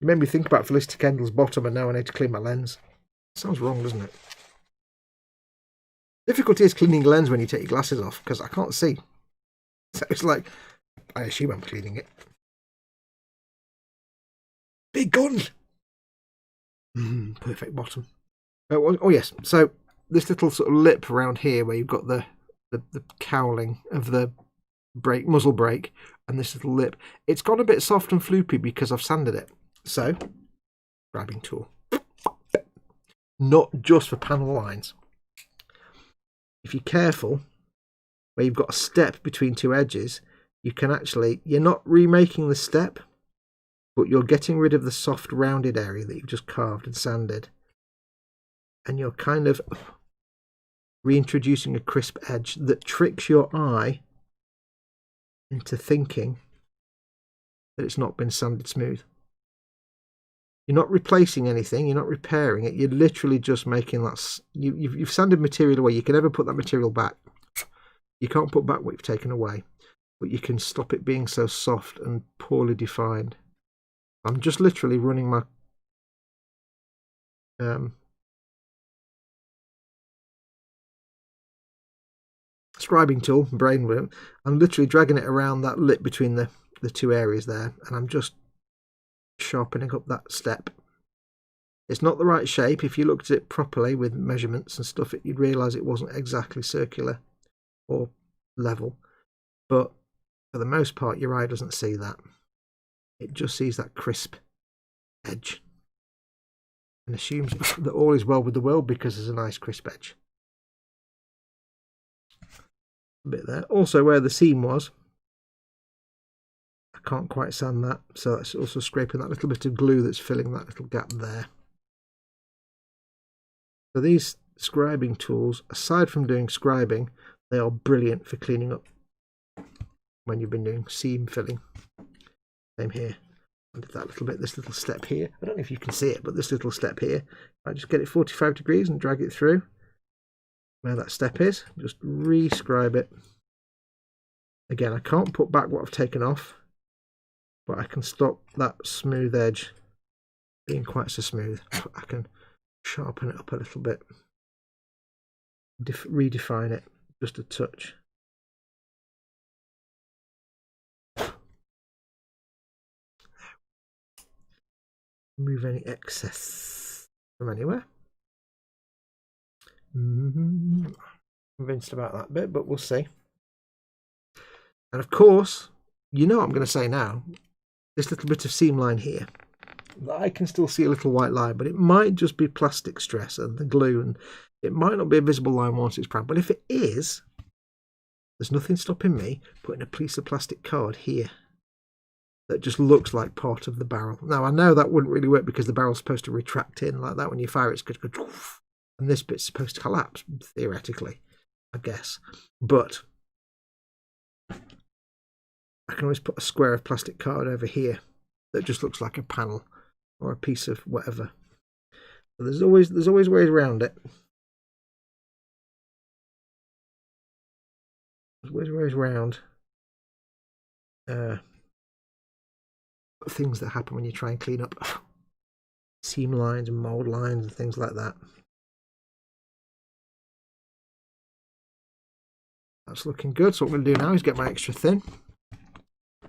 You made me think about Felicity Kendall's bottom, and now I need to clean my lens. Sounds wrong, doesn't it? Difficulty is cleaning a lens when you take your glasses off, because I can't see. So it's like, I assume I'm cleaning it. Big gun! Perfect bottom. Oh yes, so this little sort of lip around here where you've got the cowling of the muzzle brake, and this little lip, it's gone a bit soft and floopy because I've sanded it. So, grabbing tool. Not just for panel lines. If you're careful, where you've got a step between two edges, you can actually, you're not remaking the step, but you're getting rid of the soft rounded area that you've just carved and sanded. And you're kind of reintroducing a crisp edge that tricks your eye into thinking that it's not been sanded smooth. You're not replacing anything, you're not repairing it, you're literally just making that. You've sanded material away. You can never put that material back. You can't put back what you've taken away, but you can stop it being so soft and poorly defined. I'm just literally running my scribing tool, brainworm. I'm literally dragging it around that lip between the two areas there, and I'm just sharpening up that step. It's not the right shape. If you looked at it properly with measurements and stuff, you'd realise it wasn't exactly circular or level, but for the most part your eye doesn't see that. It just sees that crisp edge and assumes that all is well with the world because there's a nice crisp edge. A bit there. Also where the seam was, I can't quite sand that, so that's also scraping that little bit of glue that's filling that little gap there. So these scribing tools, aside from doing scribing, they are brilliant for cleaning up when you've been doing seam filling. Same here. I did that little bit, this little step here. I don't know if you can see it, but this little step here, I just get it 45 degrees and drag it through where that step is. Just re-scribe it. Again, I can't put back what I've taken off, but I can stop that smooth edge being quite so smooth. I can sharpen it up a little bit, redefine it just a touch. Remove any excess from anywhere. Convinced about that bit, but we'll see. And of course, you know what I'm going to say now. This little bit of seam line here, I can still see a little white line, but it might just be plastic stress and the glue, and it might not be a visible line once it's primed. But if it is, there's nothing stopping me putting a piece of plastic card here that just looks like part of the barrel. Now, I know that wouldn't really work because the barrel's supposed to retract in like that. When you fire it, it's going to go, and this bit's supposed to collapse, theoretically, I guess. But I can always put a square of plastic card over here that just looks like a panel or a piece of whatever. So there's always ways around it. There's always ways around things that happen when you try and clean up seam lines and mold lines and things like that. That's looking good. So what I'm going to do now is get my extra thin.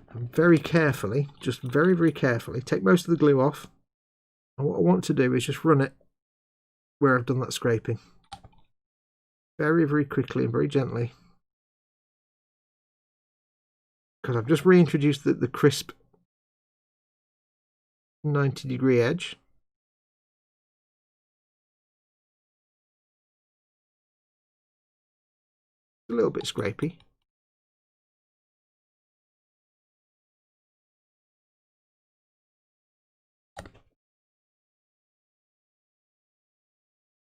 And very carefully, just very, very carefully, take most of the glue off. And what I want to do is just run it where I've done that scraping. Very, very quickly and very gently. Because I've just reintroduced the crisp 90-degree edge. A little bit scrapey.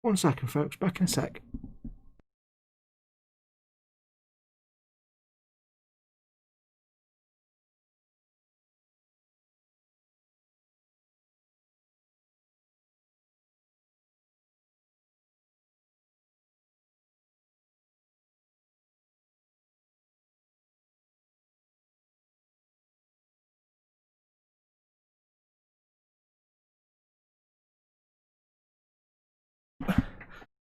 One second, folks. Back in a sec.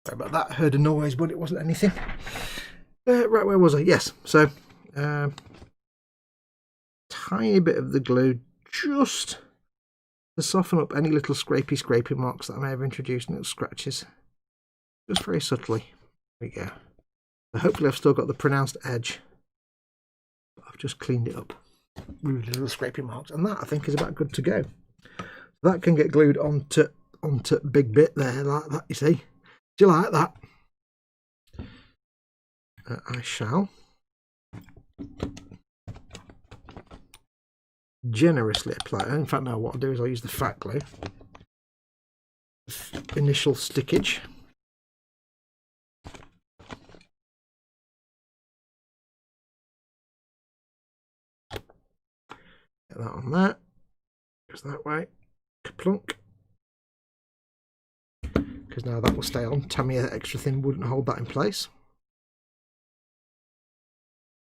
Sorry about that. Heard a noise, but it wasn't anything. Right, where was I? Yes. So, tiny bit of the glue just to soften up any little scrapey marks that I may have introduced, little scratches. Just very subtly. There we go. So hopefully I've still got the pronounced edge. But I've just cleaned it up. Removed little scrapey marks. And that, I think, is about good to go. That can get glued onto big bit there, like that, you see. Do you like that? I shall generously apply. In fact, now what I'll do is I'll use the fat glue. Initial stickage. Get that on there. Goes that way. Kaplunk. Because now that will stay on. Tamiya extra thin wouldn't hold that in place.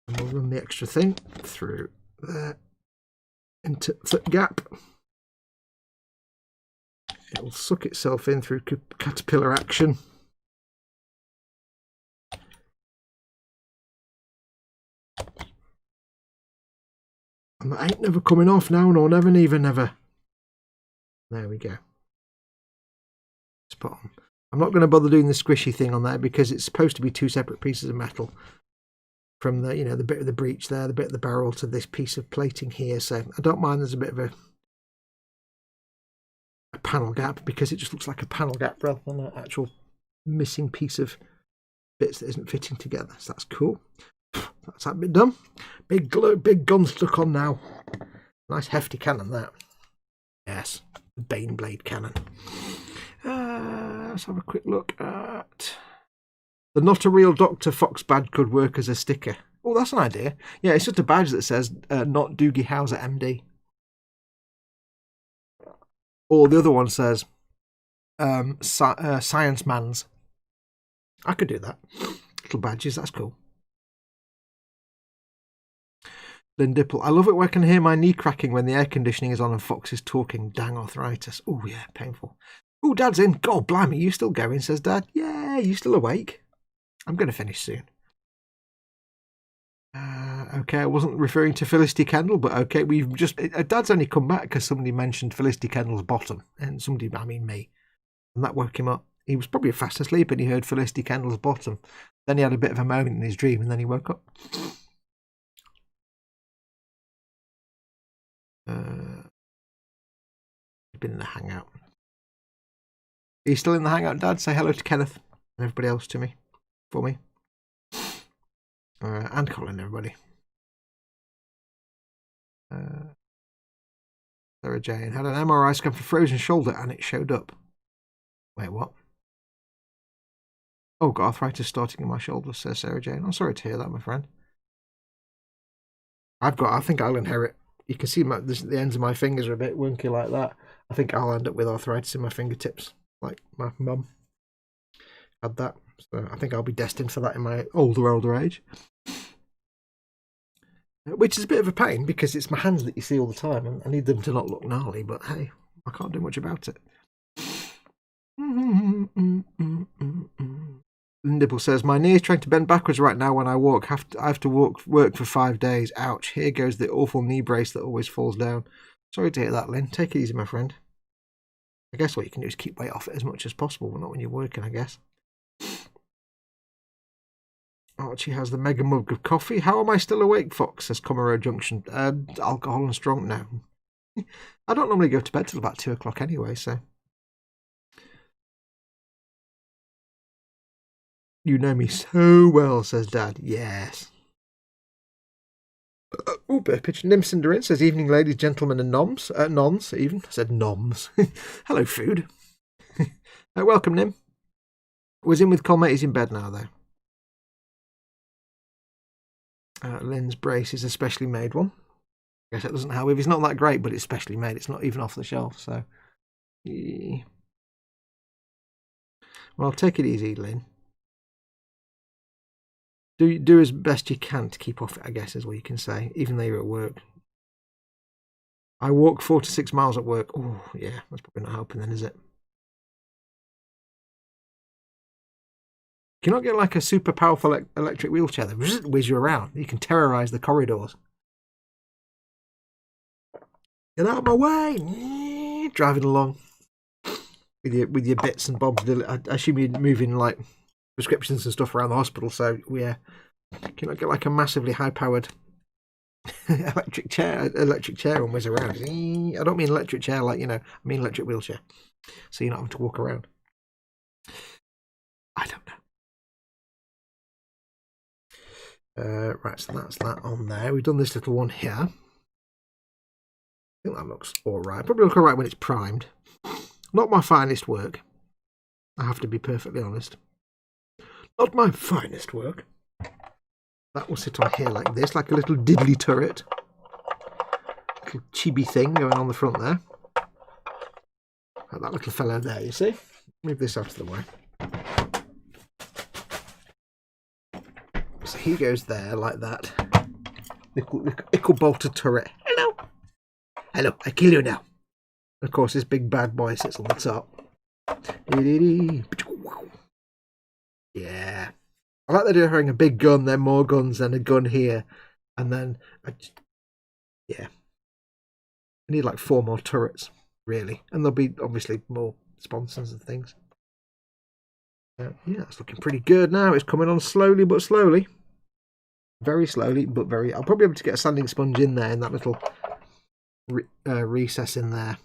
And we'll run the extra thin through there into the gap. It will suck itself in through caterpillar action. And that ain't never coming off now, nor never, never. There we go. Spot on. I'm not going to bother doing the squishy thing on there because it's supposed to be two separate pieces of metal. From the, the bit of the breech there, the bit of the barrel to this piece of plating here. So I don't mind there's a bit of a panel gap because it just looks like a panel gap rather than an actual missing piece of bits that isn't fitting together. So that's cool. That's that bit done. Big glue, big gun stuck on now. Nice hefty cannon that. Yes, the Baneblade cannon. Let's have a quick look at the Not a Real Doctor Fox badge could work as a sticker. Oh, that's an idea. Yeah, it's just a badge that says not Doogie Howser MD. Or the other one says Science Man's. I could do that. Little badges, that's cool. Lynn Dipple, I love it when I can hear my knee cracking when the air conditioning is on and Fox is talking. Dang arthritis. Oh, yeah, painful. Oh, Dad's in. God, blimey, you still going, says Dad. Yeah, you still awake? I'm going to finish soon. Okay, I wasn't referring to Felicity Kendall, but okay, we've just... Dad's only come back because somebody mentioned Felicity Kendall's bottom. And somebody, I mean me. And that woke him up. He was probably fast asleep and he heard Felicity Kendall's bottom. Then he had a bit of a moment in his dream and then he woke up. He's been in the hangout. Are you still in the hangout, Dad? Say hello to Kenneth and everybody else to me. For me. And Colin, everybody. Sarah Jane had an MRI scan for frozen shoulder and it showed up. Wait, what? Oh, got arthritis starting in my shoulder, says Sarah Jane. I'm sorry to hear that, my friend. I think I'll inherit. You can see the ends of my fingers are a bit wonky like that. I think I'll end up with arthritis in my fingertips, like my mum had that. So I think I'll be destined for that in my older age. Which is a bit of a pain because it's my hands that you see all the time and I need them to not look gnarly, but hey, I can't do much about it. Nibble says, my knee is trying to bend backwards right now when I walk. I have to work for 5 days. Ouch. Here goes the awful knee brace that always falls down. Sorry to hear that, Lynn. Take it easy, my friend. I guess what you can do is keep weight off it as much as possible, but not when you're working, I guess. Archie has the mega mug of coffee. How am I still awake, Fox? Says Comero Junction. Alcohol and strong now. I don't normally go to bed till about 2 o'clock anyway, so. You know me so well, says Dad. Yes. Oh, Burpage. Nimcinderin says, evening, ladies, gentlemen, and noms. Nons, even. I said noms. Hello, food. Welcome, Nim. Was in with Colmate. He's in bed now, though. Lynn's brace is a specially made one. I guess it doesn't help if it's not that great, but it's specially made. It's not even off the shelf, so. Yeah. Well, take it easy, Lynn. Do as best you can to keep off it, I guess, is what you can say, even though you're at work. I walk 4 to 6 miles at work. Oh, yeah, that's probably not helping then, is it? Can you not get like a super powerful electric wheelchair that whiz you around? You can terrorise the corridors. Get out of my way! Driving along with your bits and bobs. I assume you're moving like prescriptions and stuff around the hospital, so yeah. Can I get like a massively high-powered electric chair and whiz around? I don't mean electric chair like, I mean electric wheelchair. So you're not having to walk around. I don't know. Right, so that's that on there. We've done this little one here. I think that looks alright. Probably look alright when it's primed. Not my finest work. I have to be perfectly honest. Not my finest work. That will sit on here like this, like a little diddly turret. Little chibi thing going on the front there. Like that little fellow there, you see? Move this out of the way. So he goes there like that. Little bolted turret. Hello. Hello, I kill you now. Of course, this big bad boy sits on the top. Yeah. I like the idea of having a big gun, then more guns, then a gun here. And then, yeah. I need like 4 more turrets, really. And there'll be, obviously, more sponsors and things. Yeah, it's looking pretty good now. It's coming on slowly but slowly. Very slowly, but very... I'll probably be able to get a sanding sponge in there, in that little recess in there.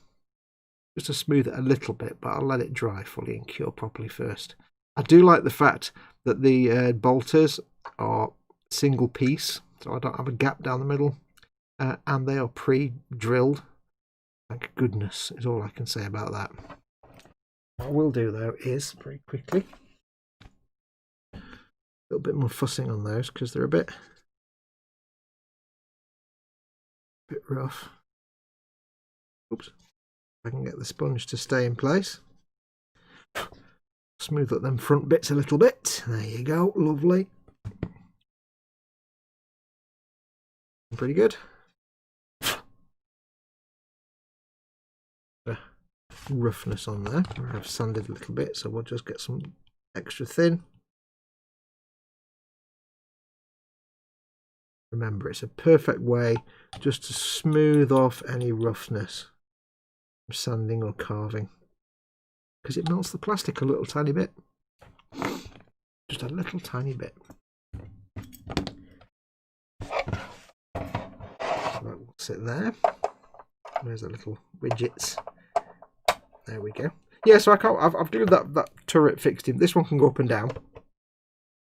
Just to smooth it a little bit, but I'll let it dry fully and cure properly first. I do like the fact that the bolters are single piece, so I don't have a gap down the middle, and they are pre-drilled. Thank goodness is all I can say about that. What I will do though is, very quickly, a little bit more fussing on those because they're a bit rough. Oops. I can get the sponge to stay in place. Smooth up them front bits a little bit. There you go, lovely. Pretty good. Roughness on there. I've sanded a little bit, so we'll just get some extra thin. Remember, it's a perfect way just to smooth off any roughness from sanding or carving, because it melts the plastic a little tiny bit. Just a little tiny bit. So that will sit there. There's the little widgets. There we go. Yeah, so I've done that turret fixed in. This one can go up and down.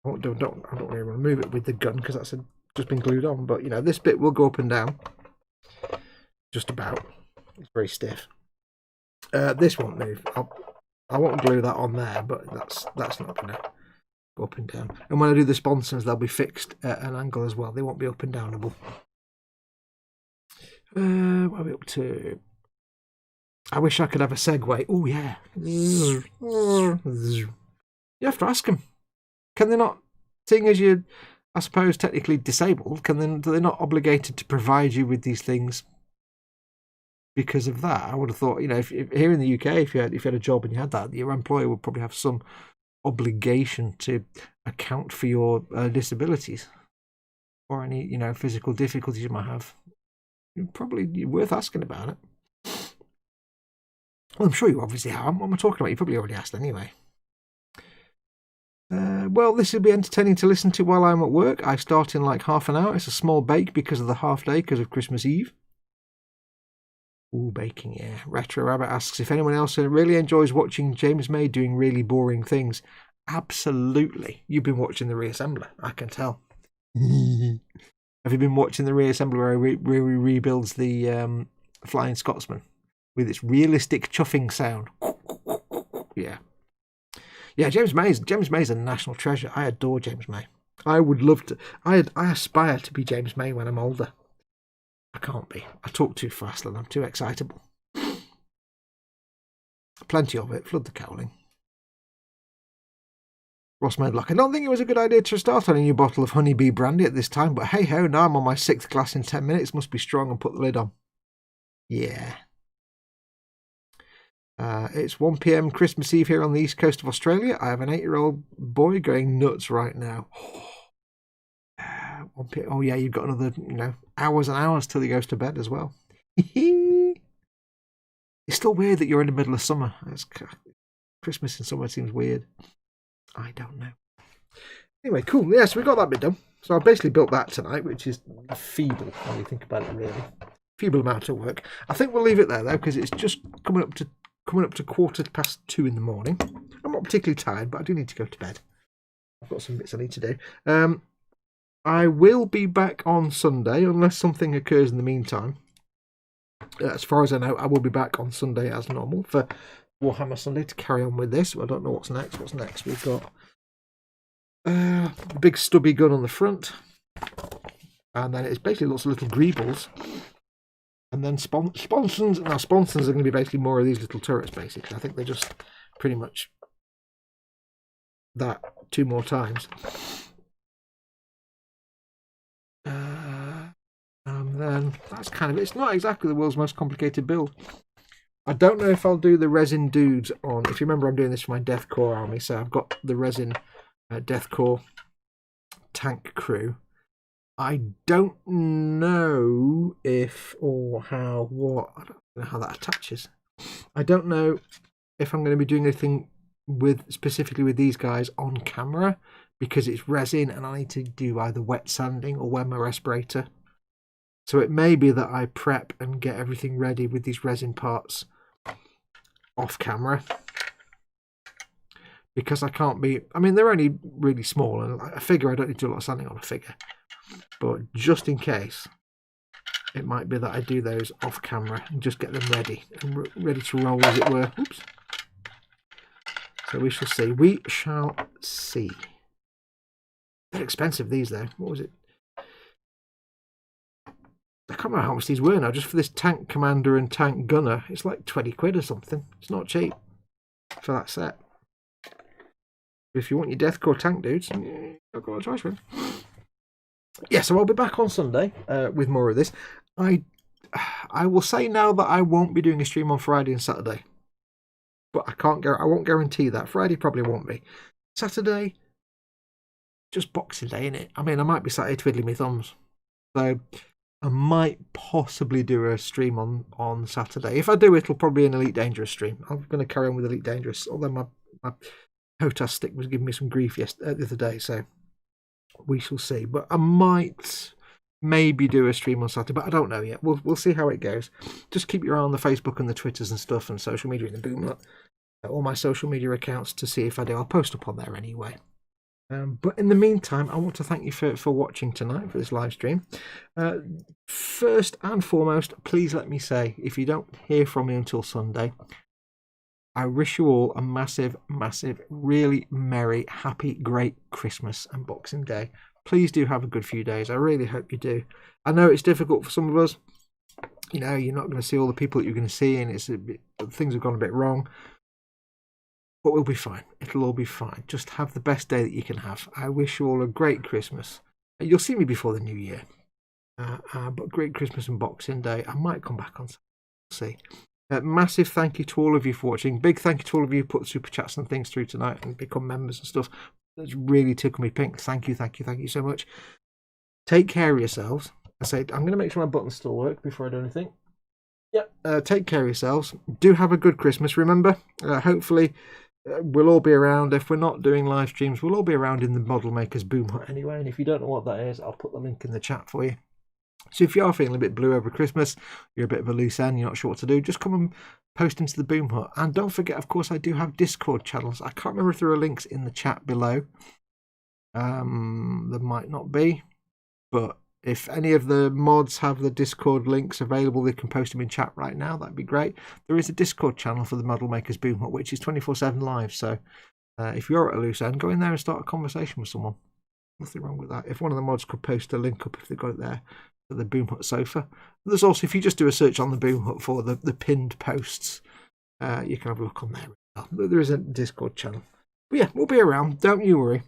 I don't really want to move it with the gun because that's just been glued on. But this bit will go up and down. Just about. It's very stiff. This won't move. I won't glue that on there, but that's not going to go up and down. And when I do the sponsons, they'll be fixed at an angle as well. They won't be up and downable. What are we up to? I wish I could have a segue. Oh, yeah. You have to ask them. Can they not, seeing as you're, I suppose, technically disabled, are they not obligated to provide you with these things because of that? I would have thought, if here in the UK, if you had a job and you had that, your employer would probably have some obligation to account for your disabilities or any, you know, physical difficulties you might have. Probably worth asking about it. Well, I'm sure you obviously have. What am I talking about? You probably already asked anyway. Well, this will be entertaining to listen to while I'm at work. I start in like half an hour. It's a small bake because of the half day, because of Christmas Eve. Ooh, baking, yeah. Retro Rabbit asks if anyone else really enjoys watching James May doing really boring things. Absolutely. You've been watching the reassembler, I can tell. Have you been watching the reassembler where he rebuilds the Flying Scotsman with its realistic chuffing sound? Yeah. Yeah, James May's a national treasure. I adore James May. I would love to. I aspire to be James May when I'm older. I can't be. I talk too fast and I'm too excitable. Plenty of it. Flood the cowling. Ross Medlock. I don't think it was a good idea to start on a new bottle of honeybee brandy at this time, but hey ho, now I'm on my 6th glass in 10 minutes. Must be strong, and put the lid on. Yeah. It's 1 p.m. Christmas Eve here on the east coast of Australia. I have an 8-year-old boy going nuts right now. 1 p.m. Oh yeah, you've got another, you know, hours and hours till he goes to bed as well. It's still weird that you're in the middle of summer. Christmas in summer seems weird. I don't know. Anyway, cool. Yeah, so we got that bit done. So I basically built that tonight, which is feeble when you think about it, really. Feeble amount of work. I think we'll leave it there though, because it's just coming up to 2:15 in the morning. I'm not particularly tired, but I do need to go to bed. I've got some bits I need to do. I will be back on Sunday, unless something occurs in the meantime. As far as I know, I will be back on Sunday as normal for Warhammer Sunday to carry on with this. I don't know what's next. What's next? We've got the big stubby gun on the front. And then it's basically lots of little greebles. And then sponsons. Now, sponsons are going to be basically more of these little turrets, basically. I think they're just pretty much that 2 more times. And then that's kind of it. It's not exactly the world's most complicated build. I don't know if I'll do the resin dudes on. If you remember, I'm doing this for my Deathcore army, so I've got the resin Deathcore tank crew. I don't know if or how, what, I don't know how that attaches. I don't know if I'm going to be doing anything specifically with these guys on camera, because it's resin and I need to do either wet sanding or wear my respirator. So it may be that I prep and get everything ready with these resin parts off camera, because I can't be, I mean, they're only really small, and I figure I don't need to do a lot of sanding on a figure. But just in case, it might be that I do those off camera and just get them ready and ready to roll, as it were. Oops. So we shall see. We shall see. They're expensive, these though. What was it? I can't remember how much these were now. Just for this tank commander and tank gunner, it's like 20 quid or something. It's not cheap for that set. But if you want your Deathcore tank dudes, I've got a choice with. Yeah, so I'll be back on Sunday with more of this. I will say now that I won't be doing a stream on Friday and Saturday, but I won't guarantee that. Friday probably won't be. Saturday, just Boxing Day, innit? I mean, I might be sat here twiddling my thumbs, so I might possibly do a stream on Saturday. If I do, it'll probably be an Elite Dangerous stream. I'm going to carry on with Elite Dangerous, although my HOTAS stick was giving me some grief the other day, so we shall see. But I might maybe do a stream on Saturday, but I don't know yet. We'll see how it goes. Just keep your eye on the Facebook and the Twitters and stuff, and social media in the Boomlet. All my social media accounts to see if I do. I'll post up on there anyway. But in the meantime, I want to thank you for watching tonight for this live stream. First and foremost, please let me say, if you don't hear from me until Sunday, I wish you all a massive, massive, really merry, happy, great Christmas and Boxing Day. Please do have a good few days. I really hope you do. I know it's difficult for some of us. You know, you're not going to see all the people that you're going to see, and things have gone a bit wrong. But we'll be fine. It'll all be fine. Just have the best day that you can have. I wish you all a great Christmas. You'll see me before the new year. But great Christmas and Boxing Day. I might come back on Sunday. We'll see. Massive thank you to all of you for watching. Big thank you to all of you who put super chats and things through tonight and become members and stuff. That's really tickled me pink. Thank you so much. Take care of yourselves. I say, I'm going to make sure my buttons still work before I do anything. Yep. Take care of yourselves. Do have a good Christmas. Remember, hopefully we'll all be around. If we're not doing live streams, we'll all be around in the Model Makers Boom Hut anyway. And if you don't know what that is, I'll put the link in the chat for you. So if you are feeling a bit blue over Christmas, you're a bit of a loose end, you're not sure what to do, just come and post into the Boom Hut. And don't forget, of course, I do have Discord channels. I can't remember if there are links in the chat below. There might not be, but if any of the mods have the Discord links available, they can post them in chat right now. That'd be great. There is a Discord channel for the Model Makers Boom Hut, which is 24/7 live. So if you're at a loose end, go in there and start a conversation with someone. Nothing wrong with that. If one of the mods could post a link up if they've got it there for the Boom Hut sofa. There's also, if you just do a search on the Boom Hut for the pinned posts, you can have a look on there. There is a Discord channel. But yeah, we'll be around. Don't you worry.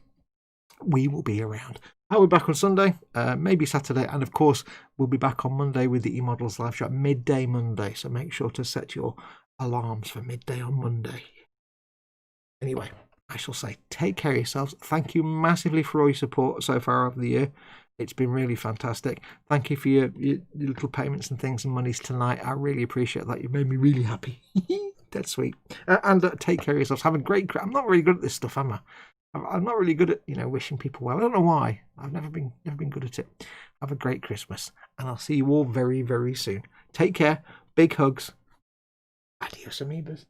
We will be around. I'll be back on Sunday, maybe Saturday, and of course we'll be back on Monday with the eModels live show, midday Monday. So make sure to set your alarms for midday on Monday. Anyway, I shall say, take care of yourselves. Thank you massively for all your support so far over the year. It's been really fantastic. Thank you for your little payments and things and monies tonight. I really appreciate that. You've made me really happy. That's sweet. And take care of yourselves. Have a great... I'm not really good at this stuff, am I? I'm not really good at, wishing people well. I don't know why. I've never been good at it. Have a great Christmas. And I'll see you all very, very soon. Take care. Big hugs. Adios, amoebas.